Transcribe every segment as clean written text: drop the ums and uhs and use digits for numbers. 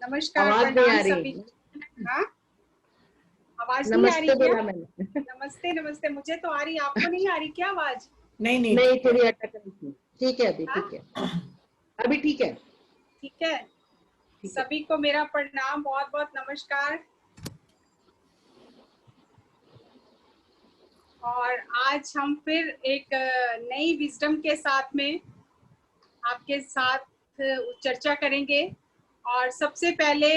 नमस्कार, आवाज नहीं प्रणाम आ सभी। रही। हाँ, आवाज नहीं आ रही नमस्ते क्या? बोला मैंने। नमस्ते नमस्ते, मुझे तो आ रही, आपको नहीं आ रही क्या आवाज? नहीं नहीं नहीं, थोड़ी अटक रही थी। ठीक है, अभी हाँ? ठीक है, अभी ठीक है। ठीक है, ठीक है। सभी को मेरा प्रणाम, बहुत बहुत नमस्कार। और आज हम फिर एक नई विजडम के साथ में आपके साथ चर्चा करेंगे। और सबसे पहले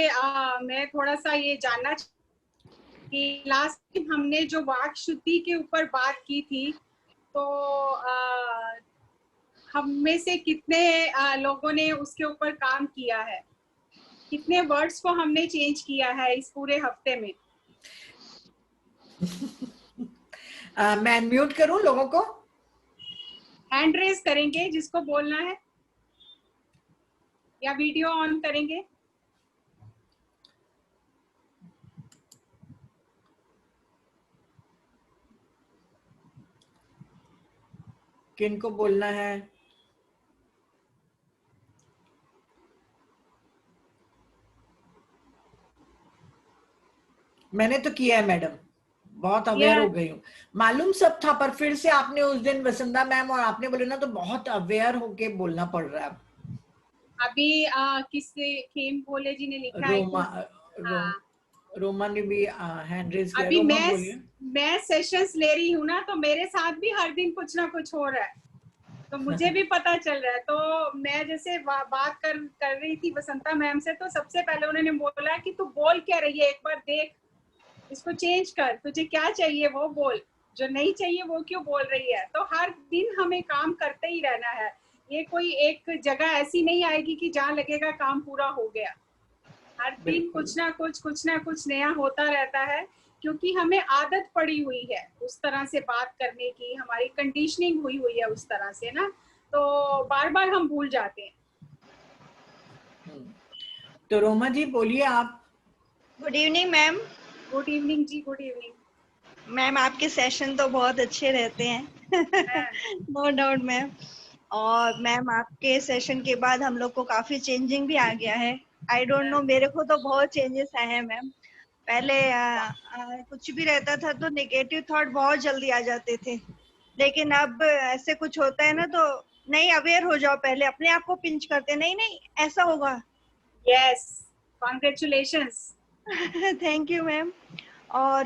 मैं थोड़ा सा ये जानना कि लास्ट टाइम हमने जो वाक शुद्धि के ऊपर बात की थी, तो हम में से कितने लोगों ने उसके ऊपर काम किया है, कितने वर्ड्स को हमने चेंज किया है इस पूरे हफ्ते में? मैं म्यूट करूं लोगों को? हैंड रेज करेंगे जिसको बोलना है, या वीडियो ऑन करेंगे? किनको बोलना है? मैंने तो किया है मैडम, बहुत अवेयर हो गई हूँ। मालूम सब था, पर फिर से आपने उस दिन वसंदा मैम और आपने बोले ना, तो बहुत अवेयर होके बोलना पड़ रहा है। अभी किससे, खेम भोले जी ने लिखा है रोमा रोमा ने भी हैंड रेज किया। अभी रोमा बोलिए। मैं सेशंस ले रही हूँ ना, तो मेरे साथ भी हर दिन कुछ ना कुछ हो रहा है, तो मुझे भी पता चल रहा है। तो मैं जैसे बात कर रही थी वसंता मैम से, तो सबसे पहले उन्होंने बोला कि तू बोल क्या रही है, एक बार देख, इसको चेंज कर, तुझे क्या चाहिए वो बोल, जो नहीं चाहिए वो क्यों बोल रही है। तो हर दिन हमें काम करते ही रहना है, ये कोई एक जगह ऐसी नहीं आएगी कि जहाँ लगेगा काम पूरा हो गया। हर दिन कुछ ना कुछ नया होता रहता है, क्योंकि हमें आदत पड़ी हुई है उस तरह से बात करने की, हमारी कंडीशनिंग हुई हुई है उस तरह से ना, तो बार बार हम भूल जाते हैं। तो रोमा जी बोलिए आप। Good evening ma'am. Good evening जी, गुड इवनिंग मैम, आपके सेशन तो बहुत अच्छे रहते हैं। No doubt ma'am. और मैम, आपके सेशन के बाद हम लोग को काफी चेंजिंग भी आ गया है। आई डोंट नो, मेरे को तो बहुत चेंजेस आए हैं मैम। पहले कुछ भी रहता था तो नेगेटिव थॉट बहुत जल्दी आ जाते थे, लेकिन अब ऐसे कुछ होता है ना तो नहीं, अवेयर हो जाओ, पहले अपने आप को पिंच करते, नहीं नहीं ऐसा होगा। Yes, congratulations. Thank you ma'am. और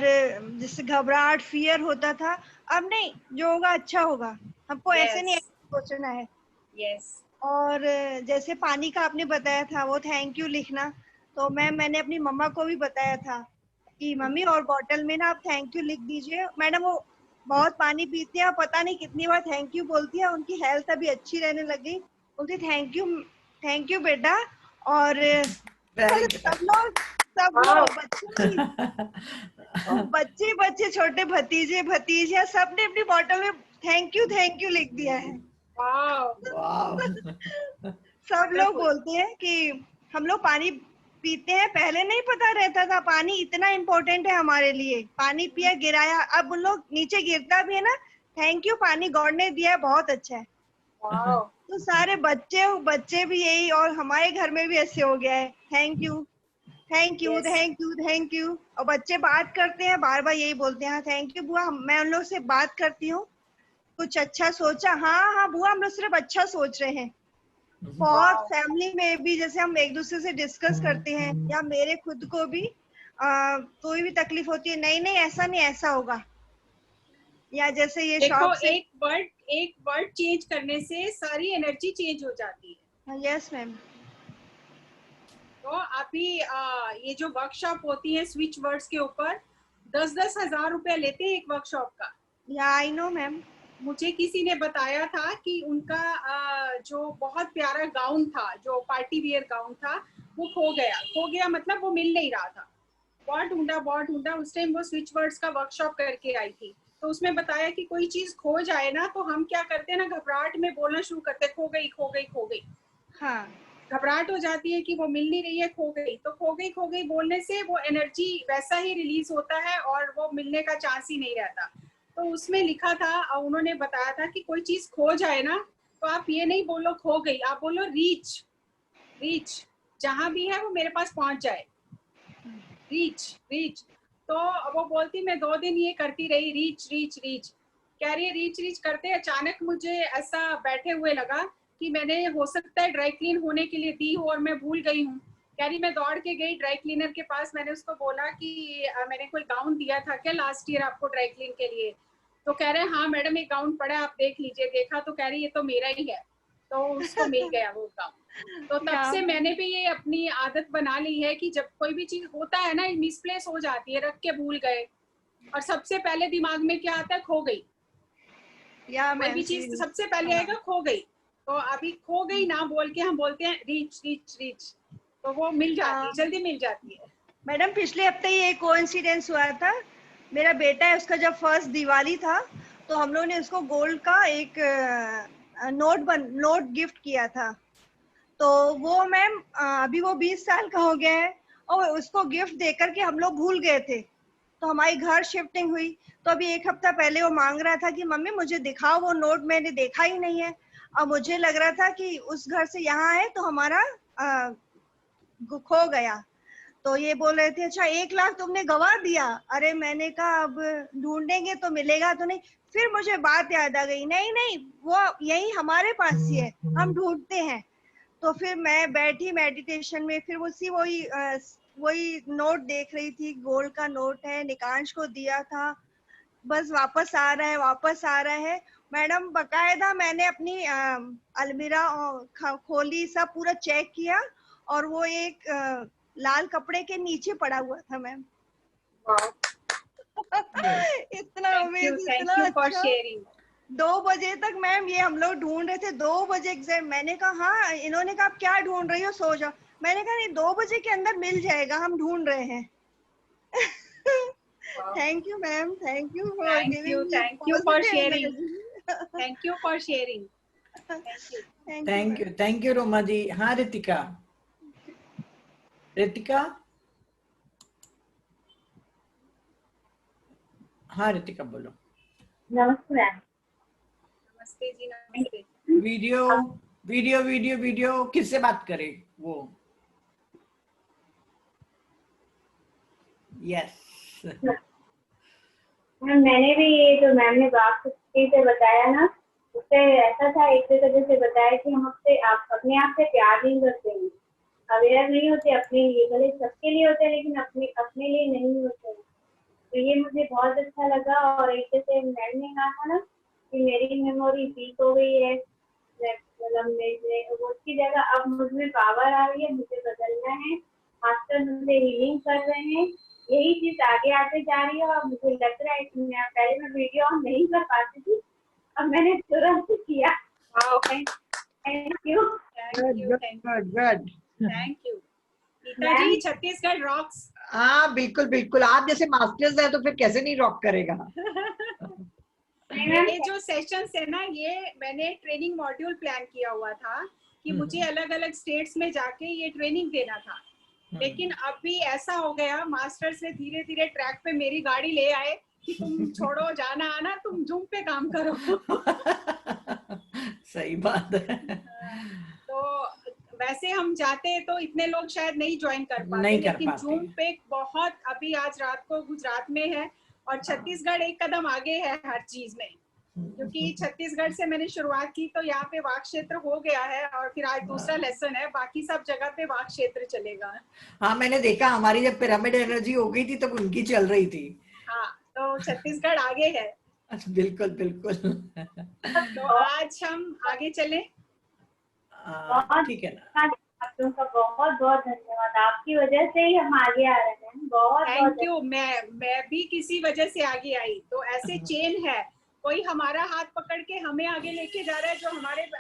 जिससे घबराहट, फियर होता था, अब नहीं, जो होगा अच्छा होगा, हमको ऐसे नहीं सोचना है। यस। और जैसे पानी का आपने बताया था, वो थैंक यू लिखना, तो मैम मैंने अपनी मम्मा को भी बताया था कि मम्मी और बॉटल में ना आप थैंक यू लिख दीजिए। मैडम वो बहुत पानी पीती है, पता नहीं कितनी बार थैंक यू बोलती है, उनकी हेल्थ अभी अच्छी रहने लगी, बोलती थैंक यू बेटा। और सब लोग बच्चे छोटे भतीजे भतीजिया सबने अपनी बॉटल में थैंक यू लिख दिया है। सब लोग बोलते हैं कि हम लोग पानी पीते हैं, पहले नहीं पता रहता था पानी इतना इम्पोर्टेंट है हमारे लिए, पानी पिया गिराया, अब उन लोग नीचे गिरता भी है ना, थैंक यू पानी गॉड ने दिया है, बहुत अच्छा है। तो सारे बच्चे भी यही, और हमारे घर में भी ऐसे हो गया है, thank you thank you thank you thank you. और बच्चे बात करते हैं बार बार यही बोलते हैं, थैंक यू बुआ। मैं उन लोग से बात करती हूँ, कुछ अच्छा सोचा, हाँ हाँ बुआ हम लोग सिर्फ अच्छा सोच रहे हैं। बहुत फैमिली में भी जैसे हम एक दूसरे से डिस्कस करते हैं, या मेरे खुद को भी कोई भी तकलीफ होती है, नहीं नहीं ऐसा नहीं ऐसा होगा, या जैसे ये शॉप से एक वर्ड चेंज करने से सारी एनर्जी चेंज हो जाती है। Yes ma'am. तो अभी ये जो वर्कशॉप होती है स्विच वर्ड्स के ऊपर, 10-10 हजार रुपया लेते हैं एक वर्कशॉप का। या आई नो मैम। मुझे किसी ने बताया था कि उनका जो बहुत प्यारा गाउन था, जो पार्टी वियर गाउन था, वो खो गया मतलब वो मिल नहीं रहा था। बहुत ढूंढा, उस टाइम वो स्विच वर्ड्स का वर्कशॉप करके आई थी, तो उसमें बताया कि कोई चीज खो जाए ना, तो हम क्या करते हैं ना, घबराहट में बोलना शुरू करते, खो गई। हाँ, घबराहट हो जाती है कि वो मिल नहीं रही है, खो गई बोलने से वो एनर्जी वैसा ही रिलीज होता है और वो मिलने का चांस ही नहीं रहता। तो उसमें लिखा था, उन्होंने बताया था कि कोई चीज खो जाए ना, तो आप ये नहीं बोलो खो गई, आप बोलो रीच जहां भी है वो मेरे पास पहुंच जाए, रीच। तो वो बोलती मैं 2 दिन ये करती रही, रीच। कह रही है रीच करते अचानक मुझे ऐसा बैठे हुए लगा कि मैंने हो सकता है ड्राई क्लीन होने के लिए दी हो और मैं भूल गई हूँ। कह रही मैं दौड़ के गई ड्राई क्लीनर के पास, मैंने उसको बोला कि मैंने कोई गाउन दिया था क्या लास्ट ईयर आपको ड्राई क्लीन के लिए? तो कह रहे हैं हाँ मैडम एक गाउन पड़ा है आप देख लीजिए। देखा तो कह रही ये तो मेरा ही है, तो उसको मिल गया वो गाउन। तो तब से मैंने भी ये अपनी आदत बना ली है कि जब कोई भी चीज होता है ना मिसप्लेस हो जाती है, रख के भूल गए, और सबसे पहले दिमाग में क्या आता है, खो गई। कोई भी चीज सबसे पहले आएगा खो गई। तो अभी खो गई ना बोल के हम बोलते हैं रीच, तो वो मिल जाती है, जल्दी मिल जाती है। मैडम पिछले हफ्ते ही एक कोइंसिडेंस हुआ था, मेरा बेटा है उसका जब फर्स्ट दिवाली था तो हम लोग ने उसको गोल्ड का एक नोट गिफ्ट किया था। तो वो मैम अभी वो 20 साल का हो गया है और उसको गिफ्ट देकर के हम लोग भूल गए थे। तो हमारी घर शिफ्टिंग हुई तो अभी 1 हफ्ता पहले वो मांग रहा था कि मम्मी मुझे दिखाओ वो नोट, मैंने देखा ही नहीं है। अब मुझे लग रहा था कि उस घर से यहाँ है तो हमारा खो गया। तो ये बोल रहे थे अच्छा 1 लाख तुमने गवा दिया। अरे मैंने कहा अब ढूंढेंगे तो मिलेगा तो नहीं। फिर मुझे बात याद आ गई, नहीं वो यही हमारे पास ही है, हम ढूंढते हैं। तो फिर मैं बैठी मेडिटेशन में, फिर वही नोट देख रही थी, गोल्ड का नोट है, निकांश को दिया था, बस वापस आ रहा है। मैडम बकायदा मैंने अपनी अलमीरा खोली, सब पूरा चेक किया और वो एक लाल कपड़े के नीचे पड़ा हुआ था मैम। इतना अच्छा। 2 बजे तक मैम ये हम लोग ढूंढ रहे थे, 2 बजे एग्जैक्ट। मैंने कहा हाँ, इन्होंने कहा आप क्या ढूंढ रही हो, सो जाओ। मैंने कहा नहीं 2 बजे के अंदर मिल जाएगा, हम ढूंढ रहे हैं। Thank you ma'am, thank you for giving, thank you for sharing, thank you for sharing, thank you Roma ji. हाँ रितिका हाँ रितिका बोलो। नमस्ते मैम। नमस्ते जी, नमस्ते। वीडियो किससे बात करे वो? यस मैंने भी ये जो मैम ने बात से बताया ना, उससे ऐसा था, एक तरह से बताया कि हम अपने आप से प्यार नहीं करते हैं, अवेयर नहीं होते अपने लिए, भले सबके लिए होते हैं लेकिन अपने लिए नहीं होते हैं। तो ये मुझे बहुत अच्छा लगा। और एक जैसे मैम ने कहा था ना कि मेरी मेमोरी वीक हो गई है, मतलब उसकी जगह अब मुझमें पावर आ रही है, मुझे बदलना है, मास्टर मुझे हीलिंग कर रहे हैं, यही चीज आगे आते जा रही है। और मुझे लग रहा है कि पहले मैं वीडियो ऑन नहीं कर पाती थी, अब मैंने तुरंत किया। Thank you. Geeta ji, Chhattisgarh rocks. हाँ बिल्कुल, आप जैसे मास्टर्स है तो फिर कैसे नहीं रॉक करेगा। ये जो सेशंस है ना, ये मैंने ट्रेनिंग मॉड्यूल प्लान किया हुआ था कि मुझे अलग अलग स्टेट्स में जाके ये ट्रेनिंग देना था। लेकिन अभी ऐसा हो गया, मास्टर से धीरे धीरे ट्रैक पे मेरी गाड़ी ले आए कि तुम छोड़ो जाना आना, तुम जूम पे काम करो। सही बात है। तो वैसे हम जाते तो इतने लोग शायद नहीं ज्वाइन कर पाते, लेकिन जूम पे बहुत, अभी आज रात को गुजरात में है और छत्तीसगढ़ एक कदम आगे है हर चीज में, क्योंकि छत्तीसगढ़ से मैंने शुरुआत की तो यहाँ पे वाक क्षेत्र हो गया है और फिर आज दूसरा लेसन है, बाकी सब जगह पे वाक क्षेत्र चलेगा। हाँ मैंने देखा, हमारी जब पिरामिड एनर्जी हो गई थी तब उनकी चल रही थी। हाँ तो छत्तीसगढ़ आगे है। बिल्कुल। तो आज हम आगे चले। ठीक है ना। आप लोगों का बहुत बहुत धन्यवाद, आपकी वजह से ही हम आगे आ रहे हैं। बहुत थैंक यू। मैं भी किसी वजह से आगे आई, तो ऐसे चेन है, कोई हमारा हाथ पकड़ के हमें आगे लेके जा रहा है, जो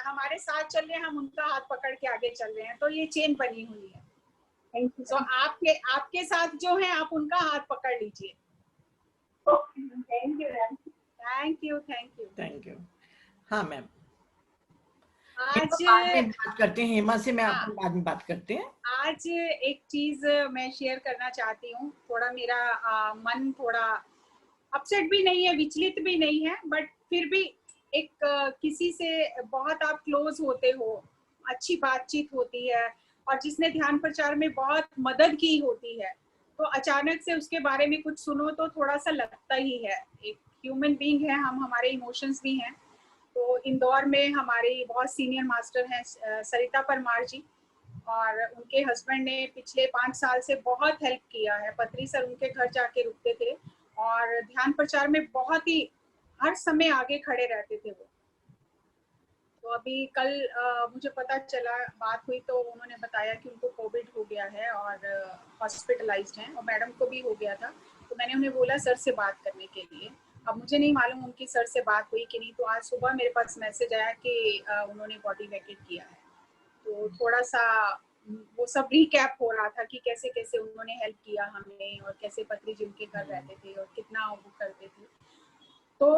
हमारे साथ चल रहे हैं हम उनका हाथ पकड़ के आगे चल रहे हैं, तो ये चेन बनी हुई है। तो आपके साथ जो है आप उनका हाथ पकड़ लीजिए। Thank you. हाँ मैम, आज बाद में बात करते हैं, हेमा से मैं आपको बाद में बात करते हैं। आज एक चीज मैं शेयर करना चाहती हूँ, थोड़ा मेरा मन थोड़ा अपसेट भी नहीं है, विचलित भी नहीं है, बट फिर भी एक किसी से बहुत आप क्लोज होते हो, अच्छी बातचीत होती है, और जिसने ध्यान प्रचार में बहुत मदद की होती है, तो अचानक से उसके बारे में कुछ सुनो तो थोड़ा सा लगता ही है। एक ह्यूमन बीइंग है हम, हमारे इमोशंस भी हैं। तो इंदौर में हमारी बहुत सीनियर मास्टर हैं सरिता परमार जी, और उनके हस्बैंड ने पिछले 5 साल से बहुत हेल्प किया है। पत्री सर उनके घर जाके रुकते थे और ध्यान प्रचार में बहुत ही हर समय आगे खड़े रहते थे वो। तो अभी कल मुझे पता चला, बात हुई तो उन्होंने बताया कि उनको कोविड हो गया है और हॉस्पिटलाइज्ड हैं, और मैडम को भी हो गया था। तो मैंने उन्हें बोला सर से बात करने के लिए। अब मुझे नहीं मालूम उनकी सर से बात हुई कि नहीं। तो आज सुबह मेरे पास मैसेज आया कि उन्होंने बॉडी वैकेट किया है। तो थोड़ा सा वो सब रिकैप हो रहा था कि कैसे कैसे उन्होंने हेल्प किया हमें, और कैसे पत्री जी उनके घर रहते थे और कितना वो करते थे। तो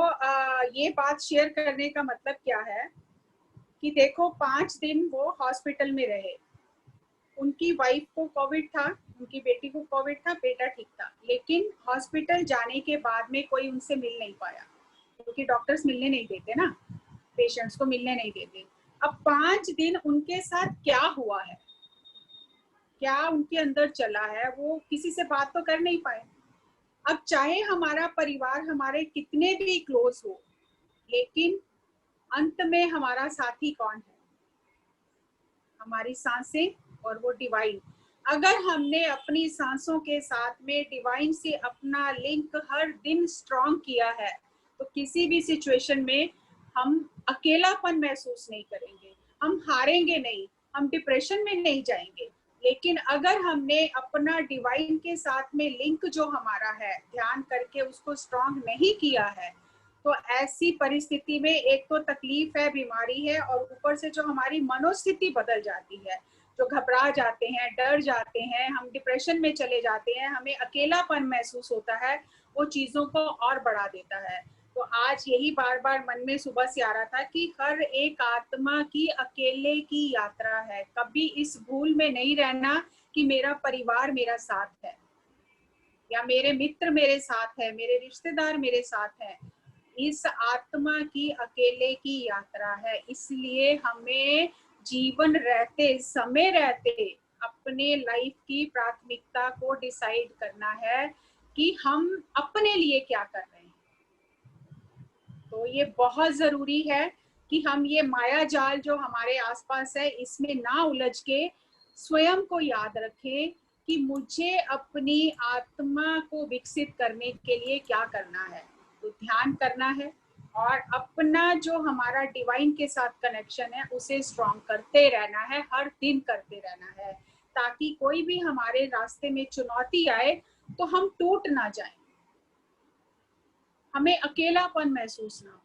ये बात शेयर करने का मतलब क्या है कि देखो 5 दिन वो हॉस्पिटल में रहे। उनकी वाइफ को कोविड था, उनकी बेटी को कोविड था, बेटा ठीक था, लेकिन हॉस्पिटल जाने के बाद में कोई उनसे मिल नहीं पाया, क्योंकि डॉक्टर्स मिलने नहीं देते ना, पेशेंट्स को मिलने नहीं देते। अब 5 दिन उनके साथ क्या हुआ है, क्या उनके अंदर चला है, वो किसी से बात तो कर नहीं पाए। अब चाहे हमारा परिवार हमारे कितने भी क्लोज हो, लेकिन अंत में हमारा साथी कौन है? हमारी सांसें और वो डिवाइन। अगर हमने अपनी सांसों के साथ में डिवाइन से अपना लिंक हर दिन स्ट्रॉन्ग किया है, तो किसी भी सिचुएशन में हम अकेलापन महसूस नहीं करेंगे, हम हारेंगे नहीं, हम डिप्रेशन में नहीं जाएंगे। लेकिन अगर हमने अपना डिवाइन के साथ में लिंक जो हमारा है ध्यान करके उसको स्ट्रॉन्ग नहीं किया है, तो ऐसी परिस्थिति में एक तो तकलीफ है, बीमारी है, और ऊपर से जो हमारी मनोस्थिति बदल जाती है, जो घबरा जाते हैं, डर जाते हैं, हम डिप्रेशन में चले जाते हैं, हमें अकेलापन महसूस होता है, वो चीजों को और बढ़ा देता है। तो आज यही बार बार मन में सुबह से आ रहा था कि हर एक आत्मा की अकेले की यात्रा है। कभी इस भूल में नहीं रहना कि मेरा परिवार मेरा साथ है, या मेरे मित्र मेरे साथ है, मेरे रिश्तेदार मेरे साथ है। इस आत्मा की अकेले की यात्रा है। इसलिए हमें जीवन रहते, समय रहते अपने लाइफ की प्राथमिकता को डिसाइड करना है कि हम अपने लिए क्या कर रहे हैं। तो ये बहुत जरूरी है कि हम ये माया जाल जो हमारे आसपास है इसमें ना उलझ के स्वयं को याद रखें कि मुझे अपनी आत्मा को विकसित करने के लिए क्या करना है। तो ध्यान करना है और अपना जो हमारा डिवाइन के साथ कनेक्शन है उसे स्ट्रॉन्ग करते रहना है, हर दिन करते रहना है, ताकि कोई भी हमारे रास्ते में चुनौती आए तो हम टूट ना जाएं, हमें अकेलापन महसूस ना हो।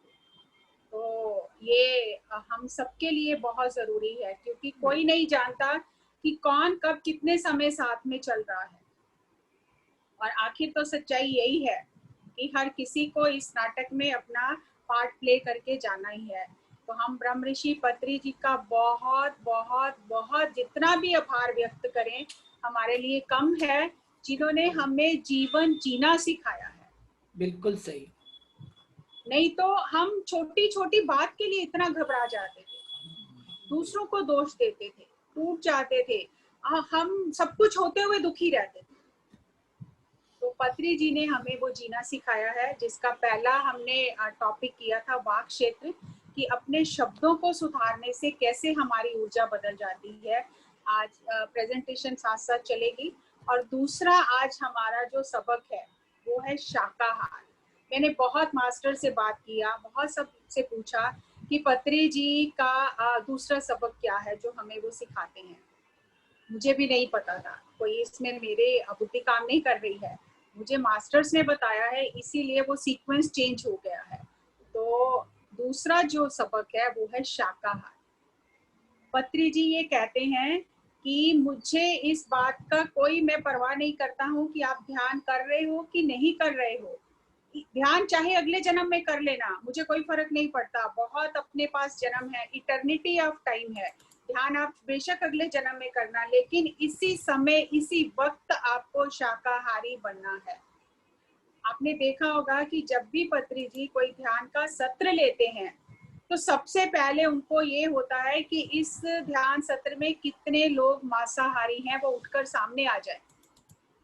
तो ये हम सबके लिए बहुत जरूरी है, क्योंकि कोई नहीं जानता कि कौन कब कितने समय साथ में चल रहा है। और आखिर तो सच्चाई यही है कि हर किसी को इस नाटक में अपना पार्ट प्ले करके जाना ही है। तो हम ब्रह्म ऋषि पत्री जी का बहुत बहुत बहुत जितना भी आभार व्यक्त करें हमारे लिए कम है, जिन्होंने हमें जीवन जीना सिखाया है। बिल्कुल सही। नहीं तो हम छोटी छोटी बात के लिए इतना घबरा जाते थे, दूसरों को दोष देते थे, टूट जाते थे, हम सब कुछ होते हुए दुखी रहते थे। तो पत्री जी ने हमें वो जीना सिखाया है, जिसका पहला हमने टॉपिक किया था वाक क्षेत्र, कि अपने शब्दों को सुधारने से कैसे हमारी ऊर्जा बदल जाती है। आज प्रेजेंटेशन साथ साथ चलेगी। और दूसरा आज हमारा जो सबक है वो है शाकाहार। मैंने बहुत मास्टर से बात किया, बहुत सबसे पूछा कि पत्री जी का दूसरा सबक क्या है जो हमें वो सिखाते हैं। मुझे भी नहीं पता था, कोई इसमें मेरे बुद्धि काम नहीं कर रही है, मुझे मास्टर्स ने बताया है, इसीलिए वो सीक्वेंस चेंज हो गया है। तो दूसरा जो सबक है वो है शाकाहार। पत्री जी ये कहते हैं कि मुझे इस बात का कोई मैं परवाह नहीं करता हूँ कि आप ध्यान कर रहे हो कि नहीं कर रहे हो। ध्यान चाहे अगले जन्म में कर लेना, मुझे कोई फर्क नहीं पड़ता, बहुत अपने पास जन्म है, इटर्निटी ऑफ टाइम है। ध्यान आप बेशक अगले जन्म में करना, लेकिन इसी समय इसी वक्त आपको शाकाहारी बनना है। आपने देखा होगा कि जब भी पत्री जी कोई ध्यान का सत्र लेते हैं तो सबसे पहले उनको ये होता है कि इस ध्यान सत्र में कितने लोग मांसाहारी हैं वो उठकर सामने आ जाए,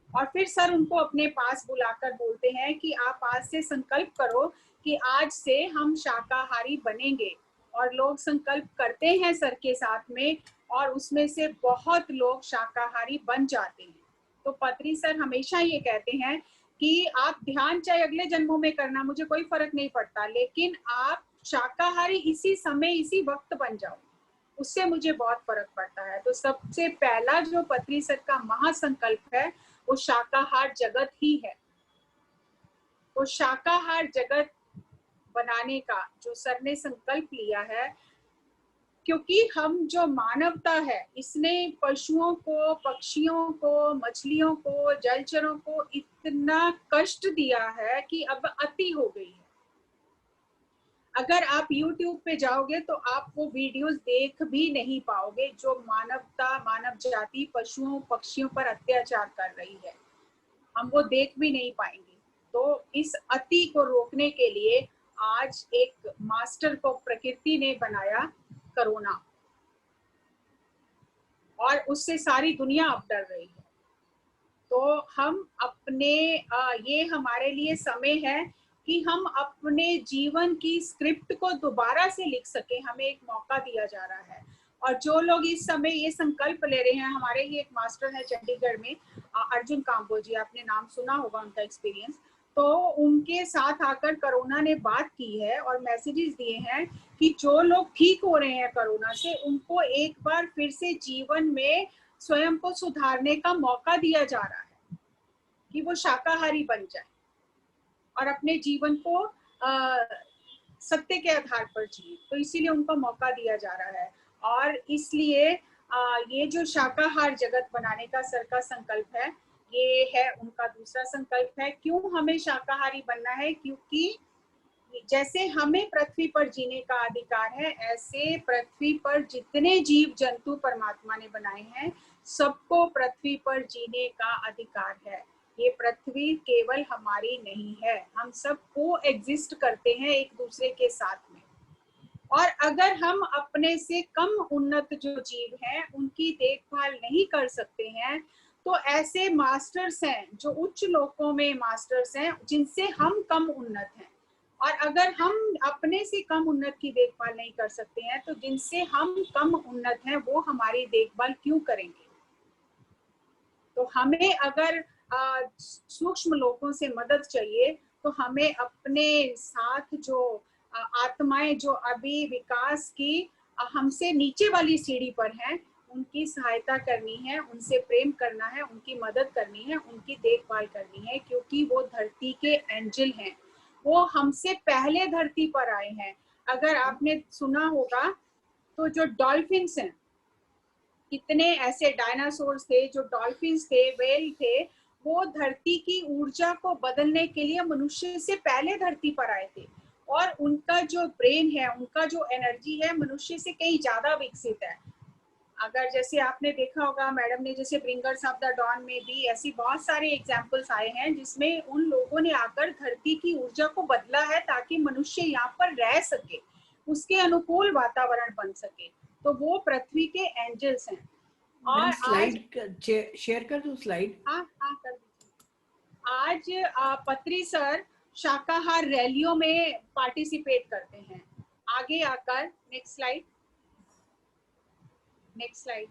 और फिर सर उनको अपने पास बुलाकर बोलते हैं कि आप आज से संकल्प करो कि आज से हम शाकाहारी बनेंगे, और लोग संकल्प करते हैं सर के साथ में, और उसमें से बहुत लोग शाकाहारी बन जाते हैं। तो पत्री सर हमेशा ये कहते हैं कि आप ध्यान चाहे अगले जन्मों में करना, मुझे कोई फर्क नहीं पड़ता, लेकिन आप शाकाहारी इसी समय इसी वक्त बन जाओ, उससे मुझे बहुत फर्क पड़ता है। तो सबसे पहला जो पत्री सर का महासंकल्प है वो शाकाहार जगत ही है। वो शाकाहार जगत बनाने का जो सर ने संकल्प लिया है, क्योंकि हम जो मानवता है इसने पशुओं को, पक्षियों को, मछलियों को, जलचरों को इतना कष्ट दिया है कि अब अति हो गई है। अगर आप YouTube पे जाओगे तो आप वो वीडियोस देख भी नहीं पाओगे जो मानवता, मानव जाति पशुओं पक्षियों पर अत्याचार कर रही है, हम वो देख भी नहीं पाएंगे। तो इस अति को रोकने के लिए आज एक मास्टर को प्रकृति ने बनाया, कोरोना, और उससे सारी दुनिया अब डर रही है। तो हम अपने ये हमारे लिए समय है कि हम अपने जीवन की स्क्रिप्ट को दोबारा से लिख सके, हमें एक मौका दिया जा रहा है। और जो लोग इस समय ये संकल्प ले रहे हैं, हमारे ही एक मास्टर है चंडीगढ़ में, अर्जुन काम्बोज जी, आपने नाम सुना होगा उनका एक्सपीरियंस, तो उनके साथ आकर कोरोना ने बात की है और मैसेजेस दिए हैं कि जो लोग ठीक हो रहे हैं कोरोना से, उनको एक बार फिर से जीवन में स्वयं को सुधारने का मौका दिया जा रहा है कि वो शाकाहारी बन जाए और अपने जीवन को सत्य के आधार पर जिए। तो इसीलिए उनको मौका दिया जा रहा है, और इसलिए ये जो शाकाहार जगत बनाने का सर का संकल्प है, ये है उनका दूसरा संकल्प है। क्यों हमें शाकाहारी बनना है? क्योंकि जैसे हमें पृथ्वी पर जीने का अधिकार है, ऐसे पृथ्वी पर जितने जीव जंतु परमात्मा ने बनाए हैं, सबको पृथ्वी पर जीने का अधिकार है। ये पृथ्वी केवल हमारी नहीं है, हम सब को एग्जिस्ट करते हैं एक दूसरे के साथ में। और अगर हम अपने से कम उन्नत जो जीव हैं उनकी देखभाल नहीं कर सकते हैं, तो ऐसे मास्टर्स हैं जो उच्च लोकों में मास्टर्स हैं जिनसे हम कम उन्नत हैं, और अगर हम अपने से कम उन्नत की देखभाल नहीं कर सकते हैं तो जिनसे हम कम उन्नत हैं वो हमारी देखभाल क्यों करेंगे? तो हमें अगर सूक्ष्म लोकों से मदद चाहिए तो हमें अपने साथ जो आत्माएं जो अभी विकास की हमसे नीचे वाली सीढ़ी पर हैं, उनकी सहायता करनी है, उनसे प्रेम करना है, उनकी मदद करनी है, उनकी देखभाल करनी है, क्योंकि वो धरती के एंजल हैं, वो हमसे पहले धरती पर आए हैं। अगर आपने सुना होगा तो जो डॉल्फिन्स हैं, कितने ऐसे डायनासोर्स थे, जो डॉल्फिन्स थे, वेल थे, वो धरती की ऊर्जा को बदलने के लिए मनुष्य से पहले धरती पर आए थे, और उनका जो ब्रेन है, उनका जो एनर्जी है, मनुष्य से कहीं ज्यादा विकसित है। अगर जैसे आपने देखा होगा, मैडम ने जैसे ब्रिंगर्स ऑफ द डॉन में भी ऐसी बहुत सारे एग्जाम्पल्स आए हैं जिसमें उन लोगों ने आकर धरती की ऊर्जा को बदला है ताकि मनुष्य यहाँ पर रह सके, उसके अनुकूल वातावरण बन सके। तो वो पृथ्वी के एंजल्स हैं। और स्लाइड शेयर कर दूं स्लाइड? हाँ कर दीजिए। आज पत्री सर शाकाहार रैलियों में पार्टिसिपेट करते हैं। आगे आकर next slide, next slide,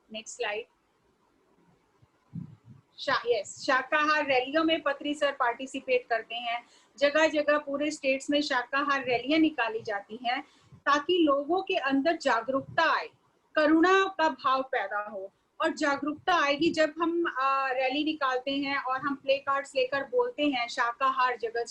next slide. Yes, शाकाहार रैलियों में पत्री सर पार्टिसिपेट करते हैं। जगह जगह पूरे स्टेट्स में शाकाहार रैलियां निकाली जाती हैं ताकि लोगों के अंदर जागरूकता आए, करुणा का भाव पैदा हो। और जागरूकता आएगी जब हम रैली निकालते हैं और हम प्ले कार्ड्स लेकर बोलते हैं शाकाहार जगत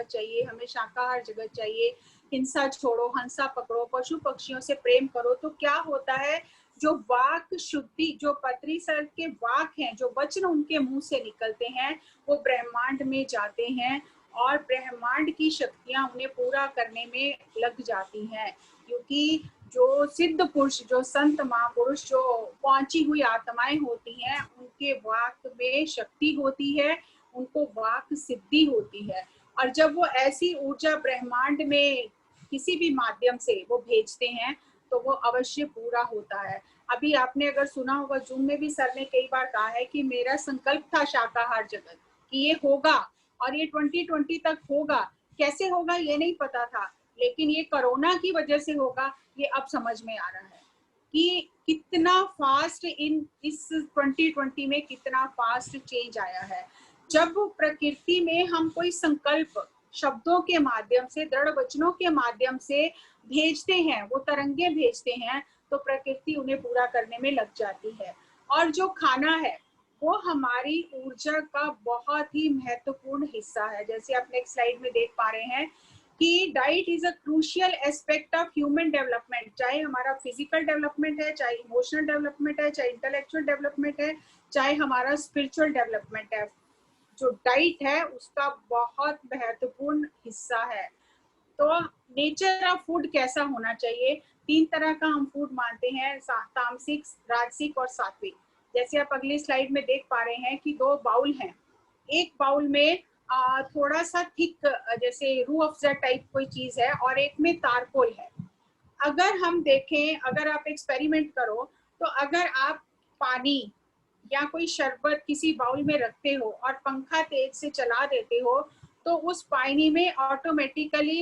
चाहिए, हमें शाकाहार जगत चाहिए, हिंसा छोड़ो, हंसा पकड़ो, पशु पक्षियों से प्रेम करो। तो क्या होता है, जो वाक शुद्धि, जो पत्री सर के वाक हैं, जो वचन उनके मुंह से निकलते हैं, वो ब्रह्मांड में जाते हैं और ब्रह्मांड की शक्तियां उन्हें पूरा करने में लग जाती हैं। क्योंकि जो सिद्ध पुरुष, जो संत महापुरुष, जो पहुंची हुई आत्माएं होती हैं, उनके वाक में शक्ति होती है, उनको वाक सिद्धि होती है। और जब वो ऐसी ऊर्जा ब्रह्मांड में किसी भी माध्यम से वो भेजते हैं तो वो अवश्य पूरा होता है। अभी आपने अगर सुना होगा, जूम में भी सर ने कई बार कहा है कि मेरा संकल्प था शाकाहार जगत कि ये होगा और ये 2020 तक होगा। कैसे होगा ये नहीं पता था, लेकिन ये कोरोना की वजह से होगा, ये अब समझ में आ रहा है कि कितना फास्ट इस 2020 में कितना फास्ट चेंज आया है। जब प्रकृति में हम कोई संकल्प शब्दों के माध्यम से, दृढ़ वचनों के माध्यम से भेजते हैं, वो तरंगे भेजते हैं, तो प्रकृति उन्हें पूरा करने में लग जाती है। और जो खाना है वो हमारी ऊर्जा का बहुत ही महत्वपूर्ण हिस्सा है। जैसे आप नेक्स्ट स्लाइड में देख पा रहे हैं कि diet is a crucial aspect of human development. चाहे हमारा फिजिकल डेवलपमेंट है, चाहे इमोशनल डेवलपमेंट है, चाहे इंटेलेक्चुअल डेवलपमेंट है, चाहे हमारा स्पिरिचुअल डेवलपमेंट है, जो डाइट है उसका बहुत महत्वपूर्ण हिस्सा है। तो नेचर ऑफ फूड कैसा होना चाहिए? 3 तरह का हम फूड मानते हैं, तामसिक, राजसिक और सात्विक। जैसे आप अगली स्लाइड में देख पा रहे हैं कि 2 बाउल हैं। एक बाउल में थोड़ा सा थिक जैसे रूह अफ़ज़ा टाइप कोई चीज है और एक में तारकोल है। अगर हम देखें, अगर आप एक्सपेरिमेंट करो, तो अगर आप पानी या कोई शरबत किसी बाउल में रखते हो और पंखा तेज से चला देते हो, तो उस पानी में ऑटोमेटिकली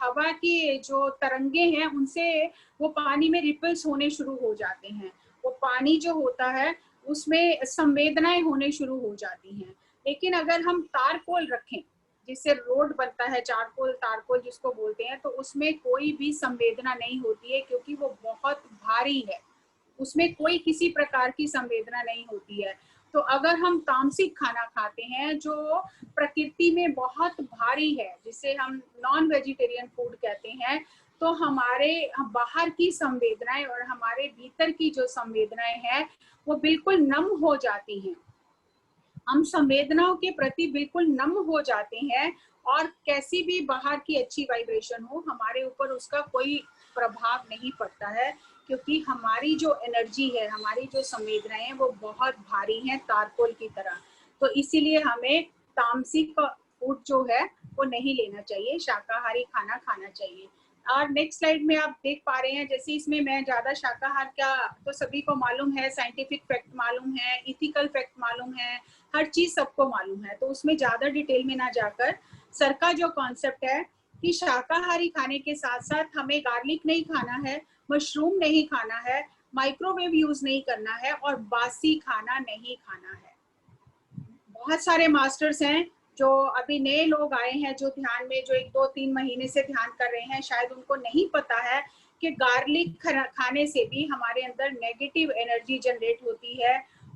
हवा की जो तरंगे हैं उनसे वो पानी में रिपल्स होने शुरू हो जाते हैं। वो पानी जो होता है उसमें संवेदनाएं होने शुरू हो जाती हैं। लेकिन अगर हम तारकोल रखें, जिससे रोड बनता है, चारकोल, तारकोल जिसको बोलते हैं, तो उसमें कोई भी संवेदना नहीं होती है, क्योंकि वो बहुत भारी है, उसमें कोई किसी प्रकार की संवेदना नहीं होती है। तो अगर हम तामसिक खाना खाते हैं जो प्रकृति में बहुत भारी है, जिसे हम नॉन वेजिटेरियन फूड कहते हैं, तो हमारे बाहर की संवेदनाएं और हमारे भीतर की जो संवेदनाएं हैं वो बिल्कुल नम हो जाती हैं। हम संवेदनाओं के प्रति बिल्कुल नम हो जाते हैं और कैसी भी बाहर की अच्छी वाइब्रेशन हो, हमारे ऊपर उसका कोई प्रभाव नहीं पड़ता है, क्योंकि हमारी जो एनर्जी है, हमारी जो संवेदनाएं हैं वो बहुत भारी हैं, तारकोल की तरह। तो इसीलिए हमें तामसिक फूड जो है वो नहीं लेना चाहिए, शाकाहारी खाना खाना चाहिए। और नेक्स्ट स्लाइड में आप देख पा रहे हैं, जैसे इसमें मैं ज्यादा शाकाहार का तो सभी को मालूम है, साइंटिफिक फैक्ट मालूम है, इथिकल फैक्ट मालूम है, हर चीज सबको मालूम है, तो उसमें ज्यादा डिटेल में ना जाकर सर का जो कॉन्सेप्ट है कि शाकाहारी खाने के साथ साथ हमें गार्लिक नहीं खाना है, मशरूम नहीं खाना है, माइक्रोवेव यूज नहीं करना है और बासी खाना नहीं खाना है। बहुत सारे मास्टर्स हैं जो अभी नए लोग आए हैं, जो ध्यान में, जो 1-2-3 महीने से ध्यान कर रहे हैं, शायद उनको नहीं पता है कि गार्लिक खाने से भी हमारे अंदर नेगेटिव एनर्जी जनरेट होती है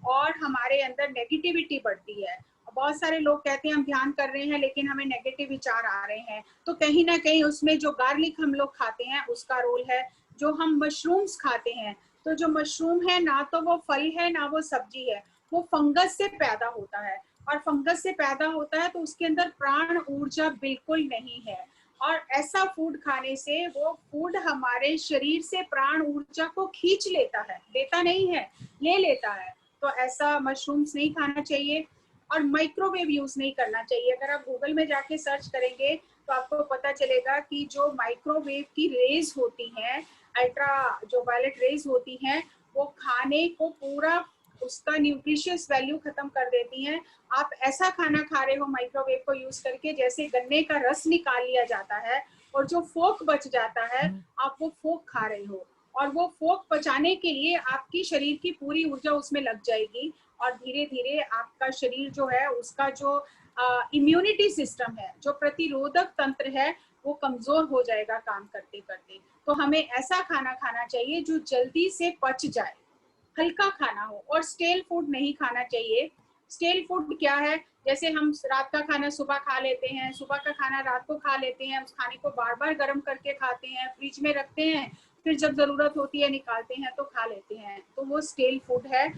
और हमारे अंदर नेगेटिविटी बढ़ती है। बहुत सारे लोग कहते हैं हम ध्यान कर रहे हैं लेकिन हमें नेगेटिव विचार आ रहे हैं, तो कहीं ना कहीं उसमें जो गार्लिक हम लोग खाते हैं उसका रोल है। जो हम मशरूम्स खाते हैं, तो जो मशरूम है ना तो वो फल है ना वो सब्जी है, वो फंगस से पैदा होता है, और फंगस से पैदा होता है तो उसके अंदर प्राण ऊर्जा बिल्कुल नहीं है। और ऐसा फूड खाने से वो फूड हमारे शरीर से प्राण ऊर्जा को खींच लेता है, देता नहीं है, ले लेता है। तो ऐसा मशरूम्स नहीं खाना चाहिए और माइक्रोवेव यूज नहीं करना चाहिए। अगर आप गूगल में जाके सर्च करेंगे तो आपको पता चलेगा कि जो माइक्रोवेव की रेज होती हैं, अल्ट्रा जो वायलेट रेज होती हैं, वो खाने को पूरा उसका न्यूट्रिशियस वैल्यू खत्म कर देती हैं। आप ऐसा खाना खा रहे हो माइक्रोवेव को यूज करके जैसे गन्ने का रस निकाल लिया जाता है और जो फोक बच जाता है आप वो फोक खा रहे हो, और वो फोक पचाने के लिए आपकी शरीर की पूरी ऊर्जा उसमें लग जाएगी और धीरे धीरे आपका शरीर जो है उसका जो इम्यूनिटी सिस्टम है, जो प्रतिरोधक तंत्र है, वो कमजोर हो जाएगा काम करते करते। तो हमें ऐसा खाना खाना चाहिए जो जल्दी से पच जाए, हल्का खाना हो, और स्टेल फूड नहीं खाना चाहिए। स्टेल फूड क्या है? जैसे हम रात का खाना सुबह खा लेते हैं, सुबह का खाना रात को खा लेते हैं, उस खाने को बार बार गर्म करके खाते हैं, फ्रिज में रखते हैं, फिर जब जरूरत होती है निकालते हैं तो खा लेते हैं, तो वो स्टेल फूड है।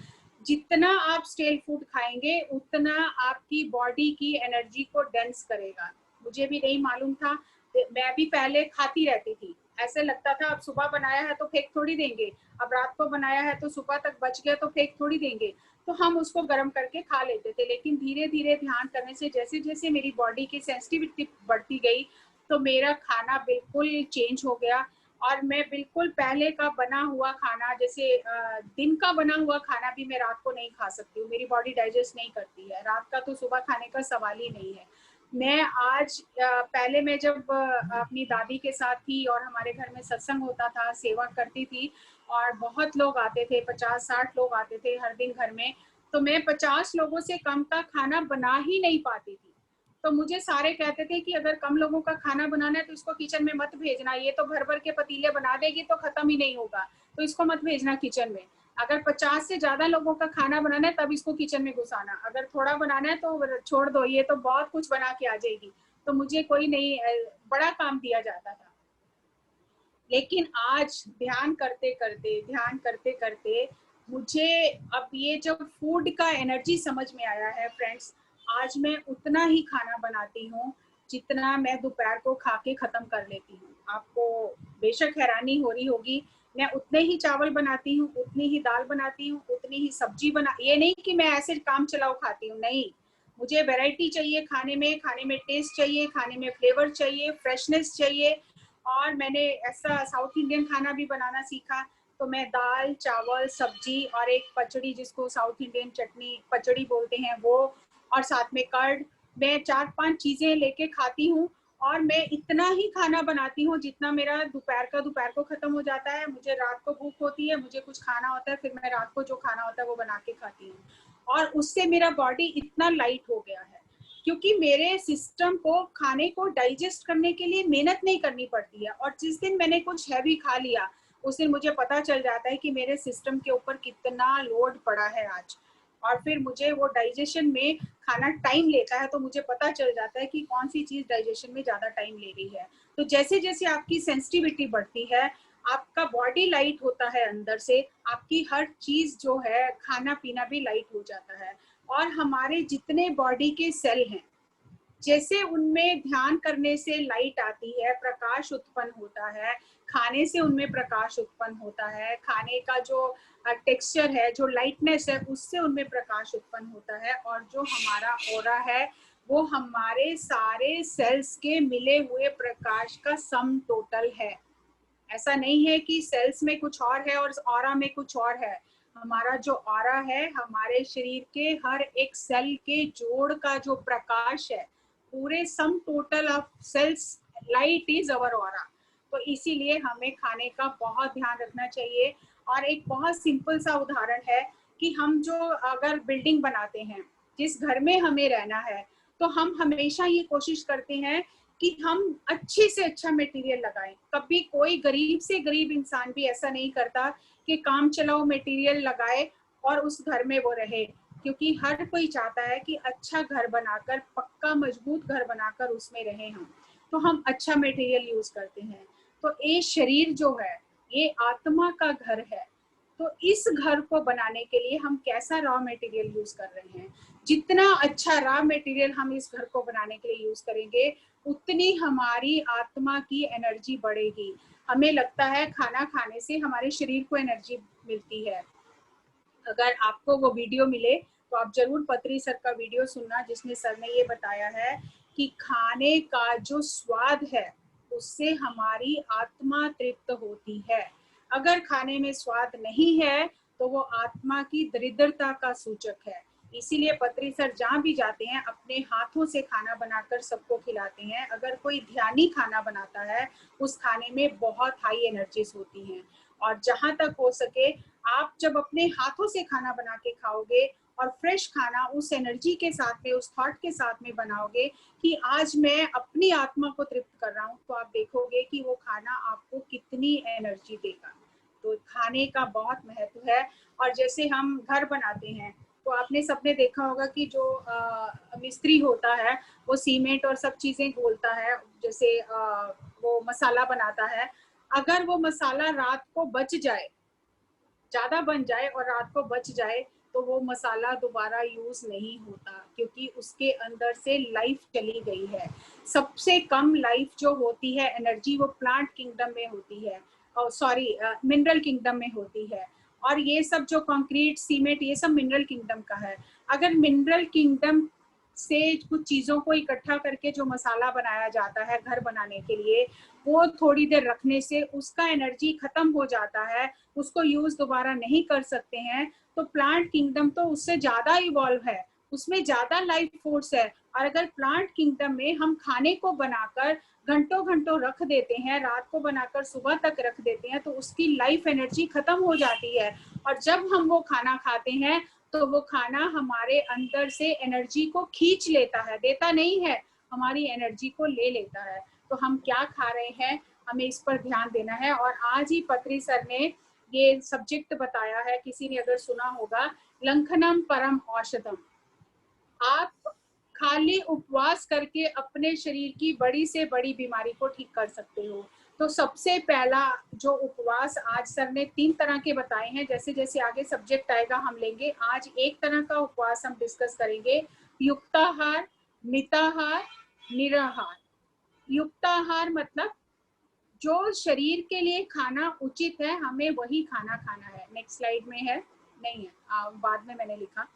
जितना आप स्टेल फूड खाएंगे उतना आपकी बॉडी की एनर्जी को डेंस करेगा। मुझे भी नहीं मालूम था, मैं भी पहले खाती रहती थी, ऐसे लगता था अब सुबह बनाया है तो फेंक थोड़ी देंगे, अब रात को बनाया है तो सुबह तक बच गया तो फेंक थोड़ी देंगे, तो हम उसको गर्म करके खा लेते थे। लेकिन धीरे धीरे ध्यान करने से जैसे जैसे मेरी बॉडी की सेंसिटिविटी बढ़ती गई तो मेरा खाना बिल्कुल चेंज हो गया, और मैं बिल्कुल पहले का बना हुआ खाना, जैसे दिन का बना हुआ खाना भी मैं रात को नहीं खा सकती हूँ, मेरी बॉडी डाइजेस्ट नहीं करती है, रात का तो सुबह खाने का सवाल ही नहीं है। मैं आज पहले मैं जब अपनी दादी के साथ थी और हमारे घर में सत्संग होता था, सेवा करती थी और बहुत लोग आते थे, 50-60 लोग आते थे हर दिन घर में, तो मैं 50 लोगों से कम का खाना बना ही नहीं पाती थी। तो मुझे सारे कहते थे कि अगर कम लोगों का खाना बनाना है तो इसको किचन में मत भेजना, ये तो भर भर के पतीले बना देगी तो खत्म ही नहीं होगा, तो इसको मत भेजना किचन में। अगर 50 से ज्यादा लोगों का खाना बनाना है तब इसको किचन में घुसाना, अगर थोड़ा बनाना है तो छोड़ दो, ये तो बहुत कुछ बना के आ जाएगी। तो मुझे कोई नहीं बड़ा काम दिया जाता था। लेकिन आज ध्यान करते करते मुझे अब ये जब फूड का एनर्जी समझ में आया है फ्रेंड्स, आज मैं उतना ही खाना बनाती हूँ जितना मैं दोपहर को खा के खत्म कर लेती हूँ। आपको बेशक हैरानी हो रही होगी, मैं उतने ही चावल बनाती हूँ, उतनी ही दाल बनाती हूँ, उतनी ही सब्जी बना, ये नहीं कि मैं ऐसे काम चलाओ खाती हूँ, नहीं, मुझे वैरायटी चाहिए खाने में टेस्ट चाहिए, खाने में फ्लेवर चाहिए, फ्रेशनेस चाहिए। और मैंने ऐसा साउथ इंडियन खाना भी बनाना सीखा, तो मैं दाल चावल सब्जी और एक पचड़ी, जिसको साउथ इंडियन चटनी पचड़ी बोलते हैं वो, और साथ में कर्ड, मैं 4-5 चीजें लेके खाती हूँ। और मैं इतना ही खाना बनाती हूँ जितना मेरा दोपहर को खत्म हो जाता है। मुझे रात को भूख होती है, मुझे कुछ खाना होता है, फिर मैं रात को जो खाना होता है वो बना के खाती हूँ, और उससे मेरा बॉडी इतना लाइट हो गया है, क्योंकि मेरे सिस्टम को खाने को डाइजेस्ट करने के लिए मेहनत नहीं करनी पड़ती है। और जिस दिन मैंने कुछ हैवी खा लिया उस दिन मुझे पता चल जाता है कि मेरे सिस्टम के ऊपर कितना लोड पड़ा है आज, और फिर मुझे वो डाइजेशन में खाना टाइम लेता है, तो मुझे पता चल जाता है कि कौन सी चीज डाइजेशन में ज्यादा टाइम ले रही है। तो जैसे जैसे आपकी सेंसिटिविटी बढ़ती है, आपका बॉडी लाइट होता है अंदर से, आपकी हर चीज जो है, खाना पीना भी लाइट हो जाता है। और हमारे जितने बॉडी के सेल हैं, जैसे उनमें ध्यान करने से लाइट आती है, प्रकाश उत्पन्न होता है, खाने से उनमें प्रकाश उत्पन्न होता है, खाने का जो टेक्सचर है, जो लाइटनेस है, उससे उनमें प्रकाश उत्पन्न होता है, और जो हमारा ऑरा है वो हमारे सारे सेल्स के मिले हुए प्रकाश का सम टोटल है। ऐसा नहीं है कि सेल्स में कुछ और है और ऑरा में कुछ और है। हमारा जो ऑरा है, हमारे शरीर के हर एक सेल के जोड़ का जो प्रकाश है, पूरे sum total of cells light is our aura. तो इसीलिए हमें खाने का बहुत ध्यान रखना चाहिए। और एक बहुत सिंपल सा उदाहरण है कि हम जो अगर बिल्डिंग बनाते हैं, जिस घर में हमें रहना है, तो हम हमेशा ये कोशिश करते हैं कि हम अच्छे से अच्छा मटेरियल लगाएं। कभी कोई गरीब से गरीब इंसान भी ऐसा नहीं करता कि काम चलाओ मटेरियल लगाए और उस घर में वो रहे, क्योंकि हर कोई चाहता है कि अच्छा घर बनाकर, पक्का मजबूत घर बनाकर उसमें रहे हम। तो हम अच्छा मटेरियल यूज करते हैं। तो ये शरीर जो है, ये आत्मा का घर है। तो इस घर को बनाने के लिए हम कैसा रॉ मटेरियल यूज कर रहे हैं, जितना अच्छा रॉ मटेरियल हम इस घर को बनाने के लिए यूज करेंगे, उतनी हमारी आत्मा की एनर्जी बढ़ेगी। हमें लगता है खाना खाने से हमारे शरीर को एनर्जी मिलती है। अगर आपको वो वीडियो मिले तो आप जरूर पत्री सर का वीडियो सुनना, जिसमें सर ने ये बताया है कि खाने का जो स्वाद है उससे हमारी आत्मा तृप्त होती है। अगर खाने में स्वाद नहीं है तो वो आत्मा की दरिद्रता का सूचक है। इसीलिए पत्री सर जहाँ भी जाते हैं अपने हाथों से खाना बनाकर सबको खिलाते हैं। अगर कोई ध्यानी खाना बनाता है, उस खाने में बहुत हाई एनर्जीज होती हैं। और जहां तक हो सके, आप जब अपने हाथों से खाना बना के खाओगे और फ्रेश खाना उस एनर्जी के साथ में, उस थॉट के साथ में बनाओगे कि आज मैं अपनी आत्मा को तृप्त कर रहा हूँ, तो आप देखोगे कि वो खाना आपको कितनी एनर्जी देगा। तो खाने का बहुत महत्व है। और जैसे हम घर बनाते हैं, तो आपने सबने देखा होगा कि जो मिस्त्री होता है वो सीमेंट और सब चीजें घोलता है, जैसे वो मसाला बनाता है। अगर वो मसाला रात को बच जाए, ज्यादा बन जाए और रात को बच जाए तो वो मसाला दोबारा यूज नहीं होता, क्योंकि उसके अंदर से लाइफ चली गई है। सबसे कम लाइफ जो होती है एनर्जी, वो प्लांट किंगडम में होती है, और सॉरी मिनरल किंगडम में होती है। और ये सब जो कंक्रीट, सीमेंट, ये सब मिनरल किंगडम का है। अगर मिनरल किंगडम से कुछ चीजों को इकट्ठा करके जो मसाला बनाया जाता है घर बनाने के लिए, वो थोड़ी देर रखने से उसका एनर्जी खत्म हो जाता है, उसको यूज दोबारा नहीं कर सकते हैं। तो प्लांट किंगडम तो उससे ज्यादा इवॉल्व है, उसमें ज्यादा लाइफ फोर्स है। और अगर प्लांट किंगडम में हम खाने को बनाकर घंटों घंटों रख देते हैं, रात को बनाकर सुबह तक रख देते हैं, तो उसकी लाइफ एनर्जी खत्म हो जाती है। और जब हम वो खाना खाते हैं तो वो खाना हमारे अंदर से एनर्जी को खींच लेता है, देता नहीं है, हमारी एनर्जी को ले लेता है। तो हम क्या खा रहे हैं, हमें इस पर ध्यान देना है। और आज ही पत्री सर ने ये सब्जेक्ट बताया है, किसी ने अगर सुना होगा, लंघनम परम औषधम। आप खाली उपवास करके अपने शरीर की बड़ी से बड़ी बीमारी को ठीक कर सकते हो। तो सबसे पहला जो उपवास आज सर ने 3 तरह के बताए हैं, जैसे जैसे आगे सब्जेक्ट आएगा हम लेंगे। आज एक तरह का उपवास हम डिस्कस करेंगे, युक्ताहार, मिताहार, निराहार। युक्ताहार मतलब जो शरीर के लिए खाना उचित है, हमें वही खाना खाना है। नेक्स्ट स्लाइड में है, नहीं है, बाद में मैंने लिखा।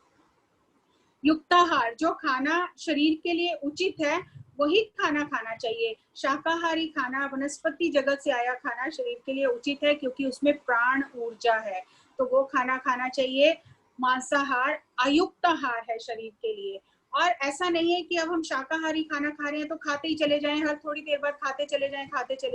युक्ताहार, जो खाना शरीर के लिए उचित है वही खाना खाना चाहिए। शाकाहारी खाना, वनस्पति जगत से आया खाना शरीर के लिए उचित है, क्योंकि उसमें प्राण ऊर्जा है, तो वो खाना खाना चाहिए। मांसाहार अयुक्ताहार है शरीर के लिए। और ऐसा नहीं है कि अब हम शाकाहारी खाना खा रहे हैं तो खाते ही चले जाएं, हर थोड़ी देर बाद खाते चले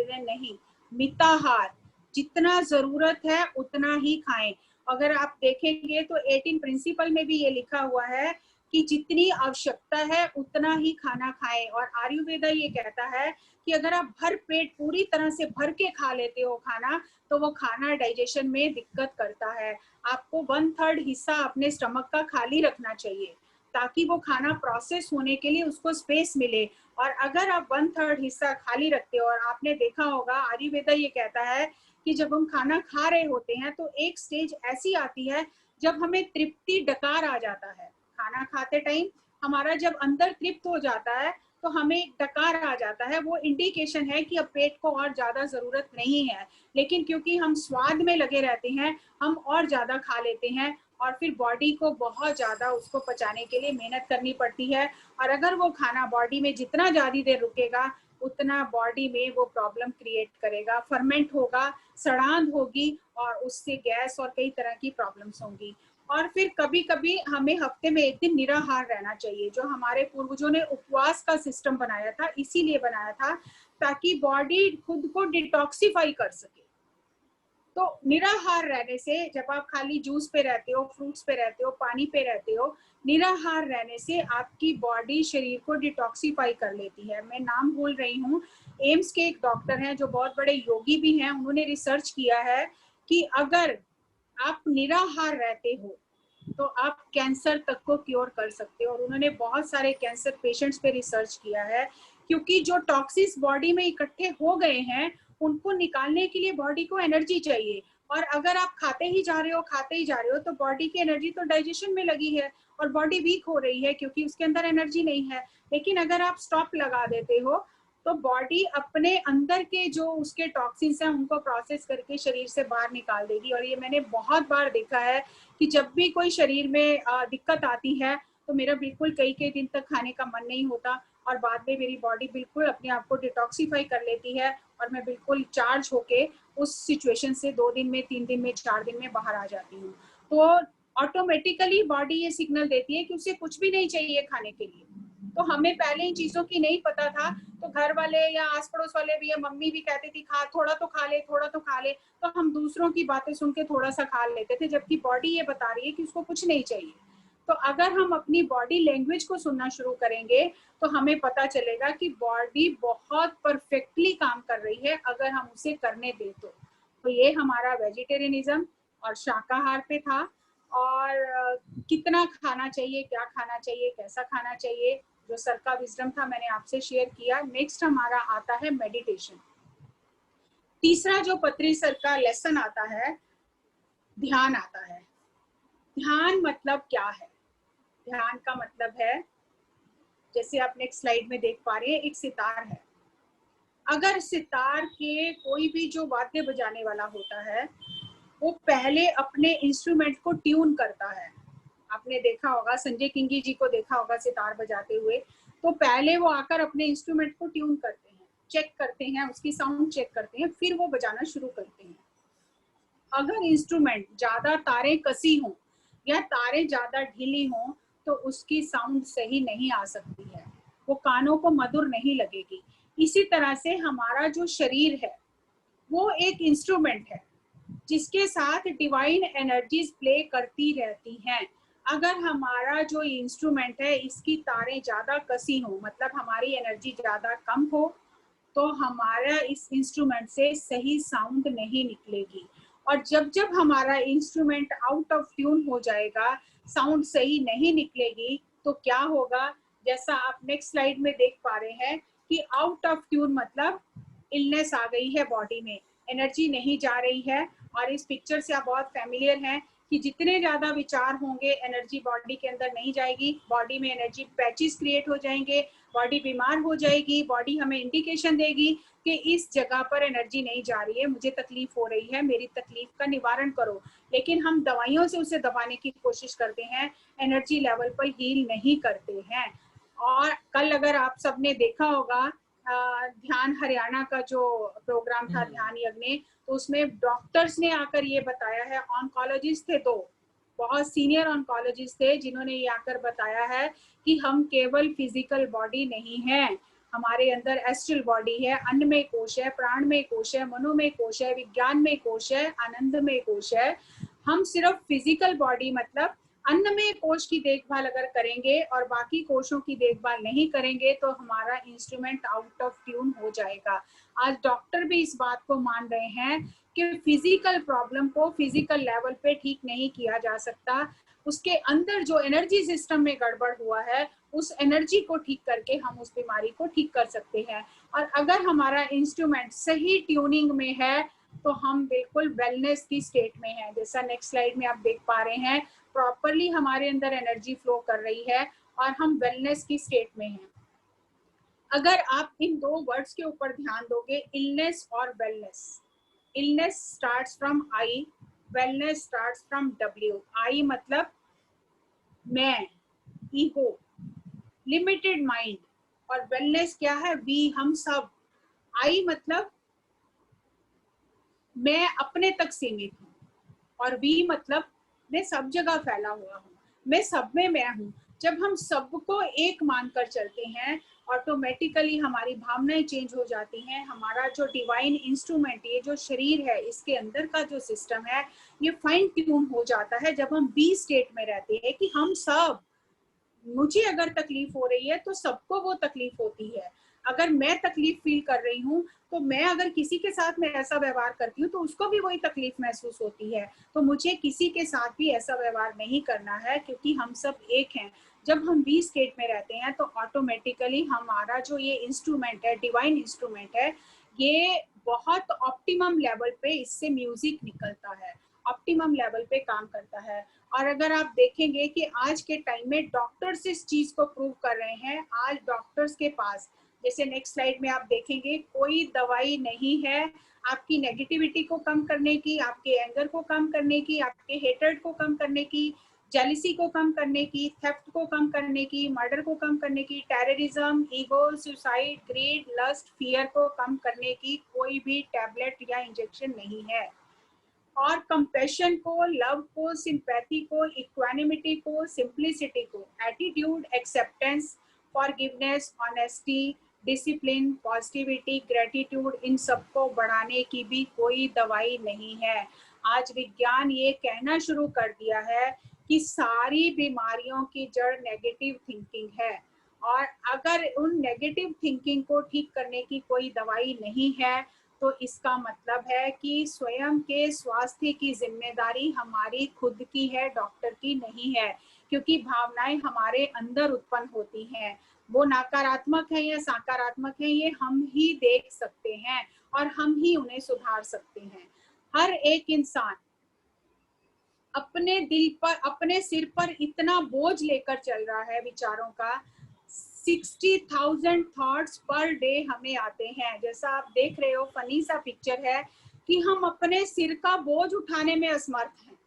जाएं, नहीं। मिताहार, जितना जरूरत है उतना ही खाएं। अगर आप देखेंगे तो 18 प्रिंसिपल में भी ये लिखा हुआ है कि जितनी आवश्यकता है उतना ही खाना खाएं। और आयुर्वेदा ये कहता है कि अगर आप भर पेट पूरी तरह से भर के खा लेते हो खाना, तो वो खाना डाइजेशन में दिक्कत करता है। आपको 1/3 हिस्सा अपने स्टमक का खाली रखना चाहिए, ताकि वो खाना प्रोसेस होने के लिए उसको स्पेस मिले। और अगर आप 1/3 हिस्सा खाली रखते हो, और आपने देखा होगा आयुर्वेदा ये कहता है कि जब हम खाना खा रहे होते हैं तो एक स्टेज ऐसी आती है जब हमें तृप्ति, डकार आ जाता है। खाना खाते टाइम हमारा जब अंदर तृप्त हो जाता है तो हमें डकार आ जाता है, वो इंडिकेशन है कि अब पेट को और ज्यादा जरूरत नहीं है। लेकिन क्योंकि हम स्वाद में लगे रहते हैं, हम और ज्यादा खा लेते हैं, और फिर बॉडी को बहुत ज्यादा उसको पचाने के लिए मेहनत करनी पड़ती है। और अगर वो खाना बॉडी में जितना ज्यादा देर रुकेगा, उतना बॉडी में वो प्रॉब्लम क्रिएट करेगा, फर्मेंट होगा, सड़ांध होगी, और उससे गैस और कई तरह की प्रॉब्लम्स होंगी। और फिर कभी कभी हमें हफ्ते में एक दिन निराहार रहना चाहिए। जो हमारे पूर्वजों ने उपवास का सिस्टम बनाया था, इसीलिए बनाया था ताकि बॉडी खुद को डिटॉक्सिफाई कर सके। तो निराहार रहने से, जब आप खाली जूस पे रहते हो, फ्रूट्स पे रहते हो, पानी पे रहते हो, निराहार रहने से आपकी बॉडी शरीर को डिटॉक्सिफाई कर लेती है। मैं नाम भूल रही हूँ, एम्स के एक डॉक्टर हैं जो बहुत बड़े योगी भी हैं, उन्होंने रिसर्च किया है कि अगर आप निराहार रहते हो तो आप कैंसर तक को क्योर कर सकते हो। और उन्होंने बहुत सारे कैंसर पेशेंट्स पे रिसर्च किया है, क्योंकि जो टॉक्सिन्स बॉडी में इकट्ठे हो गए हैं उनको निकालने के लिए बॉडी को एनर्जी चाहिए। और अगर आप खाते ही जा रहे हो तो बॉडी की एनर्जी तो डाइजेशन में लगी है और बॉडी वीक हो रही है, क्योंकि उसके अंदर एनर्जी नहीं है। लेकिन अगर आप स्टॉप लगा देते हो तो बॉडी अपने अंदर के जो उसके टॉक्सिन्स हैं उनको प्रोसेस करके शरीर से बाहर निकाल देगी। और ये मैंने बहुत बार देखा है कि जब भी कोई शरीर में दिक्कत आती है तो मेरा बिल्कुल कई दिन तक खाने का मन नहीं होता, और बाद में मेरी बॉडी बिल्कुल अपने आप को डिटॉक्सिफाई कर लेती है, और मैं बिल्कुल चार्ज होके उस सिचुएशन से 2 दिन में, 3 दिन में, 4 दिन में बाहर आ जाती हूँ। तो ऑटोमेटिकली बॉडी ये सिग्नल देती है कि उसे कुछ भी नहीं चाहिए खाने के लिए। तो हमें पहले इन चीजों की नहीं पता था, तो घर वाले या आस पड़ोस वाले भी या मम्मी भी कहती थी खा, थोड़ा तो खा ले, थोड़ा तो खा ले, तो हम दूसरों की बातें सुन के थोड़ा सा खा लेते थे, जबकि बॉडी ये बता रही है कि उसको कुछ नहीं चाहिए। तो अगर हम अपनी बॉडी लैंग्वेज को सुनना शुरू करेंगे तो हमें पता चलेगा कि बॉडी बहुत परफेक्टली काम कर रही है अगर हम उसे करने दें तो ये हमारा वेजिटेरियनिज्म और शाकाहार पे था। और कितना खाना चाहिए, क्या खाना चाहिए, कैसा खाना चाहिए, जो सर का विजडम था मैंने आपसे शेयर किया। नेक्स्ट हमारा आता है मेडिटेशन। तीसरा जो पत्री सर का लेसन आता है ध्यान आता है। ध्यान मतलब क्या है? ध्यान का मतलब है, जैसे आप नेक्स्ट स्लाइड में देख पा रहे हैं, एक सितार है। अगर सितार के कोई भी जो वाद्य बजाने वाला होता है वो पहले अपने इंस्ट्रूमेंट को ट्यून करता है। आपने देखा होगा, संजय किंगी जी को देखा होगा सितार बजाते हुए, तो पहले वो आकर अपने इंस्ट्रूमेंट को ट्यून करते हैं, चेक करते हैं, उसकी साउंड चेक करते हैं, फिर वो बजाना शुरू करते हैं। अगर इंस्ट्रूमेंट ज्यादा तारें कसी हों या तारें ज्यादा ढीली हों तो उसकी साउंड सही नहीं आ सकती है, वो कानों को मधुर नहीं लगेगी। इसी तरह से हमारा जो शरीर है वो एक इंस्ट्रूमेंट है जिसके साथ डिवाइन एनर्जीज प्ले करती रहती हैं। अगर हमारा जो इंस्ट्रूमेंट है इसकी तारें ज्यादा कसी हो, मतलब हमारी एनर्जी ज्यादा कम हो, तो हमारा इस इंस्ट्रूमेंट से सही साउंड नहीं निकलेगी। और जब जब हमारा इंस्ट्रूमेंट आउट ऑफ ट्यून हो जाएगा, साउंड सही नहीं निकलेगी, तो क्या होगा? जैसा आप नेक्स्ट स्लाइड में देख पा रहे हैं कि आउट ऑफ ट्यून मतलब इलनेस आ गई है बॉडी में, एनर्जी नहीं जा रही है। और इस पिक्चर से आप बहुत फैमिलियर हैं कि जितने ज्यादा विचार होंगे एनर्जी बॉडी के अंदर नहीं जाएगी, बॉडी में एनर्जी पैचेस क्रिएट हो जाएंगे, बॉडी बीमार हो जाएगी, बॉडी हमें इंडिकेशन देगी कि इस जगह पर एनर्जी नहीं जा रही है, मुझे तकलीफ हो रही है, मेरी तकलीफ का निवारण करो। लेकिन हम दवाइयों से उसे दबाने की कोशिश करते हैं, एनर्जी लेवल पर हील नहीं करते हैं। और कल अगर आप सबने देखा होगा ध्यान हरियाणा का जो प्रोग्राम था ध्यान यज्ञ, तो उसमें डॉक्टर्स ने आकर ये बताया है, ऑन्कोलॉजिस्ट थे, दो बहुत सीनियर ऑन्कोलॉजिस्ट थे जिन्होंने ये आकर बताया है कि हम केवल फिजिकल बॉडी नहीं है, हमारे अंदर एस्ट्रल बॉडी है, अन्नमय कोश है, प्राणमय कोश है, मनोमय कोश है, विज्ञान में कोश है, आनंदमय कोश है। हम सिर्फ फिजिकल बॉडी मतलब अन्नमय कोश की देखभाल अगर करेंगे और बाकी कोशों की देखभाल नहीं करेंगे तो हमारा इंस्ट्रूमेंट आउट ऑफ ट्यून हो जाएगा। आज डॉक्टर भी इस बात को मान रहे हैं कि फिजिकल प्रॉब्लम को फिजिकल लेवल पे ठीक नहीं किया जा सकता, उसके अंदर जो एनर्जी सिस्टम में गड़बड़ हुआ है उस एनर्जी को ठीक करके हम उस बीमारी को ठीक कर सकते हैं। और अगर हमारा इंस्ट्रूमेंट सही ट्यूनिंग में है तो हम बिल्कुल वेलनेस की स्टेट में हैं। जैसा नेक्स्ट स्लाइड में आप देख पा रहे हैं, प्रॉपरली हमारे अंदर एनर्जी फ्लो कर रही है और हम वेलनेस की स्टेट में हैं। अगर आप इन दो वर्ड्स के ऊपर ध्यान दोगे, इलनेस और wellness, illness starts from I, wellness starts from W. I मतलब मैं, ईगो, लिमिटेड माइंड, और वेलनेस क्या है? वी, हम सब। आई मतलब मैं अपने तक सीमित हूँ, और वी मतलब मैं सब जगह फैला हुआ हूँ, मैं सब में मैं हूँ। जब हम सबको एक मानकर चलते हैं ऑटोमेटिकली हमारी भावनाएं चेंज हो जाती हैं। हमारा जो डिवाइन इंस्ट्रूमेंट, ये जो शरीर है, इसके अंदर का जो सिस्टम है, ये फाइन ट्यून हो जाता है जब हम बी स्टेट में रहते हैं कि हम सब, मुझे अगर तकलीफ हो रही है तो सबको वो तकलीफ होती है। अगर मैं तकलीफ फील कर रही हूँ तो मैं अगर किसी के साथ में ऐसा व्यवहार करती हूँ तो उसको भी वही तकलीफ महसूस होती है, तो मुझे किसी के साथ भी ऐसा व्यवहार नहीं करना है क्योंकि हम सब एक हैं। जब हम बी स्टेट में रहते हैं तो ऑटोमेटिकली हमारा जो ये इंस्ट्रूमेंट है, डिवाइन इंस्ट्रूमेंट है, ये बहुत ऑप्टिमम लेवल पे इससे म्यूजिक निकलता है, ऑप्टिमम लेवल पे काम करता है। और अगर आप देखेंगे कि आज के टाइम में डॉक्टर्स इस चीज को प्रूव कर रहे हैं, आज डॉक्टर्स के पास, जैसे नेक्स्ट स्लाइड में आप देखेंगे, कोई दवाई नहीं है आपकी नेगेटिविटी को कम करने की, आपके एंगर को कम करने की, आपके हेटर्ड को कम करने की, जेलिसी को कम करने की, थेफ्ट को कम करने की, मर्डर को कम करने की, terrorism, ego, suicide, greed, lust, fear को कम करने की कोई भी टैबलेट या इंजेक्शन नहीं है। और कंपैशन को, लव को, सिंपैथी को, इक्वानिमिटी को, सिंप्लिसिटी को, attitude, acceptance, forgiveness, honesty, discipline, positivity, gratitude, इन सबको बढ़ाने की भी कोई दवाई नहीं है। आज विज्ञान ये कहना शुरू कर दिया है कि सारी बीमारियों की जड़ नेगेटिव थिंकिंग है, और अगर उन नेगेटिव थिंकिंग को ठीक करने की कोई दवाई नहीं है तो इसका मतलब है कि स्वयं के स्वास्थ्य की जिम्मेदारी हमारी खुद की है, डॉक्टर की नहीं है। क्योंकि भावनाएं हमारे अंदर उत्पन्न होती हैं, वो नकारात्मक है या सकारात्मक है ये हम ही देख सकते हैं और हम ही उन्हें सुधार सकते हैं। हर एक इंसान अपने दिल पर, अपने सिर पर इतना बोझ लेकर चल रहा है विचारों का। 60,000 थॉट्स पर डे हमें आते हैं। जैसा आप देख रहे हो, फनी सा पिक्चर है कि हम अपने सिर का बोझ उठाने में असमर्थ हैं,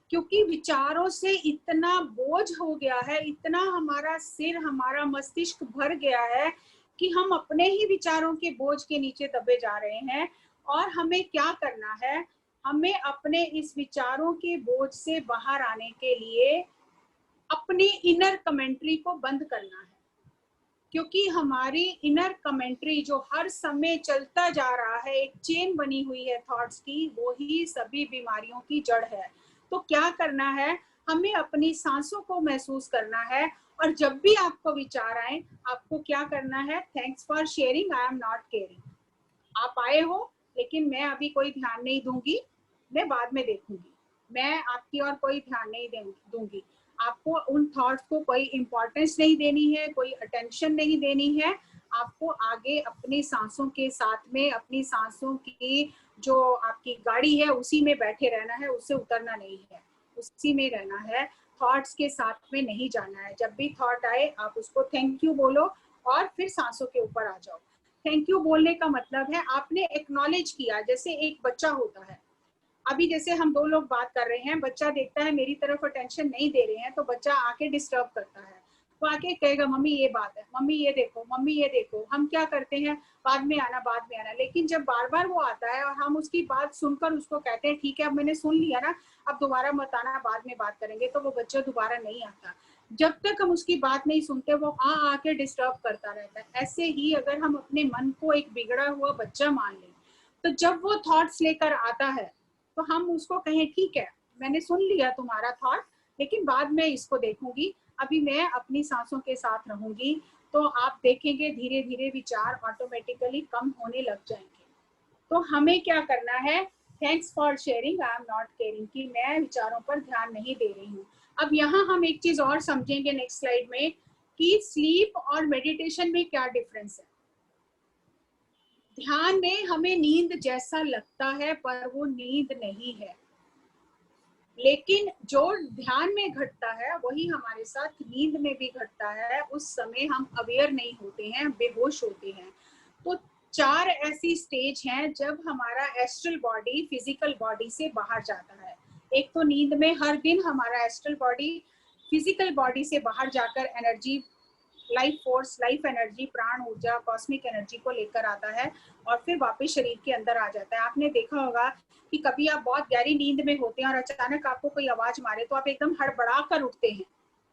क्योंकि विचारों से इतना बोझ हो गया है, इतना हमारा सिर, हमारा मस्तिष्क भर गया है कि हम अपने ही विचारों के बोझ के नीचे दबे जा रहे हैं। और हमें क्या करना है? हमें अपने इस विचारों के बोझ से बाहर आने के लिए अपनी इनर कमेंट्री को बंद करना है, क्योंकि हमारी इनर कमेंट्री जो हर समय चलता जा रहा है, एक चेन बनी हुई है थॉट्स की, वो ही सभी बीमारियों की जड़ है। तो क्या करना है? हमें अपनी सांसों को महसूस करना है, और जब भी आपको विचार आए, आपको क्या करना है? Thanks for sharing, I am not caring. आप आए हो, लेकिन मैं अभी कोई ध्यान नहीं दूंगी, मैं बाद में देखूंगी, मैं आपकी और कोई ध्यान नहीं दूंगी। आपको उन थॉट्स को कोई इंपॉर्टेंस नहीं देनी है, कोई अटेंशन नहीं देनी है। आपको आगे अपनी सांसों के साथ में, अपनी सांसों की जो आपकी गाड़ी है उसी में बैठे रहना है, उससे उतरना नहीं है, उसी में रहना है, थॉट्स के साथ में नहीं जाना है। जब भी थॉट आए आप उसको थैंक यू बोलो और फिर सांसों के ऊपर आ जाओ। थैंक यू बोलने का मतलब है आपने एक्नॉलेज किया। जैसे एक बच्चा होता है, अभी जैसे हम दो लोग बात कर रहे हैं, बच्चा देखता है मेरी तरफ अटेंशन नहीं दे रहे हैं, तो बच्चा आके डिस्टर्ब करता है, वो आके कहेगा मम्मी ये बात है, मम्मी ये देखो, मम्मी ये देखो। हम क्या करते हैं? बाद में आना, बाद में आना। लेकिन जब बार बार वो आता है और हम उसकी बात सुनकर उसको कहते हैं ठीक है अब मैंने सुन लिया ना, अब दोबारा मत आना, बाद में बात करेंगे, तो वो बच्चा दोबारा नहीं आता। जब तक हम उसकी बात नहीं सुनते, वो आके डिस्टर्ब करता रहता है। ऐसे ही अगर हम अपने मन को एक बिगड़ा हुआ बच्चा मान लें, तो जब वो थॉट्स लेकर आता है तो हम उसको कहें ठीक है मैंने सुन लिया तुम्हारा थॉट, लेकिन बाद में इसको देखूंगी, अभी मैं अपनी सांसों के साथ रहूंगी। तो आप देखेंगे धीरे धीरे विचार ऑटोमेटिकली कम होने लग जाएंगे। तो हमें क्या करना है? Thanks for sharing, I am not caring, कि मैं विचारों पर ध्यान नहीं दे रही हूँ। अब यहाँ हम एक चीज और समझेंगे नेक्स्ट स्लाइड में, कि स्लीप और मेडिटेशन में क्या डिफरेंस है। ध्यान में हमें नींद जैसा लगता है, पर वो नींद नहीं है। लेकिन जो ध्यान में घटता है वही हमारे साथ नींद में भी घटता है। उस समय हम अवेयर नहीं होते हैं, बेहोश होते हैं। तो 4 ऐसी स्टेज हैं जब हमारा एस्ट्रल बॉडी फिजिकल बॉडी से बाहर जाता है। एक तो नींद में हर दिन हमारा एस्ट्रल बॉडी फिजिकल बॉडी से बाहर जाकर energy, life force, life energy, प्राण ऊर्जा, कॉस्मिक एनर्जी को लेकर आता है और फिर वापस शरीर के अंदर आ जाता है। आपने देखा होगा कि कभी आप बहुत गहरी नींद में होते हैं और अचानक आपको कोई आवाज मारे तो आप एकदम हड़बड़ा कर उठते हैं,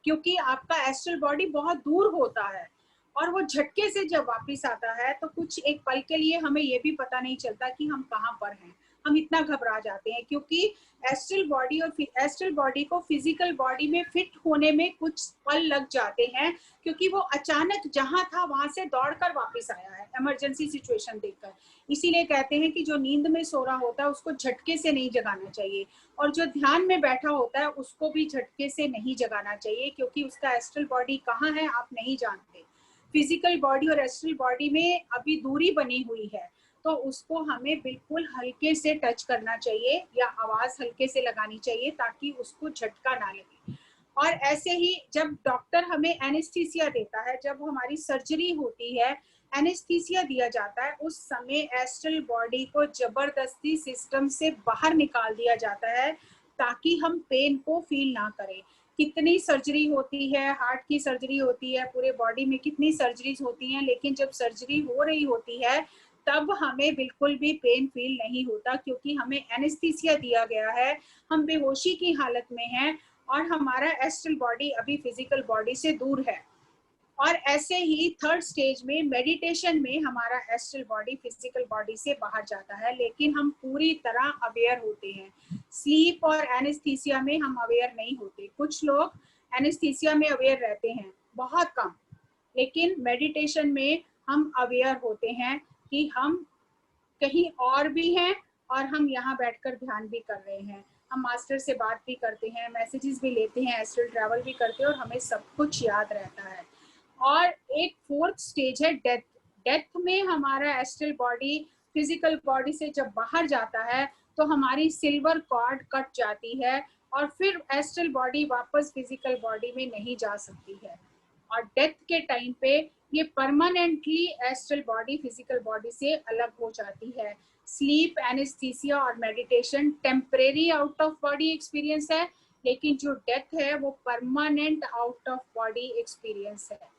क्योंकि आपका एस्ट्रल बॉडी बहुत दूर होता है। और वो झटके से जब वापस आता है तो कुछ एक पल के लिए हमें ये भी पता नहीं चलता कि हम कहाँ पर हैं। हम इतना घबरा जाते हैं क्योंकि एस्ट्रल बॉडी और एस्ट्रल बॉडी को फिजिकल बॉडी में फिट होने में कुछ पल लग जाते हैं, क्योंकि वो अचानक जहां था वहां से दौड़कर वापस आया है इमरजेंसी सिचुएशन देखकर। इसीलिए कहते हैं कि जो नींद में सो रहा होता है उसको झटके से नहीं जगाना चाहिए, और जो ध्यान में बैठा होता है उसको भी झटके से नहीं जगाना चाहिए, क्योंकि उसका एस्ट्रल बॉडी कहाँ है आप नहीं जानते। फिजिकल बॉडी और एस्ट्रल बॉडी में अभी दूरी बनी हुई है, तो उसको हमें बिल्कुल हल्के से टच करना चाहिए या आवाज हल्के से लगानी चाहिए ताकि उसको झटका ना लगे। और ऐसे ही जब डॉक्टर हमें एनेस्थीसिया देता है, जब हमारी सर्जरी होती है, एनेस्थीसिया दिया जाता है, उस समय एस्ट्रल बॉडी को जबरदस्ती सिस्टम से बाहर निकाल दिया जाता है ताकि हम पेन को फील ना करें। कितनी सर्जरी होती है, हार्ट की सर्जरी होती है, पूरे बॉडी में कितनी सर्जरीज होती हैं, लेकिन जब सर्जरी हो रही होती है तब हमें बिल्कुल भी पेन फील नहीं होता, क्योंकि हमें एनेस्थीसिया दिया गया है, हम बेहोशी की हालत में हैं और हमारा एस्ट्रल बॉडी अभी फिजिकल बॉडी से दूर है। और ऐसे ही थर्ड स्टेज में मेडिटेशन में हमारा एस्ट्रल बॉडी फिजिकल बॉडी से बाहर जाता है, लेकिन हम पूरी तरह अवेयर होते हैं। स्लीप और एनेस्थीसिया में हम अवेयर नहीं होते। कुछ लोग एनेस्थीसिया में अवेयर रहते हैं, बहुत कम, लेकिन मेडिटेशन में हम अवेयर होते हैं कि हम कहीं और भी हैं और हम यहाँ बैठकर ध्यान भी कर रहे हैं, हम मास्टर से बात भी करते हैं, मैसेजेस भी लेते हैं, एस्ट्रल ट्रैवल भी करते हैं और हमें सब कुछ याद रहता है। और एक फोर्थ स्टेज है डेथ। डेथ में हमारा एस्ट्रल बॉडी फिजिकल बॉडी से जब बाहर जाता है तो हमारी सिल्वर कॉर्ड कट जाती है और फिर एस्ट्रल बॉडी वापस फिजिकल बॉडी में नहीं जा सकती है। और डेथ के टाइम पे ये permanently astral body physical body से अलग हो जाती है। स्लीप, एनेस्थीसिया और meditation temporary out of body experience है, लेकिन जो डेथ है वो permanent out of body experience है।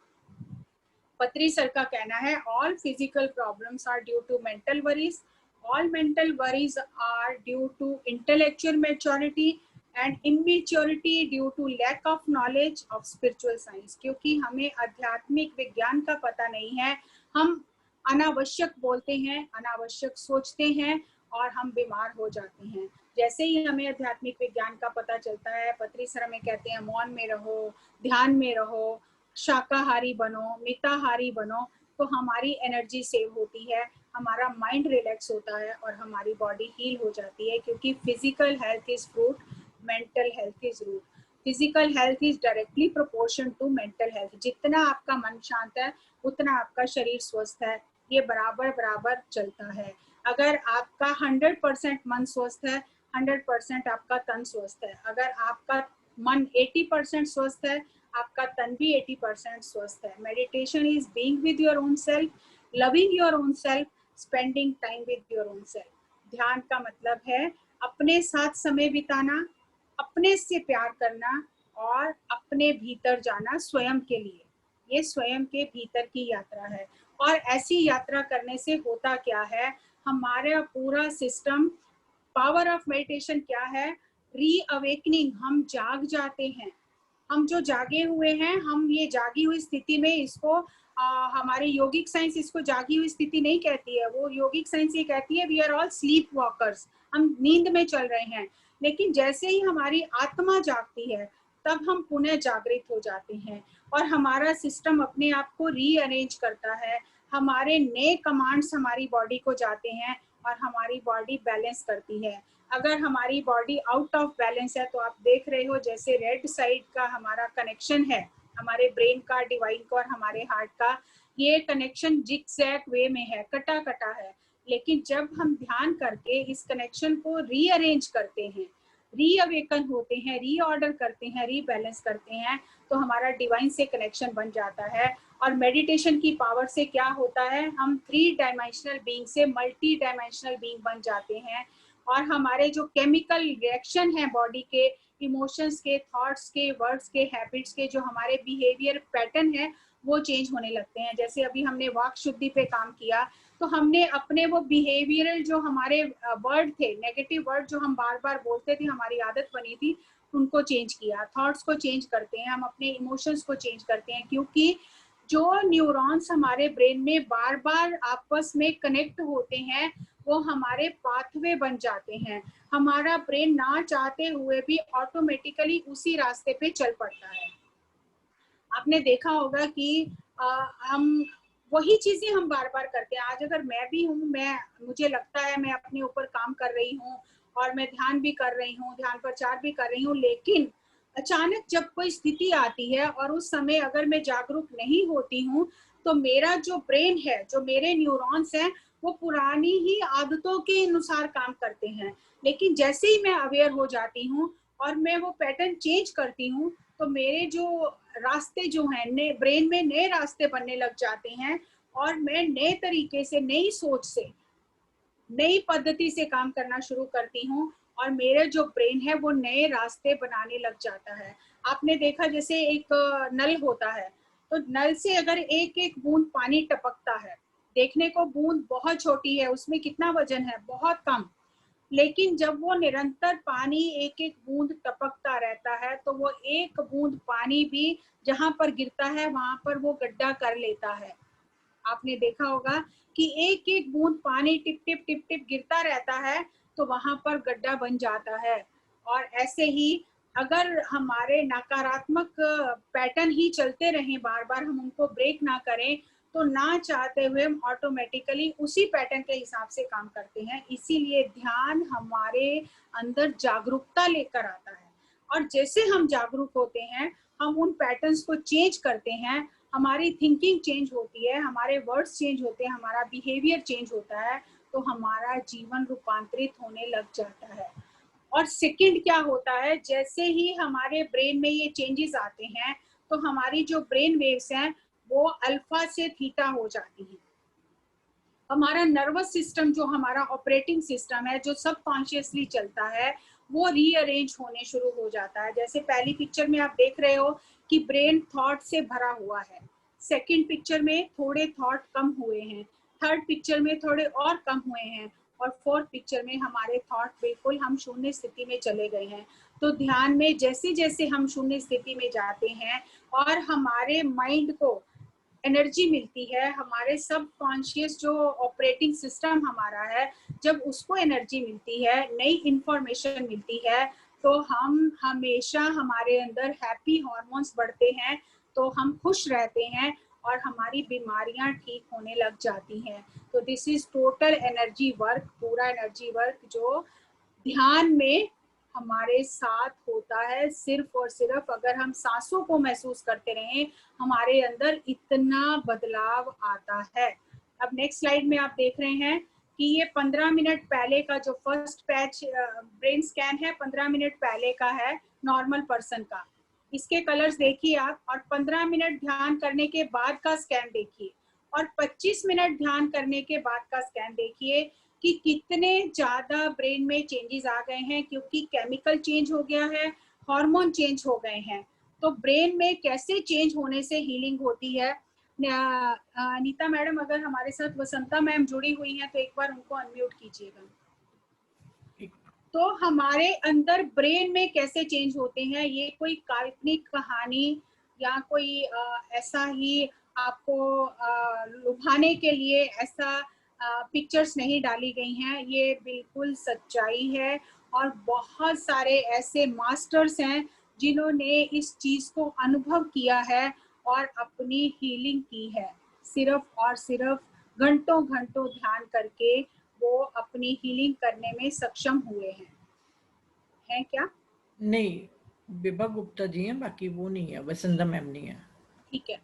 पत्री सर का कहना है all physical problems are due to mental worries, all mental worries are due to intellectual maturity and immaturity due to lack of knowledge of spiritual science. क्योंकि हमें आध्यात्मिक विज्ञान का पता नहीं है, हम अनावश्यक बोलते हैं, अनावश्यक सोचते हैं और हम बीमार हो जाते हैं। जैसे ही हमें आध्यात्मिक विज्ञान का पता चलता है, पत्री सर हमें कहते हैं मौन में रहो, ध्यान में रहो, शाकाहारी बनो, मिताहारी बनो, तो हमारी एनर्जी सेव होती है, हमारा माइंड रिलैक्स होता है और हमारी बॉडी हील हो जाती है। क्योंकि physical health is fruit, mental health is root. Physical health is directly proportion to mental health. जितना आपका मन शांत है उतना आपका शरीर स्वस्थ है, ये बराबर बराबर चलता है। अगर आपका 100% मन स्वस्थ है, 100% आपका तन स्वस्थ है। अगर आपका मन 80% स्वस्थ है, आपका तन भी 80% स्वस्थ है। Meditation is being with your own self, loving your own self, spending time with your own self. ध्यान का मतलब है अपने साथ समय बिताना, अपने से प्यार करना और अपने भीतर जाना स्वयं के लिए। ये स्वयं के भीतर की यात्रा है। और ऐसी यात्रा करने से होता क्या है, हमारा पूरा सिस्टम, पावर ऑफ मेडिटेशन क्या है, रीअवेकनिंग। हम जाग जाते हैं, हम जो जागे हुए हैं, हम ये जागी हुई स्थिति में, इसको हमारी योगिक साइंस इसको जागी हुई स्थिति नहीं कहती है, वो योगिक साइंस ये कहती है we are all sleepwalkers, हम नींद में चल रहे हैं। लेकिन जैसे ही हमारी आत्मा जागती है तब हम पुनः जागृत हो जाते हैं और हमारा सिस्टम अपने आप को रीअरेंज करता है। हमारे नए कमांड्स हमारी बॉडी को जाते हैं और हमारी बॉडी बैलेंस करती है। अगर हमारी बॉडी आउट ऑफ बैलेंस है तो आप देख रहे हो जैसे रेड साइड का हमारा कनेक्शन है, हमारे ब्रेन का, डिवाइन का और हमारे हार्ट का, ये कनेक्शन जिगजैग वे में है, कटा कटा है। लेकिन जब हम ध्यान करके इस कनेक्शन को रीअरेंज करते हैं, रीअवेकन होते हैं, रीऑर्डर करते हैं, रीबैलेंस करते हैं, तो हमारा डिवाइन से कनेक्शन बन जाता है। और मेडिटेशन की पावर से क्या होता है, हम 3 डायमेंशनल बीइंग से मल्टी डायमेंशनल बीइंग बन जाते हैं और हमारे जो केमिकल रिएक्शन है बॉडी के, इमोशंस के, थॉट्स के, वर्ड्स के, हैबिट्स के, जो हमारे बिहेवियर पैटर्न है वो चेंज होने लगते हैं। जैसे अभी हमने वाक शुद्धि पे काम किया तो हमने अपने वो बिहेवियरल जो हमारे वर्ड थे, नेगेटिव वर्ड जो हम बार बार बोलते थे, हमारी आदत बनी थी, उनको चेंज किया। थॉट्स को चेंज करते हैं, हम अपने इमोशंस को चेंज करते हैं, क्योंकि जो न्यूरॉन्स हमारे ब्रेन में बार बार आपस में कनेक्ट होते हैं वो हमारे पाथवे बन जाते हैं। हमारा ब्रेन ना चाहते हुए भी ऑटोमेटिकली उसी रास्ते पे चल पड़ता है। आपने देखा होगा कि हम वही चीजें हम बार बार करते हैं। आज अगर मैं भी हूँ, मुझे लगता है मैं अपने ऊपर काम कर रही हूँ और मैं ध्यान भी कर रही हूँ, ध्यान प्रचार भी कर रही हूँ, लेकिन अचानक जब कोई स्थिति आती है और उस समय अगर मैं जागरूक नहीं होती हूँ तो मेरा जो ब्रेन है, जो मेरे न्यूरॉन्स हैं, वो पुरानी ही आदतों के अनुसार काम करते हैं। लेकिन जैसे ही मैं अवेयर हो जाती हूँ और मैं वो पैटर्न चेंज करती हूँ तो मेरे जो रास्ते जो हैं ब्रेन में, नए रास्ते बनने लग जाते हैं और मैं नए तरीके से, नई सोच से, नई पद्धति से काम करना शुरू करती हूँ और मेरे जो ब्रेन है वो नए रास्ते बनाने लग जाता है। आपने देखा जैसे एक नल होता है तो नल से अगर एक एक बूंद पानी टपकता है, देखने को बूंद बहुत छोटी है, उसमें कितना वजन है, बहुत कम, लेकिन जब वो निरंतर पानी एक एक बूंद टपकता रहता है तो वो एक बूंद पानी भी जहां पर गिरता है वहां पर वो गड्ढा कर लेता है। आपने देखा होगा कि एक एक बूंद पानी टिप टिप टिप टिप गिरता रहता है तो वहां पर गड्ढा बन जाता है। और ऐसे ही अगर हमारे नकारात्मक पैटर्न ही चलते रहें, बार बार हम उनको ब्रेक ना करें, तो ना चाहते हुए हम ऑटोमेटिकली उसी पैटर्न के हिसाब से काम करते हैं। इसीलिए ध्यान हमारे अंदर जागरूकता लेकर आता है और जैसे हम जागरूक होते हैं हम उन पैटर्न्स को चेंज करते हैं, हमारी थिंकिंग चेंज होती है, हमारे वर्ड्स चेंज होते हैं, हमारा बिहेवियर चेंज होता है तो हमारा जीवन रूपांतरित होने लग जाता है। और सेकंड क्या होता है, जैसे ही हमारे ब्रेन में ये चेंजेस आते हैं तो हमारी जो ब्रेन वेव्स हैं वो अल्फा से थीटा हो जाती हैं। हमारा नर्वस सिस्टम, जो हमारा ऑपरेटिंग सिस्टम है, जो सब कॉन्शियसली चलता है, वो रीअरेंज होने शुरू हो जाता है। जैसे पहली पिक्चर में आप देख रहे हो कि ब्रेन थॉट से भरा हुआ है, सेकंड पिक्चर में थोड़े थॉट कम हुए हैं, थर्ड पिक्चर में थोड़े और कम हुए हैं, और फोर्थ पिक्चर में हमारे थॉट बिल्कुल हम शून्य स्थिति में चले गए हैं। तो ध्यान में जैसे जैसे हम शून्य स्थिति में जाते हैं और हमारे माइंड को एनर्जी मिलती है, हमारे सब कॉन्शियस जो ऑपरेटिंग सिस्टम हमारा है, जब उसको एनर्जी मिलती है, नई इंफॉर्मेशन मिलती है, तो हम हमेशा हमारे अंदर हैप्पी हार्मोन्स बढ़ते हैं, तो हम खुश रहते हैं और हमारी बीमारियां ठीक होने लग जाती हैं। तो this is total energy work, पूरा एनर्जी वर्क जो ध्यान में हमारे साथ होता है। सिर्फ और सिर्फ अगर हम सांसों को महसूस करते रहें, हमारे अंदर इतना बदलाव आता है। अब नेक्स्ट स्लाइड में आप देख रहे हैं कि ये 15 मिनट पहले का जो फर्स्ट पैच ब्रेन स्कैन है, 15 मिनट पहले का है नॉर्मल पर्सन का। इसके कलर्स देखिए आप, और 15 मिनट ध्यान करने के बाद का स्कैन देखिए, और 25 मिनट ध्यान करने के बाद का स्कैन देखिए कि कितने ज्यादा ब्रेन में चेंजेस आ गए हैं, क्योंकि केमिकल चेंज हो गया है, हार्मोन चेंज हो गए हैं। तो ब्रेन में कैसे चेंज होने से हीलिंग होती है। नीता मैडम अगर हमारे साथ वसंता मैम जुड़ी हुई हैं तो एक बार उनको अनम्यूट कीजिएगा। तो हमारे अंदर ब्रेन में कैसे चेंज होते हैं, ये कोई काल्पनिक कहानी या कोई ऐसा ही आपको लुभाने के लिए ऐसा पिक्चर्स नहीं डाली गई हैं, ये बिल्कुल सच्चाई है। और बहुत सारे ऐसे मास्टर्स हैं जिन्होंने इस चीज को अनुभव किया है और अपनी हीलिंग की है, सिर्फ और सिर्फ घंटों घंटों ध्यान करके वो अपनी हीलिंग करने में सक्षम हुए हैं क्या? नहीं, विभा गुप्ता जी हैं, बाकी वो नहीं है, वसंता मैम नहीं है। ठीक है,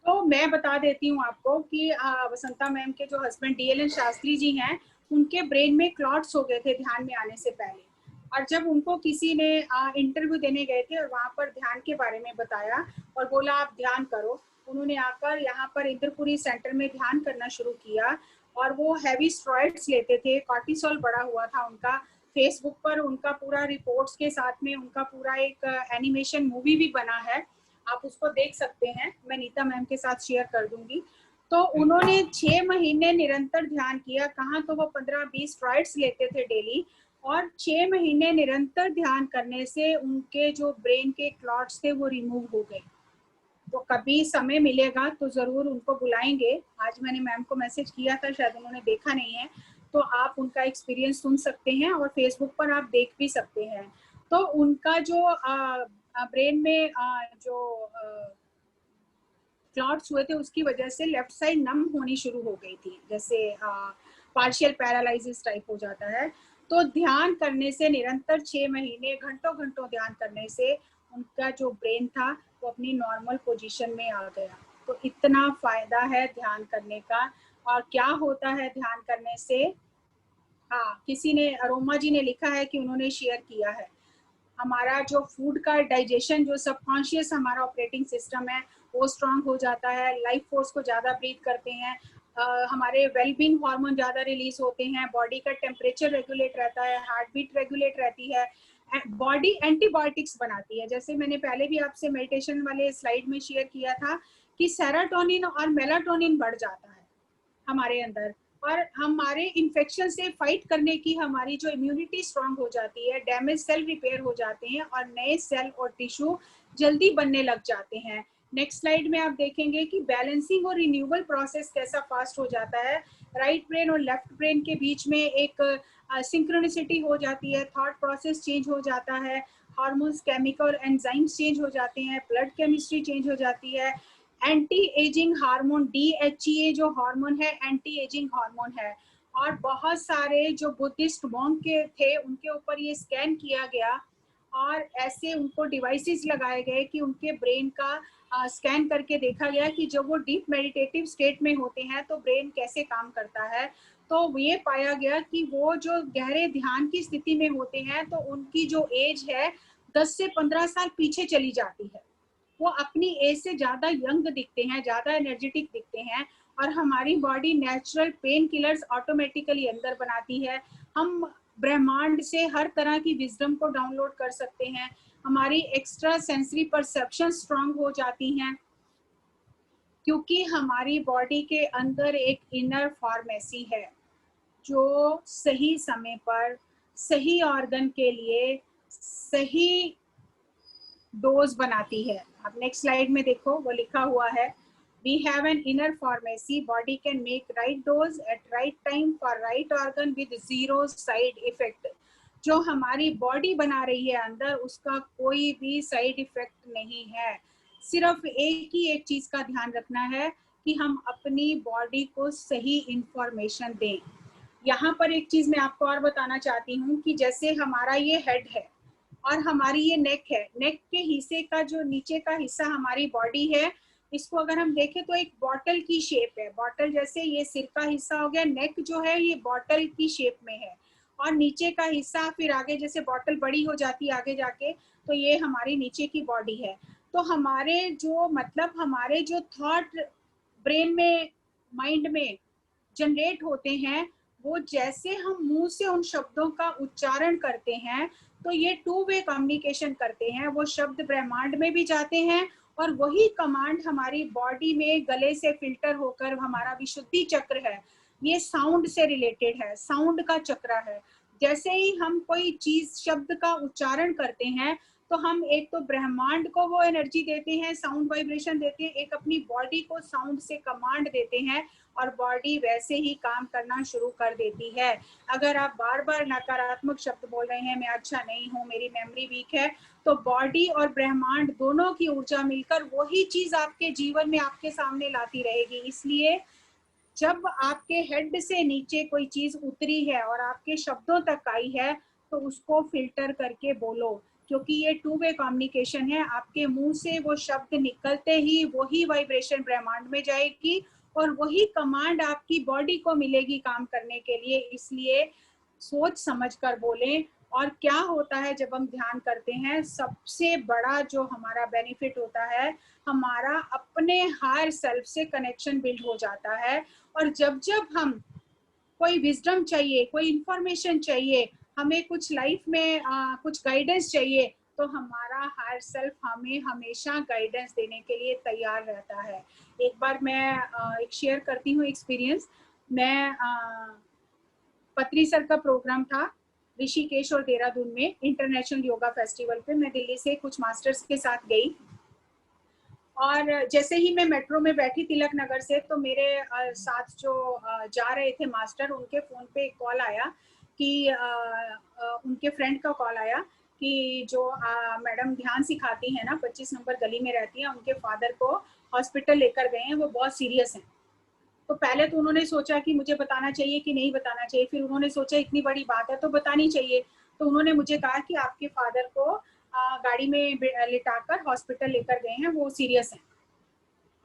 तो मैं बता देती हूँ आपको कि वसंता मैम के जो हस्बैंड DLN शास्त्री जी हैं, उनके ब्रेन में क्लॉट्स हो गए थे ध्यान में आने से पहले। और जब उनको किसी ने इंटरव्यू देने गए थे और वहां पर ध्यान के बारे में बताया और बोला आप ध्यान करो, उन्होंने आकर यहाँ पर इंद्रपुरी सेंटर में ध्यान करना शुरू किया। और वो हैवी स्टेरॉइड्स लेते थे, कॉर्टिसोल बढ़ा हुआ था उनका। फेसबुक पर उनका पूरा रिपोर्ट्स के साथ में उनका पूरा एक एनिमेशन मूवी भी बना है, आप उसको देख सकते हैं, मैं नीता मैम के साथ शेयर कर दूंगी। तो उन्होंने 6 महीने निरंतर ध्यान किया, कहाँ तो वो 15-20 स्टेरॉइड्स लेते थे डेली, और 6 महीने निरंतर ध्यान करने से उनके जो ब्रेन के क्लॉट्स थे वो रिमूव हो गए। तो कभी समय मिलेगा तो जरूर उनको बुलाएंगे। आज मैंने मैम को मैसेज किया था, शायद उन्होंने देखा नहीं है, तो आप उनका एक्सपीरियंस सुन सकते हैं और फेसबुक पर आप देख भी सकते हैं। तो उनका जो ब्रेन में जो क्लॉट्स हुए थे उसकी वजह से लेफ्ट साइड नम होनी शुरू हो गई थी, जैसे पार्शियल पैरालिसिस टाइप हो जाता है। तो ध्यान करने से निरंतर 6 महीने घंटों घंटों ध्यान करने से उनका जो ब्रेन था वो अपनी नॉर्मल पोजीशन में आ गया। तो इतना फायदा है ध्यान करने का। और क्या होता है ध्यान करने से, हाँ किसी ने, अरोमा जी ने लिखा है कि उन्होंने शेयर किया है, हमारा जो फूड का डाइजेशन, जो सबकॉन्शियस हमारा ऑपरेटिंग सिस्टम है वो स्ट्रांग हो जाता है, लाइफ फोर्स को ज्यादा ब्रीथ करते हैं, हमारे वेलबींग हार्मोन ज्यादा रिलीज होते हैं, बॉडी का टेम्परेचर रेगुलेट रहता है, हार्ट बीट रेगुलेट रहती है, बॉडी एंटीबायोटिक्स बनाती है। जैसे मैंने पहले भी आपसे मेडिटेशन वाले स्लाइड में शेयर किया था कि सेरोटोनिन और मेलाटोनिन बढ़ जाता है हमारे अंदर, और हमारे इन्फेक्शन से फाइट करने की हमारी जो इम्यूनिटी स्ट्रांग हो जाती है, डैमेज सेल रिपेयर हो जाते हैं और नए सेल और टिश्यू जल्दी बनने लग जाते हैं। नेक्स्ट स्लाइड में आप देखेंगे कि बैलेंसिंग और रिन्यूअल प्रोसेस कैसा फास्ट हो जाता है। राइट ब्रेन और लेफ्ट ब्रेन के बीच में एक सिंक्रोनिसिटी हो जाती है, थॉट प्रोसेस चेंज हो जाता है, हार्मोन्स, केमिकल, एंजाइम्स चेंज हो जाते हैं, ब्लड केमिस्ट्री चेंज हो जाती है। एंटी एजिंग हार्मोन DHEA जो हार्मोन है, एंटी एजिंग हार्मोन है। और बहुत सारे जो बुद्धिस्ट मॉन्क के थे उनके ऊपर ये स्कैन किया गया और ऐसे उनको डिवाइसेस लगाए गए कि उनके ब्रेन का स्कैन करके देखा गया कि जब वो डीप मेडिटेटिव स्टेट में होते हैं तो ब्रेन कैसे काम करता है। तो ये पाया गया कि वो जो गहरे ध्यान की स्थिति में होते हैं तो उनकी जो एज है 10 से 15 साल पीछे चली जाती है। वो अपनी एज से ज्यादा यंग दिखते हैं, ज्यादा एनर्जेटिक दिखते हैं, और हमारी body natural pain killers automatically अंदर बनाती है। हम ब्रह्मांड से हर तरह की विजडम को डाउनलोड कर सकते हैं। हमारी एक्स्ट्रा सेंसरी परसेप्शन स्ट्रांग हो जाती हैं, क्योंकि हमारी बॉडी के अंदर एक इनर फार्मेसी है जो सही समय पर सही ऑर्गन के लिए सही डोज बनाती है। आप नेक्स्ट स्लाइड में देखो, वो लिखा हुआ है, we have an inner pharmacy, body can make right dose at right time for right organ with zero side effect। जो हमारी बॉडी बना रही है अंदर, उसका कोई भी साइड इफेक्ट नहीं है। सिर्फ एक चीज का ध्यान रखना है कि हम अपनी बॉडी को सही इंफॉर्मेशन दें। यहाँ पर एक चीज मैं आपको और बताना चाहती हूँ कि जैसे हमारा ये हेड है और हमारी ये नेक है, नेक के हिस्से का जो नीचे का हिस्सा हमारी बॉडी है, इसको अगर हम देखें तो एक बॉटल की शेप है। बॉटल जैसे ये सिर का हिस्सा हो गया, नेक जो है ये बॉटल की शेप में है, और नीचे का हिस्सा फिर आगे जैसे बॉटल बड़ी हो जाती है आगे जाके, तो ये हमारी नीचे की बॉडी है। तो हमारे जो थॉट ब्रेन में, माइंड में जनरेट होते हैं, वो जैसे हम मुंह से उन शब्दों का उच्चारण करते हैं तो ये 2 वे कम्युनिकेशन करते हैं। वो शब्द ब्रह्मांड में भी जाते हैं और वही कमांड हमारी बॉडी में गले से फिल्टर होकर, हमारा विशुद्धि चक्र है, ये साउंड से रिलेटेड है, साउंड का चक्र है। जैसे ही हम कोई चीज शब्द का उच्चारण करते हैं तो हम एक तो ब्रह्मांड को वो एनर्जी देते हैं, साउंड वाइब्रेशन देते हैं, एक अपनी बॉडी को साउंड से कमांड देते हैं और बॉडी वैसे ही काम करना शुरू कर देती है। अगर आप बार बार नकारात्मक शब्द बोल रहे हैं, मैं अच्छा नहीं हूँ, मेरी मेमोरी वीक है, तो बॉडी और ब्रह्मांड दोनों की ऊर्जा मिलकर वही चीज आपके जीवन में आपके सामने लाती रहेगी। इसलिए जब आपके हेड से नीचे कोई चीज उतरी है और आपके शब्दों तक आई है तो उसको फिल्टर करके बोलो, क्योंकि ये 2 वे कम्युनिकेशन है। आपके मुंह से वो शब्द निकलते ही वही वाइब्रेशन ब्रह्मांड में जाएगी और वही कमांड आपकी बॉडी को मिलेगी काम करने के लिए। इसलिए सोच समझ कर बोलें। और क्या होता है जब हम ध्यान करते हैं, सबसे बड़ा जो हमारा बेनिफिट होता है, हमारा अपने हायर सेल्फ से कनेक्शन बिल्ड हो जाता है। और जब जब हम कोई विजडम चाहिए, कोई इंफॉर्मेशन चाहिए, हमें कुछ लाइफ में कुछ गाइडेंस चाहिए, तो हमारा हायर सेल्फ हमें हमेशा गाइडेंस देने के लिए तैयार रहता है। एक बार मैं एक शेयर करती हूँ एक्सपीरियंस। मैं पत्री सर का प्रोग्राम था ऋषिकेश और देहरादून में इंटरनेशनल योगा फेस्टिवल पे। मैं दिल्ली से कुछ मास्टर्स के साथ गई और जैसे ही मैं मेट्रो में बैठी तिलक नगर से, तो मेरे साथ जो जा रहे थे मास्टर, उनके फोन पे एक कॉल आया कि उनके फ्रेंड का कॉल आया कि जो मैडम ध्यान सिखाती हैं ना, 25 नंबर गली में रहती हैं, उनके फादर को हॉस्पिटल लेकर गए हैं, वो बहुत सीरियस हैं। तो पहले तो उन्होंने सोचा कि मुझे बताना चाहिए कि नहीं बताना चाहिए, फिर उन्होंने सोचा इतनी बड़ी बात है तो बतानी चाहिए। तो उन्होंने मुझे कहा कि आपके फादर को गाड़ी में लिटाकर हॉस्पिटल लेकर गए हैं, वो सीरियस हैं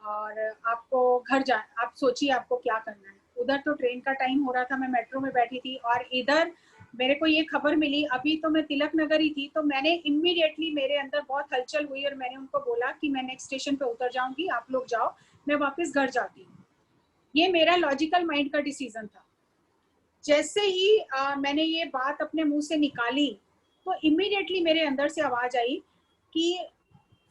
और आपको घर जा, आप सोचिए आपको क्या करना है। उधर तो ट्रेन का टाइम हो रहा था, मैं मेट्रो में बैठी थी और इधर मेरे को ये खबर मिली, अभी तो मैं तिलक नगर ही थी, तो मैंने इमीडिएटली, मेरे अंदर बहुत हलचल हुई और मैंने उनको बोला कि मैं नेक्स्ट स्टेशन पे उतर जाऊंगी, आप लोग जाओ, मैं वापस घर जाती हूँ। ये मेरा लॉजिकल माइंड का डिसीजन था। जैसे ही मैंने ये बात अपने मुंह से निकाली तो इमीडिएटली मेरे अंदर से आवाज आई कि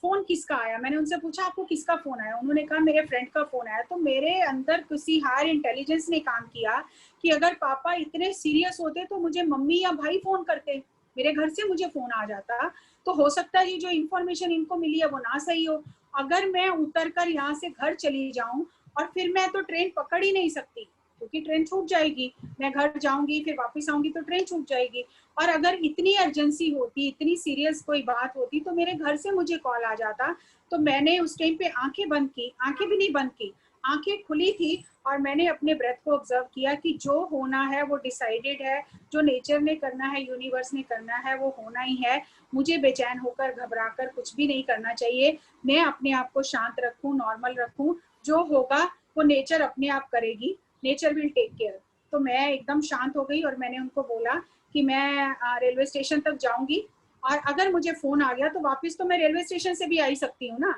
फोन किसका आया। मैंने उनसे पूछा आपको किसका फोन आया, उन्होंने कहा मेरे फ्रेंड का फोन आया। तो मेरे अंदर किसी हायर इंटेलिजेंस ने काम किया कि अगर पापा इतने सीरियस होते तो मुझे मम्मी या भाई फोन करते, मेरे घर से मुझे फोन आ जाता, तो हो सकता है ये जो इन्फॉर्मेशन इनको मिली है वो ना सही हो। अगर मैं उतर कर यहाँ से घर चली जाऊं और फिर मैं तो ट्रेन पकड़ ही नहीं सकती क्योंकि ट्रेन छूट जाएगी, मैं घर जाऊंगी फिर वापस आऊंगी तो ट्रेन छूट जाएगी। और अगर इतनी अर्जेंसी होती, इतनी सीरियस कोई बात होती तो मेरे घर से मुझे कॉल आ जाता। तो मैंने उस टाइम पे आंखें बंद की, आंखें भी नहीं बंद की, आंखें खुली थी और मैंने अपने ब्रेथ को ऑब्जर्व किया कि जो होना है वो डिसाइडेड है, जो नेचर ने करना है, यूनिवर्स ने करना है, वो होना ही है। मुझे बेचैन होकर, घबराकर कुछ भी नहीं करना चाहिए। मैं अपने आप को शांत रखूं, नॉर्मल रखूं, जो होगा वो नेचर अपने आप करेगी, नेचर विल टेक केयर। तो मैं एकदम शांत हो गई और मैंने उनको बोला कि मैं रेलवे स्टेशन तक जाऊंगी, और अगर मुझे फोन आ गया तो वापस तो मैं रेलवे स्टेशन से भी आ ही सकती हूँ ना,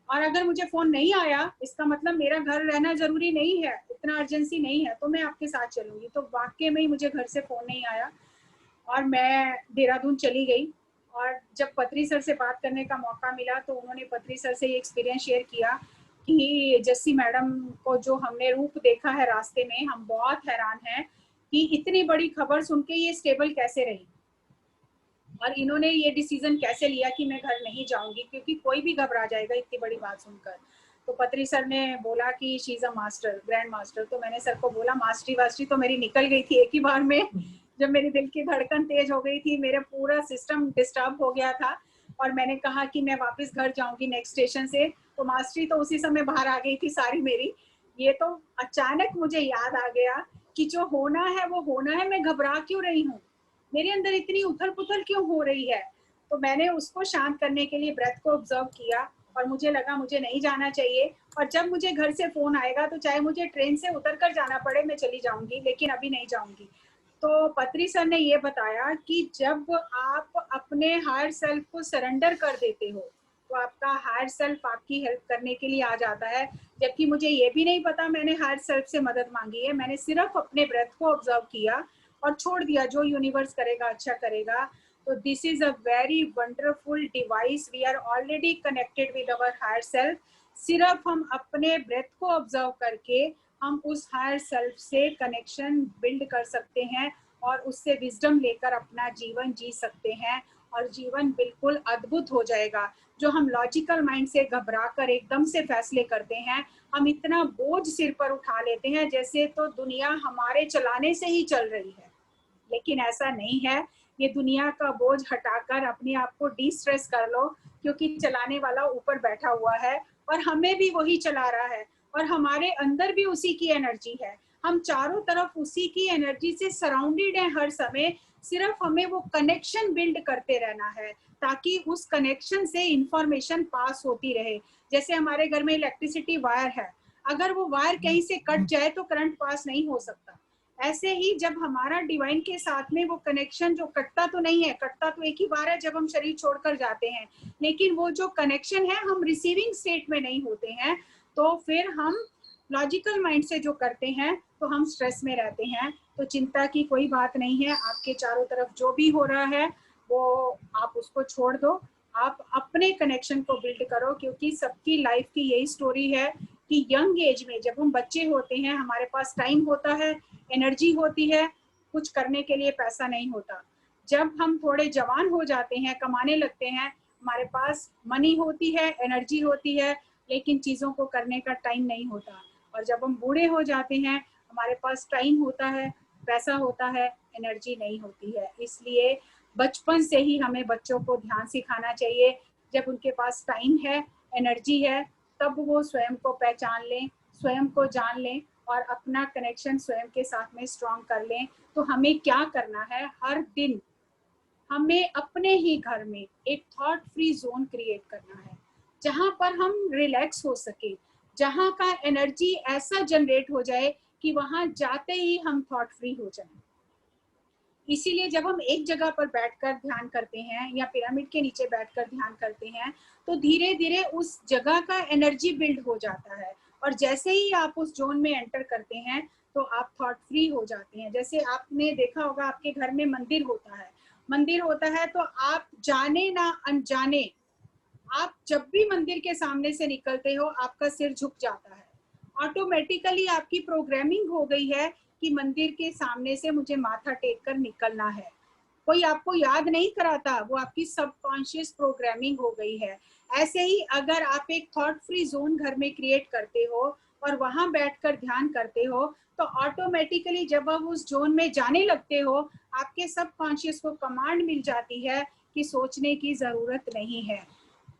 और अगर मुझे फोन नहीं आया इसका मतलब मेरा घर रहना जरूरी नहीं है, इतना अर्जेंसी नहीं है, तो मैं आपके साथ चलूंगी। तो वाकई में ही मुझे घर से फोन नहीं आया और मैं देहरादून चली गई। और जब पत्री सर से बात करने का मौका मिला तो उन्होंने पत्री सर से ये एक्सपीरियंस शेयर किया कि जस्सी मैडम को जो हमने रूप देखा है रास्ते में, हम बहुत हैरान हैं कि इतनी बड़ी खबर सुन के ये स्टेबल कैसे रही और इन्होंने ये डिसीजन कैसे लिया कि मैं घर नहीं जाऊंगी, क्योंकि कोई भी घबरा जाएगा इतनी बड़ी बात सुनकर। तो पत्री सर ने बोला कि she is a master, grand master. तो मैंने सर को बोला मास्टरी वास्टरी तो मेरी निकल गई थी एक ही बार में, जब मेरी दिल की धड़कन तेज हो गई थी, मेरा पूरा सिस्टम डिस्टर्ब हो गया था और मैंने कहा कि मैं वापस घर जाऊंगी नेक्स्ट स्टेशन से, तो मास्टरी तो उसी समय बाहर आ गई थी सारी मेरी। ये तो अचानक मुझे याद आ गया कि जो होना है वो होना है, मैं घबरा क्यों रही हूँ, मेरे अंदर इतनी उथल पुथल क्यों हो रही है। तो मैंने उसको शांत करने के लिए ब्रेथ को ऑब्जर्व किया और मुझे लगा मुझे नहीं जाना चाहिए, और जब मुझे घर से फोन आएगा तो चाहे मुझे ट्रेन से उतर कर जाना पड़े मैं चली जाऊंगी, लेकिन अभी नहीं जाऊंगी। तो पत्री सर ने ये बताया कि जब आप अपने हायर सेल्फ को सरेंडर कर देते हो तो आपका हायर सेल्फ आपकी हेल्प करने के लिए आ जाता है। जबकि मुझे ये भी नहीं पता मैंने हायर सेल्फ से मदद मांगी है, मैंने सिर्फ अपने ब्रेथ को ऑब्जर्व किया और छोड़ दिया, जो यूनिवर्स करेगा अच्छा करेगा। तो this is a very wonderful device, we are already connected with our higher self. सिर्फ हम अपने ब्रेथ को ऑब्जर्व करके हम उस हायर सेल्फ से कनेक्शन बिल्ड कर सकते हैं और उससे विजडम लेकर अपना जीवन जी सकते हैं और जीवन बिल्कुल अद्भुत हो जाएगा। जो हम लॉजिकल माइंड से घबरा कर एकदम से फैसले करते हैं, हम इतना बोझ सिर पर उठा लेते हैं जैसे तो दुनिया हमारे चलाने से ही चल रही है, लेकिन ऐसा नहीं है। ये दुनिया का बोझ हटाकर अपने आप को डिस्ट्रेस कर लो, क्योंकि चलाने वाला ऊपर बैठा हुआ है और हमें भी वही चला रहा है और हमारे अंदर भी उसी की एनर्जी है। हम चारों तरफ उसी की एनर्जी से सराउंडेड हैं हर समय, सिर्फ हमें वो कनेक्शन बिल्ड करते रहना है ताकि उस कनेक्शन से इंफॉर्मेशन पास होती रहे। जैसे हमारे घर में इलेक्ट्रिसिटी वायर है, अगर वो वायर कहीं से कट जाए तो करंट पास नहीं हो सकता। ऐसे ही जब हमारा डिवाइन के साथ में वो कनेक्शन जो कटता तो नहीं है, कटता तो एक ही बार है जब हम शरीर छोड़कर जाते हैं, लेकिन वो जो कनेक्शन है हम रिसीविंग स्टेट में नहीं होते हैं, तो फिर हम लॉजिकल माइंड से जो करते हैं तो हम स्ट्रेस में रहते हैं। तो चिंता की कोई बात नहीं है, आपके चारों तरफ जो भी हो रहा है वो आप उसको छोड़ दो, आप अपने कनेक्शन को बिल्ड करो, क्योंकि सबकी लाइफ की यही स्टोरी है कि यंग एज में जब हम बच्चे होते हैं हमारे पास टाइम होता है, एनर्जी होती है, कुछ करने के लिए पैसा नहीं होता। जब हम थोड़े जवान हो जाते हैं, कमाने लगते हैं, हमारे पास मनी होती है, एनर्जी होती है, लेकिन चीज़ों को करने का टाइम नहीं होता। और जब हम बूढ़े हो जाते हैं हमारे पास टाइम होता है, पैसा होता है, एनर्जी नहीं होती है। इसलिए बचपन से ही हमें बच्चों को ध्यान सिखाना चाहिए, जब उनके पास टाइम है, एनर्जी है, तब वो स्वयं को पहचान लें, स्वयं को जान लें और अपना कनेक्शन स्वयं के साथ में स्ट्रॉन्ग कर लें। तो हमें क्या करना है, हर दिन हमें अपने ही घर में एक थॉट फ्री जोन क्रिएट करना है, जहां पर हम रिलैक्स हो सके, जहां का एनर्जी ऐसा जनरेट हो जाए कि वहां जाते ही हम थॉट फ्री हो जाएं। इसीलिए जब हम एक जगह पर बैठकर ध्यान करते हैं या पिरामिड के नीचे बैठकर ध्यान करते हैं तो धीरे धीरे उस जगह का एनर्जी बिल्ड हो जाता है, और जैसे ही आप उस जोन में एंटर करते हैं तो आप थॉट फ्री हो जाते हैं। जैसे आपने देखा होगा आपके घर में मंदिर होता है, मंदिर होता है तो आप जाने ना अनजाने आप जब भी मंदिर के सामने से निकलते हो आपका सिर झुक जाता है, ऑटोमेटिकली आपकी प्रोग्रामिंग हो गई है कि मंदिर के सामने से मुझे माथा टेक कर निकलना है। कोई आपको याद नहीं कराता, वो आपकी सबकॉन्शियस प्रोग्रामिंग हो गई है। ऐसे ही अगर आप एक थॉट फ्री जोन घर में क्रिएट करते हो और वहां बैठकर ध्यान करते हो तो ऑटोमेटिकली जब आप उस जोन में जाने लगते हो आपके सबकॉन्शियस को कमांड मिल जाती है कि सोचने की जरूरत नहीं है।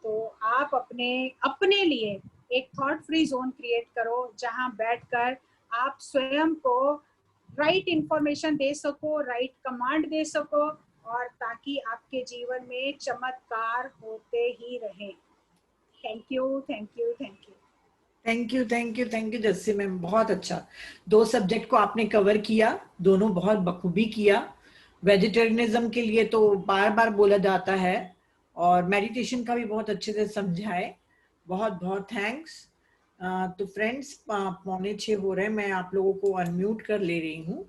तो आप अपने लिए एक थॉट फ्री जोन क्रिएट करो जहां बैठकर आप स्वयं को राइट इंफॉर्मेशन दे सको, राइट कमांड दे सको, और ताकि आपके जीवन में चमत्कार होते ही रहे। Thank you, thank you, thank you. Thank you, thank you, thank you Jassi ma'am, बहुत अच्छा। 2 सब्जेक्ट को आपने कवर किया, दोनों बहुत बखूबी किया। वेजिटेरियनिज्म के लिए तो बार बार बोला जाता है, और मेडिटेशन का भी बहुत अच्छे से समझाए। बहुत बहुत थैंक्स। तो फ्रेंड्स, 5:45 हो रहे हैं, मैं आप लोगों को अनम्यूट कर ले रही हूँ।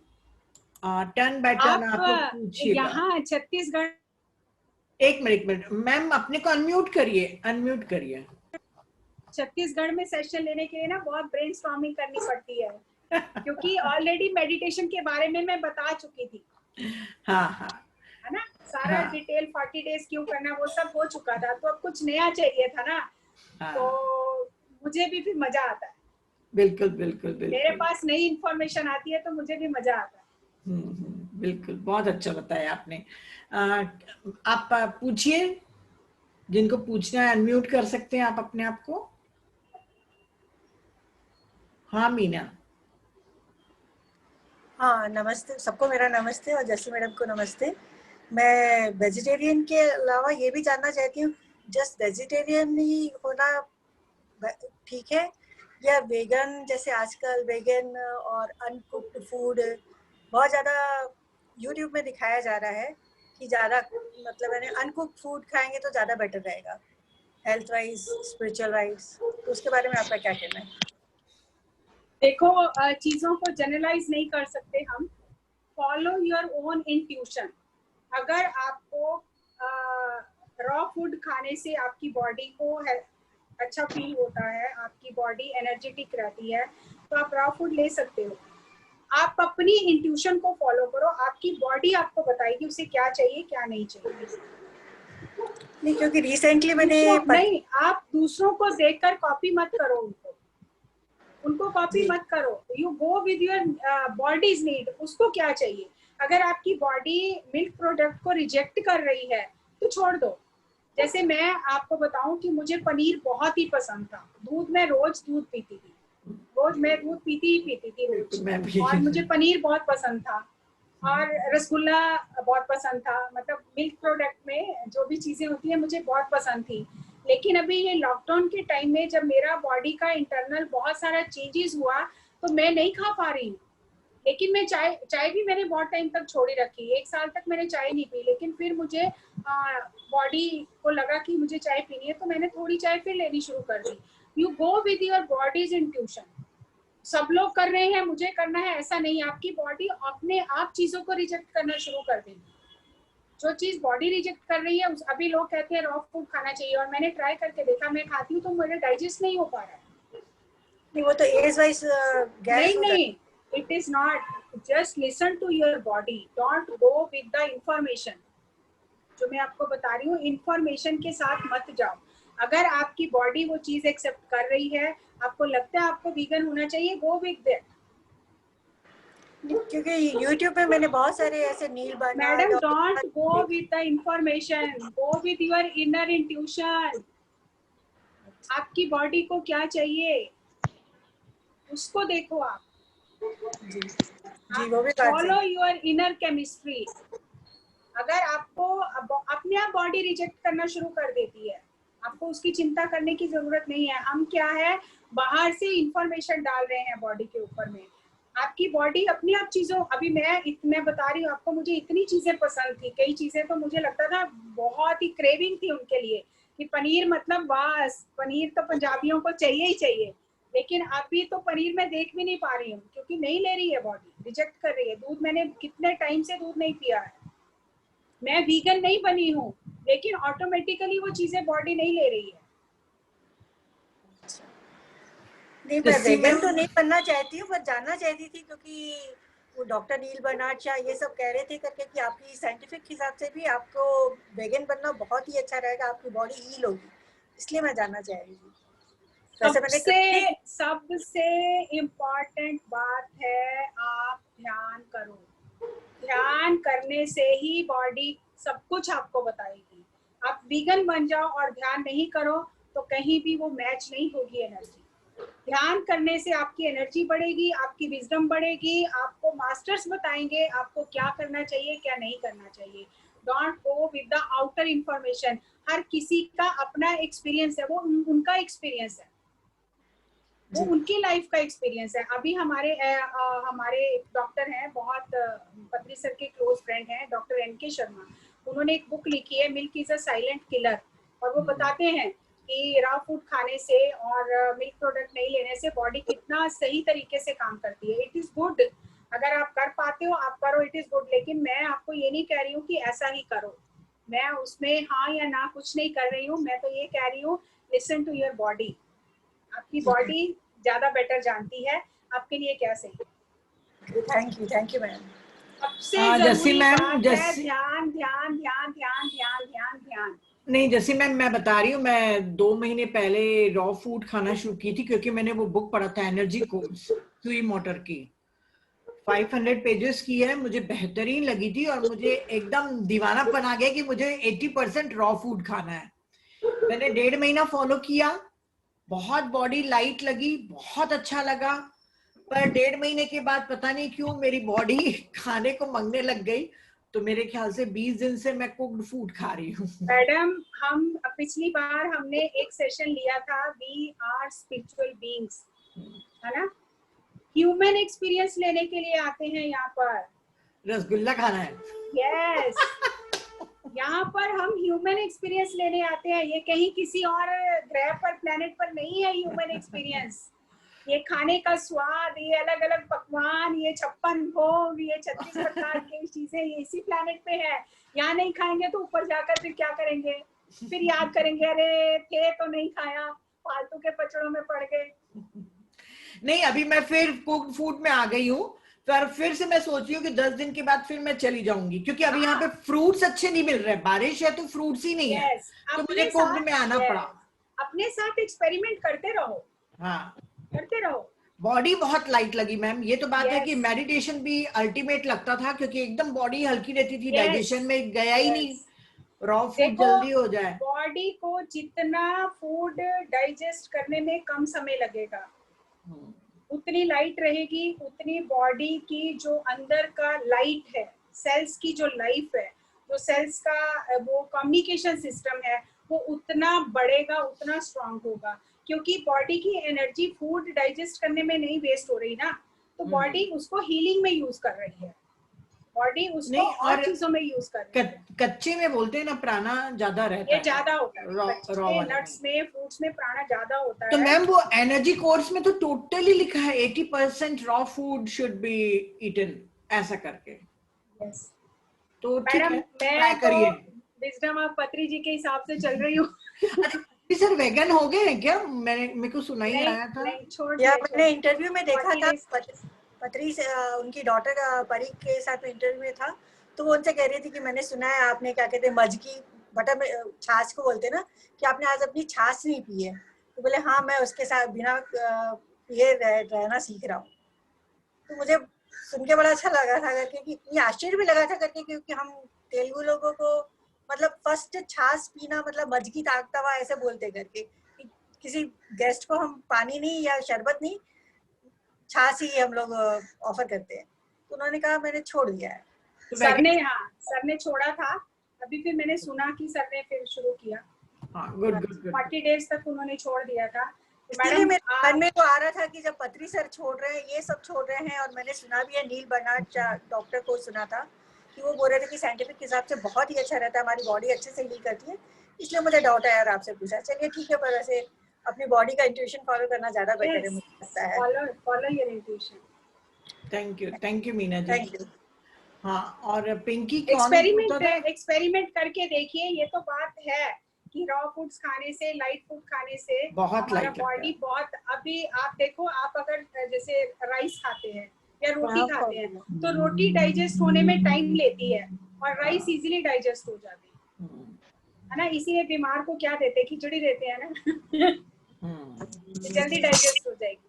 टर्न बाय टर्न आप लोग आप पूछिएगा। यहाँ छत्तीसगढ़, एक मिनट मैम, अपने को अनम्यूट करिए, अनम्यूट करिए। छत्तीसगढ़ में सेशन लेने के लिए ना बहुत ब्रेनस्टॉर्मिंग करनी पड़ती है, क्योंकि ऑलरेडी मेडिटेशन के बारे में मैं बता चुकी थी, हाँ हाँ है ना। सारा हाँ। डिटेल 40 डेज क्यों करना वो सब हो चुका था, तो अब कुछ नया चाहिए था ना। हाँ, तो मुझे भी फिर मजा आता है, बिल्कुल बिल्कुल मेरे बिल्कुल। पास नई इंफॉर्मेशन आती है तो मुझे भी मजा आता है। बिल्कुल, बहुत अच्छा बताया आपने। आप पूछिए, जिनको पूछना है अनम्यूट कर सकते हैं आप अपने आप को। हाँ मीना। हाँ नमस्ते सबको, मेरा नमस्ते और जैसी मैडम को नमस्ते। मैं वेजिटेरियन के अलावा ये भी जानना चाहती हूँ, जस्ट वेजिटेरियन ही होना ठीक है या वेगन, जैसे आजकल वेगन और अनकुक्ड फूड बहुत ज़्यादा यूट्यूब में दिखाया जा रहा है कि ज़्यादा मतलब यानी अनकुक्ड फूड खाएंगे तो ज़्यादा बेटर रहेगा हेल्थ वाइज, स्पिरिचुअल वाइज, तो उसके बारे में आपका क्या कहना है? देखो, चीजों को जनरलाइज नहीं कर सकते हम। Follow your own intuition. अगर आपको रॉ फूड खाने से आपकी बॉडी को अच्छा फील होता है, आपकी बॉडी एनर्जेटिक रहती है, तो आप रॉ फूड ले सकते हो। आप अपनी इंट्यूशन को फॉलो करो, आपकी बॉडी आपको बताएगी उसे क्या चाहिए क्या नहीं चाहिए। नहीं, क्योंकि रिसेंटली मैंने नहीं, आप दूसरों को देखकर कॉपी मत करो, उनको कॉपी मत करो। You go with your bodies need, उसको क्या चाहिए। अगर आपकी बॉडी मिल्क प्रोडक्ट को रिजेक्ट कर रही है तो छोड़ दो। जैसे मैं आपको बताऊं कि मुझे पनीर बहुत ही पसंद था, दूध में रोज दूध पीती थी, रोज मैं दूध पीती थी रोज, और मुझे पनीर बहुत पसंद था और रसगुल्ला बहुत पसंद था। मतलब मिल्क प्रोडक्ट में जो भी चीजें होती है मुझे बहुत पसंद थी। लेकिन अभी ये लॉकडाउन के टाइम में जब मेरा बॉडी का इंटरनल बहुत सारा चेंजेस हुआ तो मैं नहीं खा पा रही हूँ। लेकिन मैं चाय भी मैंने बहुत टाइम तक छोड़ी रखी, 1 साल तक मैंने चाय नहीं पी। लेकिन फिर मुझे बॉडी को लगा कि मुझे चाय पीनी है, तो मैंने थोड़ी चाय फिर लेनी शुरू कर दी। You go with your body's intuition. सब लोग कर रहे हैं, मुझे करना है ऐसा नहीं। आपकी बॉडी अपने आप चीजों को रिजेक्ट करना शुरू कर देगी। जो चीज बॉडी रिजेक्ट कर रही है, अभी लोग कहते हैं रॉ फूड खाना चाहिए, और मैंने ट्राई करके देखा, मैं खाती हूँ तो मेरे डाइजेस्ट नहीं हो पा रहा है। नहीं, वो तो एज वाइज गैस नहीं, it is not. Just listen to your body, don't go with the information. जो मैं आपको बता रही हूँ, इंफॉर्मेशन के साथ मत जाओ। अगर आपकी बॉडी वो चीज एक्सेप्ट कर रही है, आपको लगता है आपको वीगन होना चाहिए, गो विद दैट। क्योंकि यूट्यूब पे मैंने बहुत सारे ऐसे Neal Barnard, madam, don't go with the information, go with your inner intuition. आपकी बॉडी को क्या चाहिए उसको देखो आप। जी वो भी फॉलो योर इनर केमिस्ट्री। अगर आपको अपने आप बॉडी रिजेक्ट करना शुरू कर देती है, आपको उसकी चिंता करने की जरूरत नहीं है। हम क्या है, बाहर से इंफॉर्मेशन डाल रहे हैं बॉडी के ऊपर में। आपकी बॉडी अपनी आप चीजों, अभी मैं बता रही हूँ आपको, मुझे इतनी चीजें पसंद थी, कई चीजें तो मुझे लगता था बहुत ही क्रेविंग थी उनके लिए कि पनीर, मतलब बस पनीर तो पंजाबियों को चाहिए ही चाहिए। लेकिन अभी तो पनीर मैं देख भी नहीं पा रही हूँ, क्योंकि नहीं ले रही है, बॉडी रिजेक्ट कर रही है। दूध मैंने कितने टाइम से दूध नहीं पिया है। मैं वीगन नहीं बनी हूँ, लेकिन ऑटोमेटिकली वो चीजें बॉडी नहीं ले रही है। नहीं, मैं वेगन तो नहीं बनना चाहती हूँ, पर जानना चाहती थी क्योंकि वो डॉक्टर नील बर्नार्ड शाह ये सब कह रहे थे करके कि आपकी साइंटिफिक हिसाब से भी आपको वेगन बनना बहुत ही अच्छा रहेगा, आपकी बॉडी हील होगी, इसलिए मैं जानना चाह रही थी। सबसे इम्पोर्टेंट बात है, आप ध्यान करो। ध्यान करने से ही बॉडी सब कुछ आपको बताएगी। आप वीगन बन जाओ और ध्यान नहीं करो तो कहीं भी वो मैच नहीं होगी एनर्जी। ध्यान करने से आपकी एनर्जी बढ़ेगी, आपकी विजडम बढ़ेगी, आपको मास्टर्स बताएंगे आपको क्या करना चाहिए क्या नहीं करना चाहिए। Don't go with the outer information. हर किसी का अपना एक्सपीरियंस है, वो उनका एक्सपीरियंस है। वो उनकी लाइफ का एक्सपीरियंस है। अभी हमारे हमारे डॉक्टर हैं, बहुत पत्री सर के क्लोज फ्रेंड हैं, डॉक्टर एनके शर्मा। उन्होंने एक बुक लिखी है, milk is a silent killer, और वो बताते हैं कि रॉ फूड खाने से और मिल्क प्रोडक्ट नहीं लेने से बॉडी कितना सही तरीके से काम करती है। इट इज गुड, अगर आप कर पाते हो आप करो, इट इज गुड। लेकिन मैं आपको ये नहीं कह रही हूँ कि ऐसा ही करो, मैं उसमें हाँ या ना कुछ नहीं कर रही हूँ। मैं तो ये कह रही हूँ लिसन टू योर बॉडी, आपकी बॉडी ज्यादा बेटर जानती है आपके लिए क्या सही है। Thank you ma'am. सबसे जैसी जरूरी मैम, बात है जैसी ध्यान ध्यान ध्यान ध्यान ध्यान ध्यान ध्यान। नहीं, जैसे मैं बता रही हूँ, मैं 2 महीने पहले रॉ फूड खाना शुरू की थी क्योंकि मैंने वो बुक पढ़ा था एनर्जी कोर्स सुई मोटर की, 500 पेजेस की है, मुझे बेहतरीन लगी थी और मुझे एकदम दीवानापन आ गया कि मुझे 80% रॉ फूड खाना है। मैंने 1.5 महीना फॉलो किया, बहुत बॉडी लाइट लगी, बहुत अच्छा लगा। पर 1.5 महीने के बाद पता नहीं क्यों मेरी बॉडी खाने को मांगने लग गई, तो मेरे ख्याल से 20 दिन से मैं कुक्ड फूड खा रही हूँ। मैडम, हम पिछली बार हमने एक सेशन लिया था, वी आर स्पिरिचुअल बीइंग्स, है ना, ह्यूमन एक्सपीरियंस लेने के लिए आते हैं यहाँ पर। रसगुल्ला खाना है। यस यहाँ पर हम ह्यूमन एक्सपीरियंस लेने आते हैं, ये कहीं किसी और ग्रह पर, प्लेनेट पर नहीं है ह्यूमन एक्सपीरियंस। ये खाने का स्वाद, ये अलग अलग पकवान, ये 56 भोग, ये 36 प्रकार की चीजें, ये इसी प्लेनेट पे है। यहाँ नहीं खाएंगे तो ऊपर जाकर फिर क्या करेंगे? फिर याद करेंगे अरे थे तो नहीं खाया, फालतू के पचड़ों में पड़ गए। नहीं, अभी मैं फिर कुक्ड फूड में आ गई हूँ, फिर से मैं सोच रही हूँ कि 10 दिन के बाद फिर मैं चली जाऊंगी, क्योंकि अभी यहाँ पे फ्रूट्स अच्छे नहीं मिल रहे, बारिश है तो फ्रूट्स ही नहीं है, तो मुझे कुक्ड में आना पड़ा। अपने साथ एक्सपेरिमेंट करते रहो, हाँ, करते रहो। बॉडी बहुत लाइट लगी मैम, ये तो बात है कि मेडिटेशन भी अल्टीमेट लगता था क्योंकि एकदम बॉडी हल्की रहती थी, डाइजेशन में गया ही नहीं, रॉ फूड जल्दी हो जाए। बॉडी को जितना फूड डाइजेस्ट करने में कम समय लगेगा, उतनी लाइट रहेगी, उतनी बॉडी की जो अंदर का लाइट है, सेल्स की जो लाइफ है, जो सेल्स का वो कम्युनिकेशन सिस्टम है, वो उतना बढ़ेगा, उतना स्ट्रांग होगा। क्योंकि बॉडी की एनर्जी फूड डाइजेस्ट करने में नहीं वेस्ट हो रही ना, तो बॉडी उसको हीलिंग में यूज कर रही है, बॉडी उसको और चीजों में यूज कर रही है। कच्चे में बोलते हैं ना प्राणा ज्यादा रहता है, ये ज्यादा होता है नट्स में, फ्रूट्स में प्राणा ज्यादा होता है। तो मैम वो एनर्जी कोर्स में तो टोटली लिखा है 80% raw food should be eaten, ऐसा करके। तो मैडम मैं तो विजडम ऑफ पत्री जी के हिसाब से चल रही हूँ। सर वेगन हो गए हैं क्या? मेरे को सुना ही आया था। मैंने इंटरव्यू में देखा था, पत्री से उनकी डॉटर परी के साथ में इंटरव्यू में था, तो वो उनसे कह रही थी कि मैंने सुना है आपने क्या कहते हैं मज की बटर छाछ को बोलते हैं ना, कि आपने आज अपनी छाछ नहीं पी है। तो बोले हाँ मैं उसके साथ बिना पिए रहना सीख रहा हूँ। तो मुझे सुन के बड़ा अच्छा लगा था करके, कि ये आश्चर्य भी लगा था करके, क्योंकि हम तेलुगु लोगों को मतलब फर्स्ट छाछ पीना मतलब मजगी ताकतवा ऐसे बोलते करके, किसी गेस्ट को हम पानी नहीं या शरबत नहीं, छाछ ही हम लोग ऑफर करते हैं। तो उन्होंने कहा मैंने छोड़ दिया है। तो सर ने छोड़ा था, अभी फिर मैंने सुना कि सर ने फिर शुरू किया। गुड 40 डेज तक उन्होंने छोड़ दिया था। इसलिए मेरे मन में तो आ रहा था कि जब पत्री सर छोड़ रहे हैं, ये सब छोड़ रहे हैं, और मैंने सुना भी है नील बर्नार्ड डॉक्टर को सुना था कि वो बोल रहे थे कि साइंटिफिक हिसाब से बहुत ही अच्छा रहता है, हमारी बॉडी अच्छे से हील करती है। इसलिए मुझे डाउट आया और आपसे पूछा। चलिए ठीक है, पर वैसे अपनी बॉडी का इंट्यूशन फॉलो करना ज्यादा बेटर है मुझे लगता है। Follow your intuition. Thank you Meena ji. Thank you. हाँ, और पिंकी एक्सपेरिमेंट करके देखिए। ये तो बात है कि रॉ फूड्स खाने से, लाइट फूड खाने से हमारा बॉडी बहुत, अभी आप देखो, आप अगर जैसे राइस खाते हैं या रोटी खाते हैं, तो रोटी डाइजेस्ट होने में टाइम लेती है और राइस इजीली डाइजेस्ट हो जाती है ना। इसीलिए बीमार को क्या देते हैं? खिचड़ी देते हैं ना। जल्दी डाइजेस्ट हो जाएगी।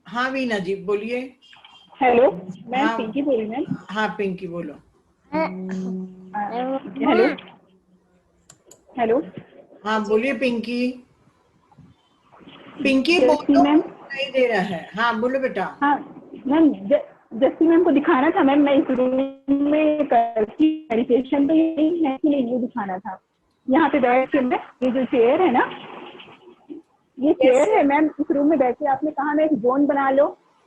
हाँ वीना जी बोलिए। हेलो, मैं पिंकी बोल रही हूँ। हाँ पिंकी बोलो। हेलो हाँ बोलिए पिंकी। पिंकी बोलो, नहीं दे रहा है। हाँ बोलो बेटा। हाँ मैम, जैसे मैम को दिखाना था मैम, मैं इस रूम में करती मेडिटेशन, तो यही दिखाना था। यहाँ पे बैठ के मैं, ये जो चेयर है ना, ये चेयर है मैम, इस रूम में बैठ के आपने कहा ना एक जोन बना लो,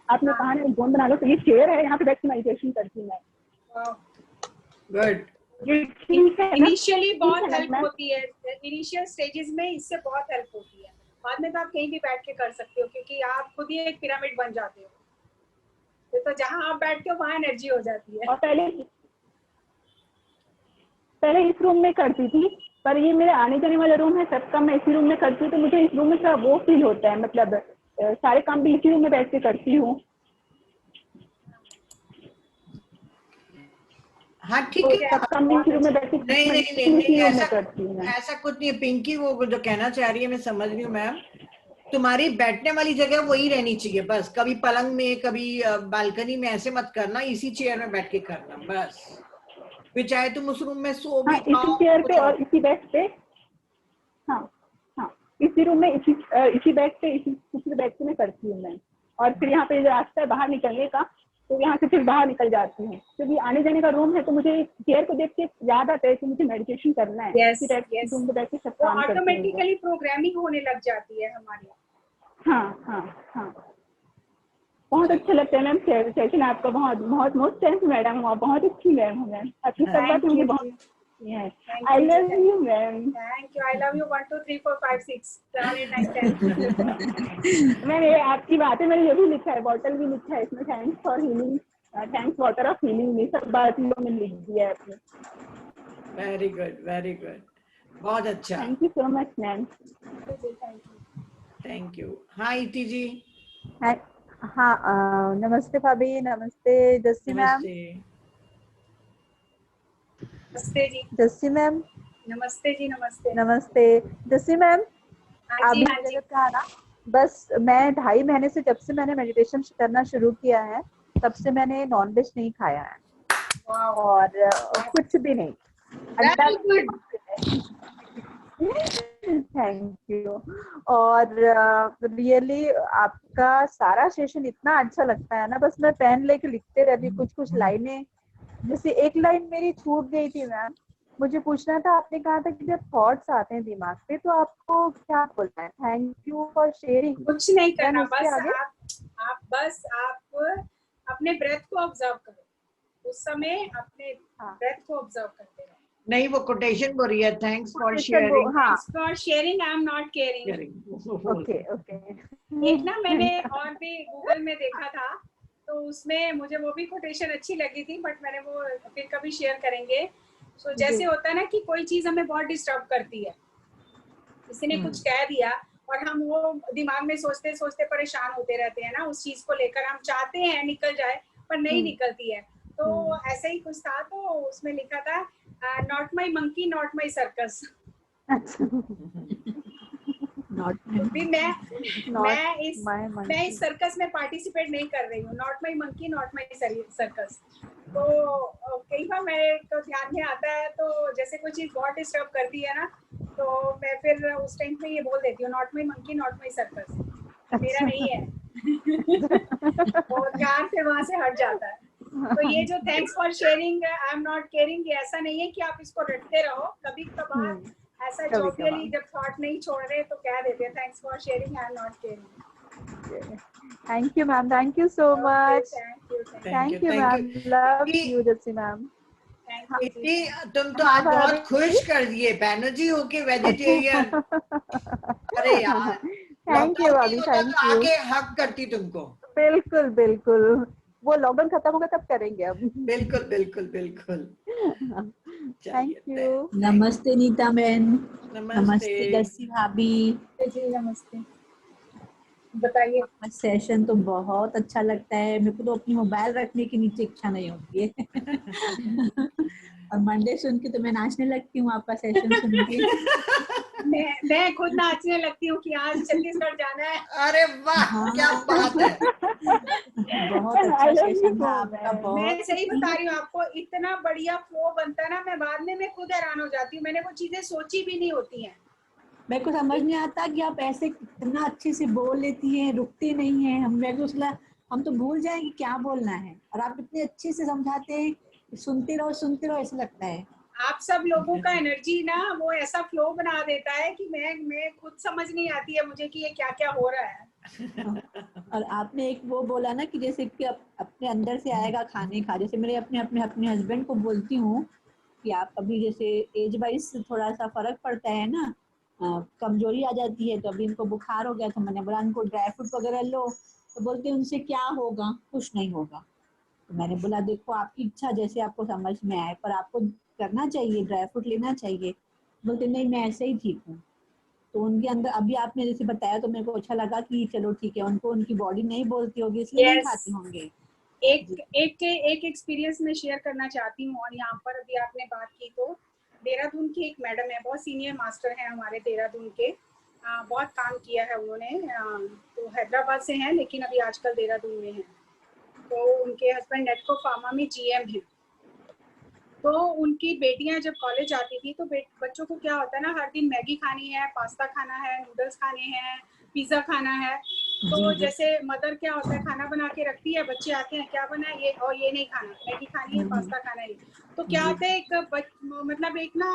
आपने कहा ना एक जोन बना लो, तो ये चेयर है, यहाँ पे बैठ के मेडिटेशन करती हूँ मैं। गुड। ये ठीक है ना? इनिशियली बहुत ठीक है हेल्प ना? होती है, इनिशियल स्टेजेस में इससे बहुत हेल्प होती है। बाद में तो आप कहीं भी बैठ के कर सकते हो, क्योंकि आप खुद ही एक पिरामिड बन जाते हो। तो जहाँ आप बैठते हो वहाँ एनर्जी हो जाती है। और पहले इस रूम में करती थी, पर ये मेरे आने जाने वाला रूम है सबका, मैं इसी रूम में करती हूँ, तो मुझे इस रूम में थोड़ा वो फील होता है, मतलब सारे काम भी इसी रूम में बैठ के करती हूँ। हाँ ठीक तो है। सब काम भी इसी रूम में बैठ के नहीं नहीं नहीं, इसी नहीं रूम में ऐसा करती हूँ मैं। ऐसा कुछ नहीं है पिंकी, वो जो कहना चाह रही है मैं समझ रही हूँ मैम। तुम्हारी बैठने वाली जगह वही रहनी चाहिए बस, कभी पलंग में कभी बालकनी में ऐसे मत करना, इसी चेयर में बैठ के करना बस। फिर चाहे तुम उस रूम में सो भी हाँ, इसी पाओ चेयर कुछ पे और और इसी बेड पे। हाँ हाँ, इसी रूम में इसी बेड पे, इसी बेड पे मैं करती हूँ मैं। और फिर यहाँ पे जो रास्ता है बाहर निकलने का, तो यहाँ से फिर बाहर निकल जाती हूँ, क्योंकि आने जाने का रूम है, तो मुझे चेयर को देख के याद आता है कि मुझे मेडिटेशन करना है। यस इसी रूम पे बैठ के सब वो काम करती हूँ। ऑटोमेटिकली प्रोग्रामिंग होने लग जाती है हमारी। हाँ हाँ हाँ, बहुत अच्छा लगता है मैम सेशन आपका, बहुत बहुत मोस्ट थैंक्स मैडम, आप बहुत अच्छी मैम हो मैम, आपकी सब बातें मुझे बहुत अच्छी हैं। I love you ma'am. Thank you, I love you 1 2 3 4 5 6 7 8 9 10। Ma'am ये आपकी बातें मैंने ये भी लिखा है, बॉटल भी लिखा है इसमें, thanks for healing, thanks water of healing, ये सब बातें मैंने लिख दिया है आपने। वेरी गुड वेरी गुड, बहुत अच्छा, thank you so much ma'am. Thank you. हाँ इति जी। हाँ, नमस्ते भाभी, नमस्ते जस्सी मैम। नमस्ते। नमस्ते जी। जस्सी मैम। नमस्ते जी। नमस्ते। नमस्ते जस्सी मैम। हाँ जी, अभी हाँ जी। कहा ना, बस मैं 2.5 महीने से, जब से मैंने मेडिटेशन करना शुरू किया है, तब से मैंने नॉनवेज नहीं खाया है और कुछ भी नहीं। Thank you. और रियली आपका सारा सेशन इतना अच्छा लगता है ना, बस मैं पेन लेके लिखते रहती हूँ कुछ कुछ लाइनें। जैसे एक लाइन मेरी छूट गई थी मैम, मुझे पूछना था, आपने कहा था कि जब थॉट्स आते हैं दिमाग पे तो आपको क्या बोलना है? Thank you for sharing. कुछ नहीं करना, उसके बस आगे आप अपने ब्रेथ को ऑब्जर्व करो, उस समय अपने ब्रेथ को ऑब्जर्व करते रहो। नहीं वो कोटेशन बोल रही है, thanks for sharing. Thanks for sharing, I am not caring. Okay okay. एक ना मैंने और भी गूगल में देखा था, तो उसमें मुझे वो भी कोटेशन अच्छी लगी थी, बट मैंने वो फिर कभी शेयर करेंगे। तो जैसे होता है ना कि कोई चीज हमें बहुत डिस्टर्ब करती है, किसी ने कुछ कह दिया और हम वो दिमाग में सोचते सोचते परेशान होते रहते हैं ना, उस चीज को लेकर हम चाहते हैं निकल जाए पर नहीं निकलती है। तो ऐसा ही कुछ था, तो उसमें लिखा था not my monkey not my circus. मैं इस सर्कस में पार्टिसिपेट नहीं कर रही हूँ, not my monkey not my circus. तो कई बार मेरे तो ध्यान में आता है, तो जैसे कोई चीज बहुत डिस्टर्ब करती है ना, तो मैं फिर उस टाइम पे ये बोल देती हूँ, not my monkey not my circus, मेरा नहीं है। और ध्यान फिर वहां से हट जाता है। तो ये जो thanks for sharing, I am not caring, ये ऐसा नहीं है कि आप इसको रटते रहो, कभी कभार ऐसा जोवियली जब थॉट नहीं छोड़ रहे तो कह देते हैं thanks for sharing, I am not caring. Thank you ma'am, thank you so much. Thank you ma'am, love you Jassi ma'am. इतनी तुम तो आज बहुत खुश कर दिए, बैनर्जी होके वेजिटेरियन। अरे यार, थैंक यू भाभी, थैंक यू। आगे हक करती तुमको। बिल्कुल बिल्कुल, वो लॉकडाउन खत्म होगा तब करेंगे अब। बिल्कुल बिल्कुल बिल्कुल। Thank you. नमस्ते नीता बहन। नमस्ते जस्सी भाभी जी। नमस्ते, बताइए। सेशन तो बहुत अच्छा लगता है, मेरे को तो अपनी मोबाइल रखने की नीचे इच्छा नहीं होती है। और मंडे सुन के तो मैं नाचने लगती हूँ आपका सेशन सुन के। मैं खुद नाचने लगती हूँ कि आज छत्तीसगढ़ जाना है। अरे वाह, क्या बात है। बहुत अच्छा सेशन था आपका, बहुत। मैं सही बता रही हूँ आपको, इतना बढ़िया फ्लो बनता है ना, मैं बाद में मैं खुद हैरान हो जाती हूँ, मैंने वो चीजें सोची भी नहीं होती हैं। मेरे को समझ नहीं आता कि आप ऐसे कितना अच्छे से बोल लेती हैं, रुकती नहीं है। हम तो भूल जाएंगे क्या बोलना है, और आप इतने अच्छे से समझाते हैं, सुनते रहो ऐसा लगता है। आप सब लोगों का एनर्जी ना वो ऐसा फ्लो बना देता है कि मैं खुद समझ नहीं आती है मुझे कि ये क्या क्या हो रहा है। और आपने एक वो बोला ना कि जैसे कि अपने अंदर से आएगा खाने का, जैसे मेरे अपने हस्बैंड को बोलती हूँ कि आप अभी जैसे एज वाइज थोड़ा सा फर्क पड़ता है ना, कमजोरी आ जाती है, तो अभी इनको बुखार हो गया, तो मैंने बोला इनको ड्राई फ्रूट वगैरह लो, तो बोलते हैं उनसे क्या होगा, कुछ नहीं होगा। तो मैंने बोला देखो आपकी इच्छा जैसे आपको समझ में आए, पर आपको करना चाहिए, ड्राई फ्रूट लेना चाहिए। बोलते नहीं मैं ऐसे ही ठीक हूँ। तो उनके अंदर अभी आपने जैसे बताया तो मेरे को अच्छा लगा कि चलो ठीक है, उनको उनकी बॉडी नहीं बोलती होगी इसलिए नहीं खाते होंगे। एक एक्सपीरियंस मैं शेयर करना चाहती हूँ। और यहाँ पर अभी आपने बात की तो देहरादून की एक मैडम है, बहुत सीनियर मास्टर हैं हमारे देहरादून के, बहुत काम किया है उन्होंने, तो हैदराबाद से हैं लेकिन अभी आजकल देहरादून में हैं। तो उनके हस्बैंड नेटको फार्मा में GM हैं। तो उनकी बेटियां जब कॉलेज जाती थी तो बच्चों को क्या होता है ना, हर दिन मैगी खानी है, पास्ता खाना है, नूडल्स खाने हैं, पिज्जा खाना है। तो जैसे मदर क्या होता है खाना बना के रखती है, बच्चे आते हैं क्या बना है, ये और ये नहीं खाना, मैगी खानी है, पास्ता खाना है। तो क्या होता है मतलब एक ना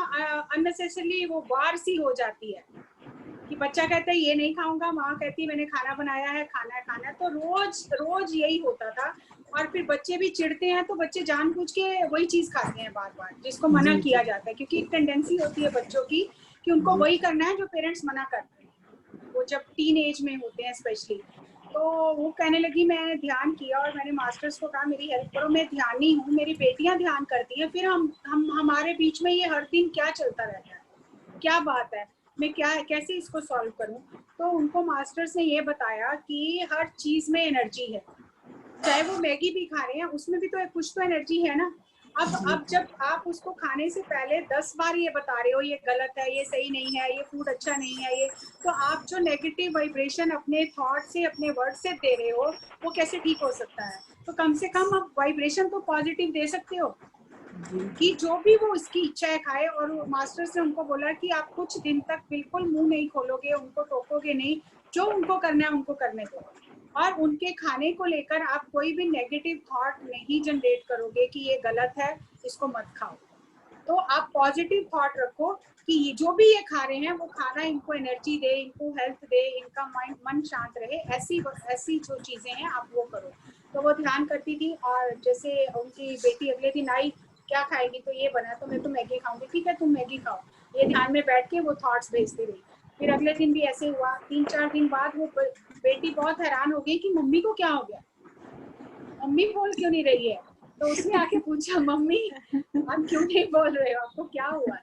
अननेसेसरली वो वार सी हो जाती है कि बच्चा कहता है ये नहीं खाऊंगा, माँ कहती है मैंने खाना बनाया है, खाना है खाना है। तो रोज यही होता था। और फिर बच्चे भी चिढ़ते हैं तो बच्चे जानबूझ के वही चीज खाते हैं बार बार, जिसको मना किया जाता है, क्योंकि एक टेंडेंसी होती है बच्चों की कि उनको वही करना है जो पेरेंट्स मना करते हैं, वो जब टीन एज में होते हैं स्पेशली। तो वो कहने लगी, मैंने ध्यान किया और मैंने मास्टर्स को कहा मेरी हेल्प करो, मैं ध्यानी हूँ, मेरी बेटियां ध्यान करती हैं, फिर हम हमारे बीच में ये हर दिन क्या चलता रहता है, क्या बात है, मैं कैसे इसको सॉल्व करूं। तो उनको मास्टर्स ने ये बताया कि हर चीज में एनर्जी है, चाहे वो मैगी भी खा रहे हैं उसमें भी तो कुछ तो एनर्जी है ना। अब जब आप उसको खाने से पहले 10 बार ये बता रहे हो ये गलत है, ये सही नहीं है, ये फूड अच्छा नहीं है, ये तो आप जो नेगेटिव वाइब्रेशन अपने थॉट से अपने वर्ड से दे रहे हो वो कैसे ठीक हो सकता है। तो कम से कम आप वाइब्रेशन तो पॉजिटिव दे सकते हो कि जो भी वो इसकी इच्छा है खाए। और मास्टर ने उनको बोला कि आप कुछ दिन तक बिल्कुल मुंह नहीं खोलोगे, उनको टोकोगे नहीं, जो उनको करना है उनको करने दो। और उनके खाने को लेकर आप कोई भी नेगेटिव थॉट नहीं जनरेट करोगे कि ये गलत है, इसको मत खाओ। तो आप पॉजिटिव थॉट रखो कि जो भी ये खा रहे हैं वो खाना इनको एनर्जी दे, इनको हेल्थ दे, इनका मन शांत रहे, ऐसी जो चीजें हैं आप वो करो। तो वो ध्यान करती थी। और जैसे उनकी बेटी अगले दिन आई, क्या खाएगी, तो ये बना, तो मैं तो मैगी खाऊंगी, ठीक है तुम मैगी खाओ, ये ध्यान में बैठ के वो थॉट्स भेजती रही। फिर अगले दिन भी ऐसे हुआ। 3-4 दिन बाद वो बेटी बहुत हैरान हो गई कि मम्मी को क्या हो गया, मम्मी बोल क्यों नहीं रही है। तो उसने आके पूछा, मम्मी आप क्यों नहीं बोल रहे हो, आपको क्या हुआ।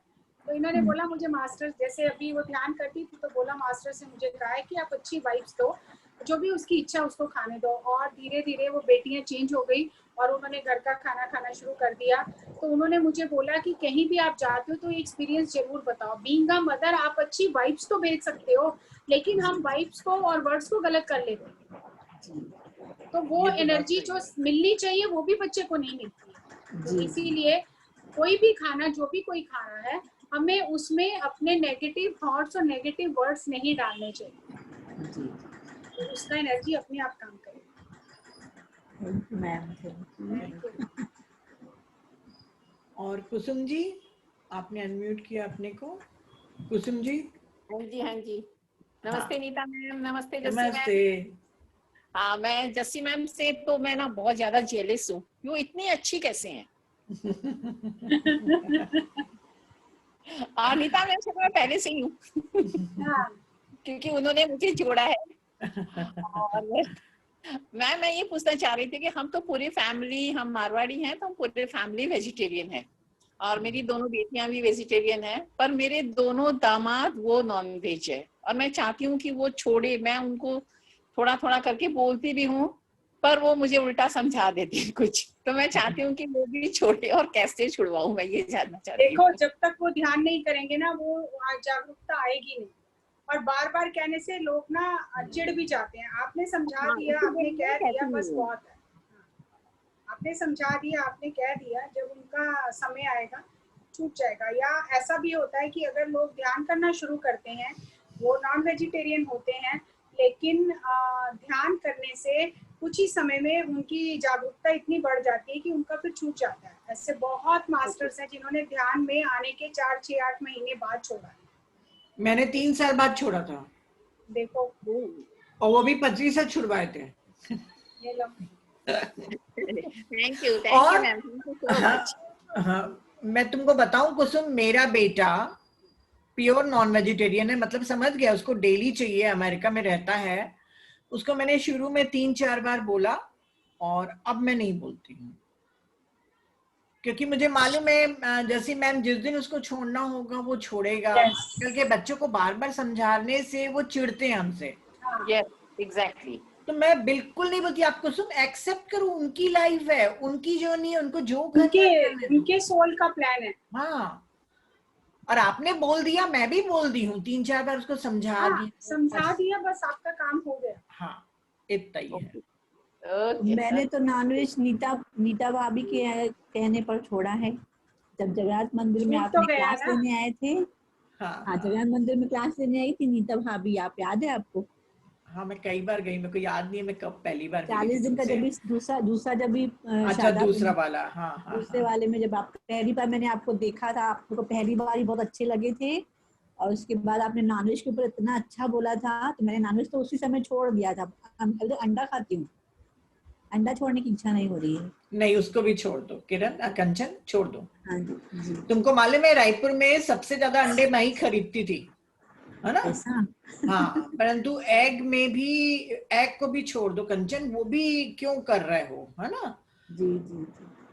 तो इन्होंने बोला मुझे मास्टर, जैसे अभी वो ध्यान करती थी तो बोला मास्टर से मुझे कहा है कि आप अच्छी वाइब्स दो, जो भी उसकी इच्छा उसको खाने दो। और धीरे धीरे वो बेटियां चेंज हो गई और उन्होंने घर का खाना खाना शुरू कर दिया। तो उन्होंने मुझे बोला कि कहीं भी आप जाते हो तो एक्सपीरियंस जरूर बताओ। बीइंग अ मदर आप अच्छी वाइब्स तो भेज सकते हो, लेकिन हम वाइब्स को और वर्ड्स को गलत कर लेते हैं, तो वो एनर्जी जो मिलनी चाहिए वो भी बच्चे को नहीं मिलती है। तो इसीलिए कोई भी खाना, जो भी कोई खा रहा है, हमें उसमें अपने नेगेटिव थॉट्स और नेगेटिव वर्ड्स नहीं डालने चाहिए, तो उसका एनर्जी अपने आप काम करेगा। और कुसुम जी, आपने अनम्यूट किया अपने को। कुसुम जी। हाँ जी हाँ जी, नमस्ते नीता मैम, नमस्ते जस्सी नमस्ते। मैम। हाँ, मैं जस्सी मैम से तो मैं ना बहुत ज्यादा जेलस हूँ, वो इतनी अच्छी कैसे हैं। नीता मैम से मैं पहले से ही हूँ क्योंकि उन्होंने मुझे जोड़ा है। और मैं ये पूछना चाह रही थी कि हम तो पूरी फैमिली, हम मारवाड़ी हैं तो हम पूरी फैमिली वेजिटेरियन है और मेरी दोनों बेटियां भी वेजिटेरियन हैं, पर मेरे दोनों दामाद वो नॉन वेज है और मैं चाहती हूँ कि वो छोड़े। मैं उनको थोड़ा थोड़ा करके बोलती भी हूँ पर वो मुझे उल्टा समझा देती है कुछ, तो मैं चाहती हूँ कि वो भी छोड़े और कैसे छुड़वाऊँ, मैं ये जानना चाहती हूँ। देखो, जब तक वो ध्यान नहीं करेंगे ना वो जागरूकता आएगी नहीं, और बार बार कहने से लोग ना चिढ़ भी जाते हैं। आपने समझा दिया, आपने कह दिया, बस बहुत है। आपने समझा दिया, आपने कह दिया, जब उनका समय आएगा छूट जाएगा। या ऐसा भी होता है कि अगर लोग ध्यान करना शुरू करते हैं, वो नॉन वेजिटेरियन होते हैं, लेकिन ध्यान करने से कुछ ही समय में उनकी जागरूकता इतनी बढ़ जाती है कि उनका फिर छूट जाता है। ऐसे बहुत मास्टर्स हैं जिन्होंने ध्यान में आने के 4, 6, 8 महीने बाद छोड़ा है। मैंने 3 साल बाद छोड़ा था, देखो और वो भी पथरी से छुड़वाए थे। ये लो। थैंक यू और ma'am, thank you so much. हाँ, मैं तुमको बताऊं कुसुम, मेरा बेटा प्योर नॉन वेजिटेरियन है, मतलब समझ गया, उसको डेली चाहिए, अमेरिका में रहता है। उसको मैंने शुरू में 3-4 बार बोला और अब मैं नहीं बोलती हूँ, क्योंकि मुझे मालूम है जैसे मैम जिस दिन उसको छोड़ना होगा वो छोड़ेगा। आजकल के बच्चों को बार बार समझाने से वो चिढ़ते हैं हमसे। Yes exactly. तो मैं बिल्कुल नहीं बोलती, आप कुसुम एक्सेप्ट करो, उनकी लाइफ है, उनकी जर्नी है, उनको जो उनके सोल का प्लान है। हाँ, और आपने बोल दिया, मैं भी बोल दी हूँ, 3-4 बार उसको समझा दिया, बस आपका काम हो गया। हाँ, इतना ही है। मैंने तो नॉनवेज नीता भाभी के कहने पर छोड़ा है। जब जगन्नाथ मंदिर में आपने क्लास लेने आए थे, हाँ जगन्नाथ मंदिर में क्लास लेने आई थी नीता भाभी, आप याद है आपको? हाँ, मैं कई बार गई, मेरे को याद नहीं है मैं कब पहली बार 40 दिन का जब दूसरा जब भी अच्छा दूसरा वाला, हाँ, दूसरे वाले में जब आप पहली बार मैंने आपको देखा था, आपको पहली बार ही बहुत अच्छे लगे थे, और उसके बाद आपने नॉनवेज के ऊपर इतना अच्छा बोला था, तो मैंने नॉनवेज तो उसी समय छोड़ दिया था। अंडा खाती हूँ, अंडा छोड़ने की इच्छा नहीं हो रही है। नहीं, उसको भी छोड़ दो किरण, कंचन छोड़ दो। हाँ जी। तुमको मालूम है रायपुर में सबसे ज्यादा अंडे मैं ही खरीदती थी, है ना? ऐसा? हाँ, परंतु एग में भी, एग को भी छोड़ दो कंचन, वो भी क्यों कर रहे हो, है ना? जी।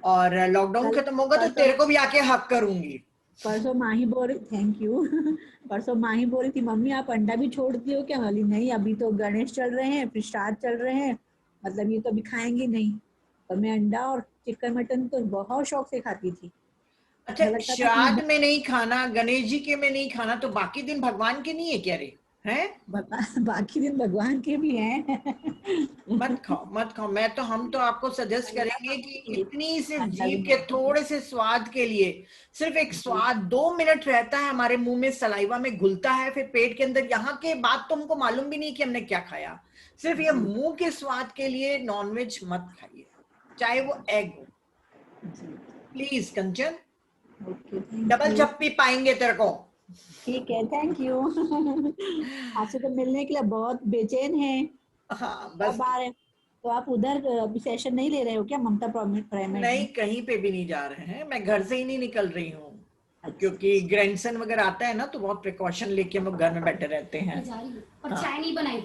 और लॉकडाउन खत्म होगा तो तेरे को भी आके हक करूंगी। परसों माही बोल रही, थैंक यू। परसों माही बोल रही थी, मम्मी आप अंडा भी छोड़ती हो क्या? वाली नहीं, अभी तो गणेश चल रहे हैं, फिर श्राद्ध चल रहे हैं, मतलब ये तो अभी खाएंगे नहीं। और मैं अंडा और चिकन मटन तो बहुत शौक से खाती थी। अच्छा, श्राद्ध में नहीं खाना, गणेश जी के में नहीं खाना, तो बाकी दिन भगवान के नहीं है क्या रे? हैं? बाकी दिन भगवान के भी हैं। मत खाओ। हम तो आपको सजेस्ट करेंगे कि इतनी सिर्फ जीभ के थोड़े से स्वाद के लिए, सिर्फ एक स्वाद 2 मिनट रहता है हमारे मुंह में, सलाइवा में घुलता है, फिर पेट के अंदर, यहाँ के बाद तो हमको मालूम भी नहीं कि हमने क्या खाया। सिर्फ ये मुंह के स्वाद के लिए नॉनवेज मत खाइए, चाहे वो एग हो। प्लीज कंचन, डबल चप्पी पाएंगे तेरे को। ठीक है, थैंक यू। आपसे तो मिलने के लिए बहुत बेचैन है। हाँ, बस तो आप उधर सेशन नहीं ले रहे हो क्या ममता प्राइमेरी? नहीं, कहीं पे भी नहीं जा रहे हैं, मैं घर से ही नहीं निकल रही हूँ। अच्छा। क्योंकि ग्रैंडसन वगैरह आता है ना, तो बहुत प्रिकॉशन लेके हम लोग घर में बैठे रहते हैं। और चाय नहीं बनाई,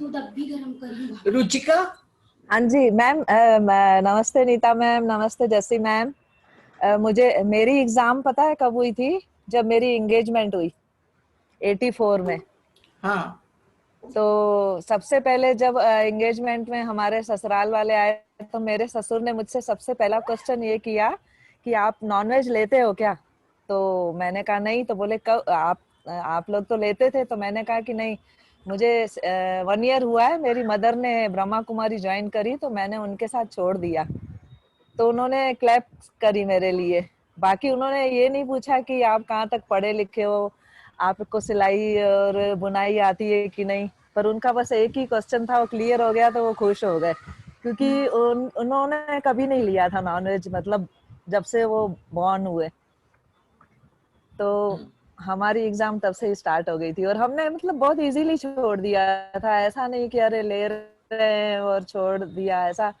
दूध अब भी गर्म करूंगा। रुचिका? हाँ जी मैम, नमस्ते नीता मैम, नमस्ते जैसी मैम। मुझे मेरी एग्जाम पता है कब हुई थी? जब मेरी एंगेजमेंट हुई 84 में। हाँ। तो सबसे पहले जब एंगेजमेंट में हमारे ससुराल वाले आए, तो मेरे ससुर ने मुझसे सबसे पहला क्वेश्चन ये किया कि आप नॉनवेज लेते हो क्या? तो मैंने कहा नहीं। तो बोले कब आप लोग तो लेते थे? तो मैंने कहा कि नहीं, मुझे 1 ईयर हुआ है, मेरी मदर ने ब्रह्मा कुमारी ज्वाइन करी तो मैंने उनके साथ छोड़ दिया। तो उन्होंने क्लैप करी मेरे लिए। बाकी उन्होंने ये नहीं पूछा कि आप कहाँ तक पढ़े लिखे हो, आपको सिलाई और बुनाई आती है कि नहीं, पर उनका बस एक ही क्वेश्चन था, वो क्लियर हो गया तो वो खुश हो गए। क्योंकि उन्होंने कभी नहीं लिया था नॉनवेज, मतलब जब से वो बॉर्न हुए। तो हमारी एग्जाम तब से ही स्टार्ट हो गई थी, और हमने मतलब बहुत इजीली छोड़ दिया था। ऐसा नहीं कि अरे ले रहे हैं और छोड़ दिया, ऐसा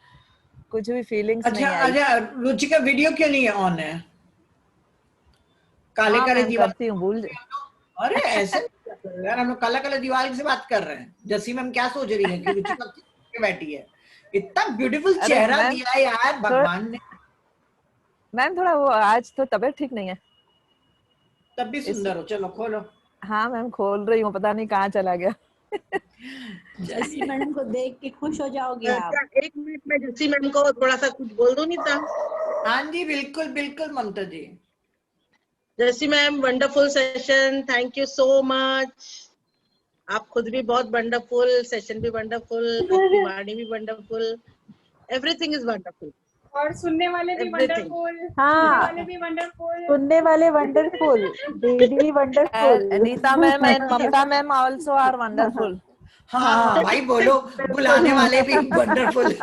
कुछ भी फीलिंग्स नहीं आई। अच्छा, रुचिका वीडियो क्यों नहीं ऑन है? काले काले दीवार करती हूँ, भूल। अरे ऐसे यार, हम लोग काला काला दीवार से बात कर रहे हैं। जैसी मैम क्या सोच रही है कि रुचिका बैठी है, इतना ब्यूटीफुल चेहरा दिया है यार भगवान ने। मैम थोड़ा वो आज तो तबीयत ठीक नहीं है। तब भी सुंदर हो, चलो खोलो। हाँ मैम खोल रही हूँ, पता नहीं कहाँ चला गया। जैसी मैडम को देख के खुश हो जाओगे आप। 1 मिनट में जैसी मैम को थोड़ा सा कुछ बोल दो नीता। हाँ जी, बिल्कुल बिल्कुल ममता जी। जैसी ma'am, wonderful session, thank you so much. आप खुद भी बहुत वंडरफुल, सेशन भी वंडरफुल, आपकी वाणी भी वंडरफुल, एवरीथिंग इज वंडरफुल। और सुनने वाले भी वंडरफुल। हाँ, सुनने वाले भी वंडरफुल। सुनने वाले वंडरफुल, दीदी wonderful, Neeta ma'am and Mamta ma'am also are wonderful. हाँ भाई बोलो, बुलाने वाले भी वंडरफुल।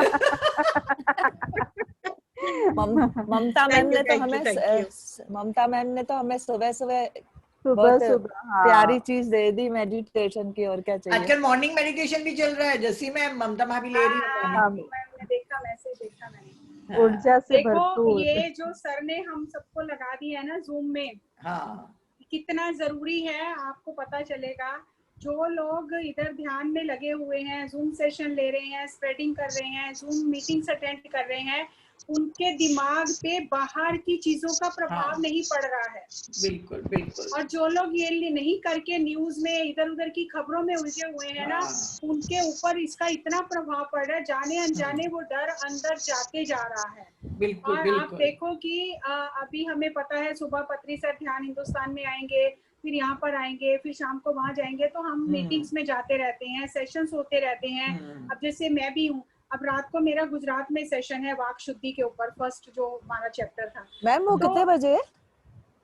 ममता मैम ने तो हमें ममता मैम ने तो हमें सुबह सुबह सुबह बहुत सुबह, हाँ प्यारी चीज दे दी मेडिटेशन की, और क्या चाहिए। आजकल मॉर्निंग मेडिटेशन भी चल रहा है जैसी मैम, ममता भाभी ले रही है हाँ, morning में। मैंने देखा, मैसेज देखा मैंने। ऊर्जा से देखो भरपूर। ये जो सर ने हम सबको लगा दिया है ना जूम में, हाँ कितना जरूरी है आपको पता चलेगा। जो लोग इधर ध्यान में लगे हुए हैं, जूम सेशन ले रहे हैं, स्प्रेडिंग कर रहे हैं, जूम मीटिंग्स अटेंड कर रहे हैं, उनके दिमाग पे बाहर की चीजों का प्रभाव हाँ। नहीं पड़ रहा है। बिल्कुल बिल्कुल। और जो लोग ये नहीं करके न्यूज में इधर उधर की खबरों में उलझे हुए हैं ना, उनके ऊपर इसका इतना प्रभाव पड़ रहा है, जाने अनजाने वो डर अंदर जाते जा रहा है। बिल्कुल और आप बिल्कुल। देखो कि अभी हमें पता है सुबह पत्री सर ध्यान हिंदुस्तान में आएंगे, फिर यहाँ पर आएंगे, फिर शाम को वहां जाएंगे, तो हम मीटिंग्स में जाते रहते हैं, सेशंस होते रहते हैं। अब जैसे मैं भी हूँ, अब रात को मेरा गुजरात में सेशन है वाक शुद्धि के ऊपर, फर्स्ट जो हमारा चैप्टर था। मैम वो कितने बजे है?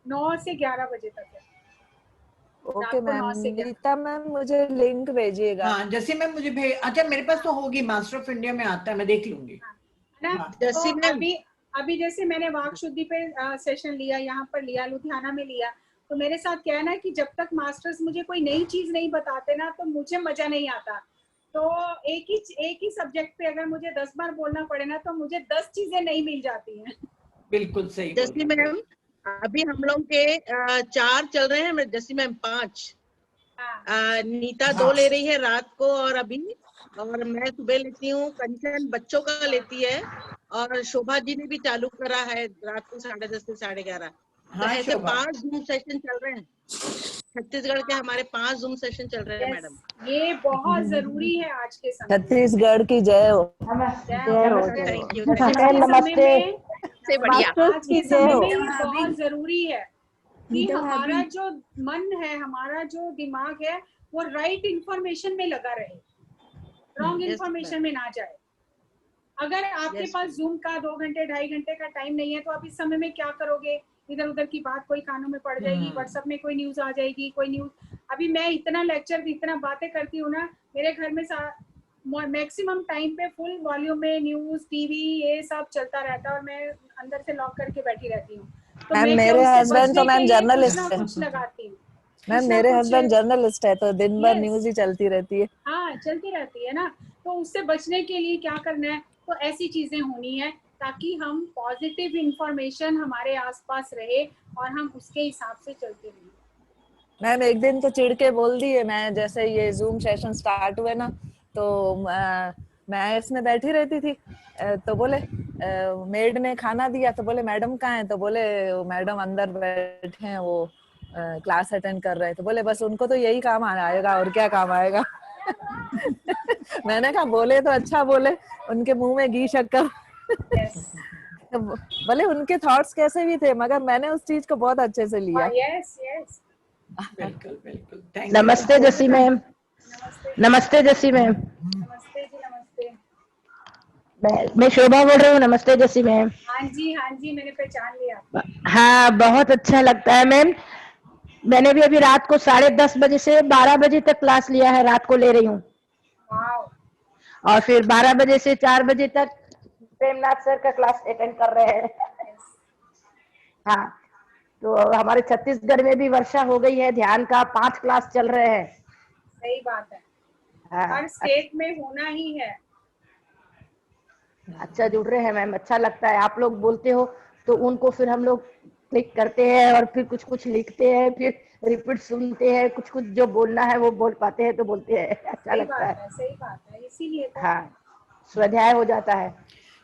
9 से 11 बजे तक है। ओके मैम, नीता मैम मुझे लिंक भेजिएगा। हाँ जैसे मैम मुझे अच्छा मेरे पास तो होगी, मास्टर ऑफ इंडिया में आता है, मैं देख लूंगी ना। तो अभी जैसे मैंने वाक शुद्धि पे सेशन लिया, यहाँ पर लिया, लुधियाना में लिया, तो मेरे साथ क्या है ना कि जब तक मास्टर्स मुझे कोई नई चीज नहीं बताते ना, तो मुझे मजा नहीं आता। तो एक ही सब्जेक्ट पे अगर मुझे 10 बार बोलना पड़े ना, तो मुझे 10 चीजें नहीं मिल जाती हैं। बिल्कुल सही। जैसे मैम अभी हम लोग के 4 चल रहे हैं, जैसे मैम 5, नीता 2 ले रही है रात को, और अभी, और मैं सुबह लेती हूँ, कंचन बच्चों का लेती है, और शोभा जी ने भी चालू करा है रात को 10:30 से 11:30। तो ऐसे 5 जूम सेशन चल रहे हैं छत्तीसगढ़ के, हमारे 5 जूम सेशन चल रहे हैं मैडम। ये बहुत जरूरी है आज के समय। छत्तीसगढ़ की जय हो। Thank you. नमस्ते। से बढ़िया आज के समय में ये बहुत जरूरी है कि हमारा जो मन है, हमारा जो दिमाग है, वो राइट इंफॉर्मेशन में लगा रहे, रॉन्ग इंफॉर्मेशन में ना जाए। अगर आपके पास जूम का 2 घंटे 2.5 घंटे का टाइम नहीं है, तो आप इस समय में क्या करोगे? इधर उधर की बात कोई कानों में पड़ जाएगी, व्हाट्सएप में कोई न्यूज आ जाएगी, कोई न्यूज। अभी मैं इतना लेक्चर, इतना बातें करती हूँ ना, मेरे घर में मैक्सिमम टाइम पे फुल वॉल्यूम में न्यूज, टीवी, ये सब चलता रहता है, और मैं अंदर से लॉक करके बैठी रहती हूँ। तो मैं मेरे हस्बैंड तो मैम जर्नलिस्ट है। कुछ लगाती हूँ मैम मेरे हस्बैंड जर्नलिस्ट है, तो दिन भर न्यूज ही चलती रहती है। हाँ चलती रहती है ना। तो उससे बचने के लिए क्या करना है? तो ऐसी चीजें होनी है ताकि हम पॉजिटिव इंफॉर्मेशन हमारे आसपास रहे और हम उसके हिसाब से चलते रहें। मैम एक दिन तो चिढ़ के बोल दी है, मैं जैसे ये जूम सेशन स्टार्ट हुए ना, तो मैं इसमें बैठी रहती थी, तो बोले मेड ने खाना दिया, तो बोले मैडम कहाँ है? तो बोले मैडम अंदर बैठे हैं, वो क्लास अटेंड कर रहे हैं। तो बोले बस उनको तो यही काम आएगा, और क्या काम आएगा। मैंने कहा बोले तो अच्छा बोले, उनके मुंह में घी शक्कर। बोले उनके थॉट्स कैसे भी थे, मगर मैंने उस चीज को बहुत अच्छे से लिया। यस यस बिल्कुल बिल्कुल। नमस्ते जसी मैम। नमस्ते जसी मैम। नमस्ते जी, नमस्ते। मैं शोभा बोल रही हूँ। नमस्ते जसी मैम। हाँ जी मैंने पहचान लिया। हाँ बहुत अच्छा लगता है मैम। मैंने भी अभी रात को 10:30 बजे से 12 बजे तक क्लास लिया है, रात को ले रही हूँ। और फिर 12 बजे से 4 बजे तक प्रेमनाथ सर का क्लास अटेंड कर रहे हैं। हाँ तो हमारे छत्तीसगढ़ में भी वर्षा हो गई है, ध्यान का 5 क्लास चल रहे हैं। सही बात है। हाँ, हर स्टेट में होना ही है। अच्छा जुड़ रहे हैं मैम, अच्छा लगता है। आप लोग बोलते हो तो उनको फिर हम लोग क्लिक करते हैं, और फिर कुछ कुछ लिखते हैं, फिर रिपीट सुनते हैं, कुछ कुछ जो बोलना है वो बोल पाते हैं तो बोलते हैं, अच्छा लगता है। सही बात है, इसीलिए तो। हाँ स्वाध्याय हो जाता है।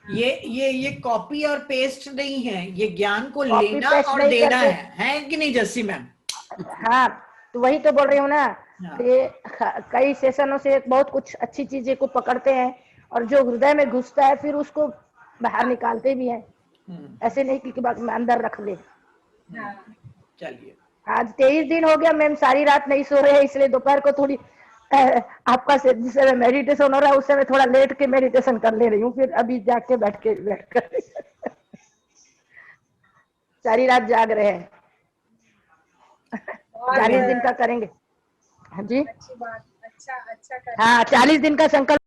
ये कॉपी और पेस्ट नहीं है, ये ज्ञान को कॉपी लेना पेस्ट और नहीं देना करते। है कि नहीं जस्सी मैम? हाँ तो वही तो बोल रही हूँ ना, ये कई सेशनों से बहुत कुछ अच्छी चीजें को पकड़ते हैं, और जो हृदय में घुसता है फिर उसको बाहर निकालते भी हैं। ऐसे नहीं कि अंदर रख ले। चलिए आज 23 दिन हो गया मैम, सारी रात नहीं सो रहे हैं, इसलिए दोपहर को थोड़ी आपका जिस समय मेडिटेशन हो रहा है उस समय थोड़ा लेट के मेडिटेशन कर ले रही हूँ, फिर अभी जाके बैठ कर सारी रात जाग रहे हैं। 40 दिन का करेंगे। हाँ जी अच्छी बात अच्छा कर हाँ 40 दिन का संकल्प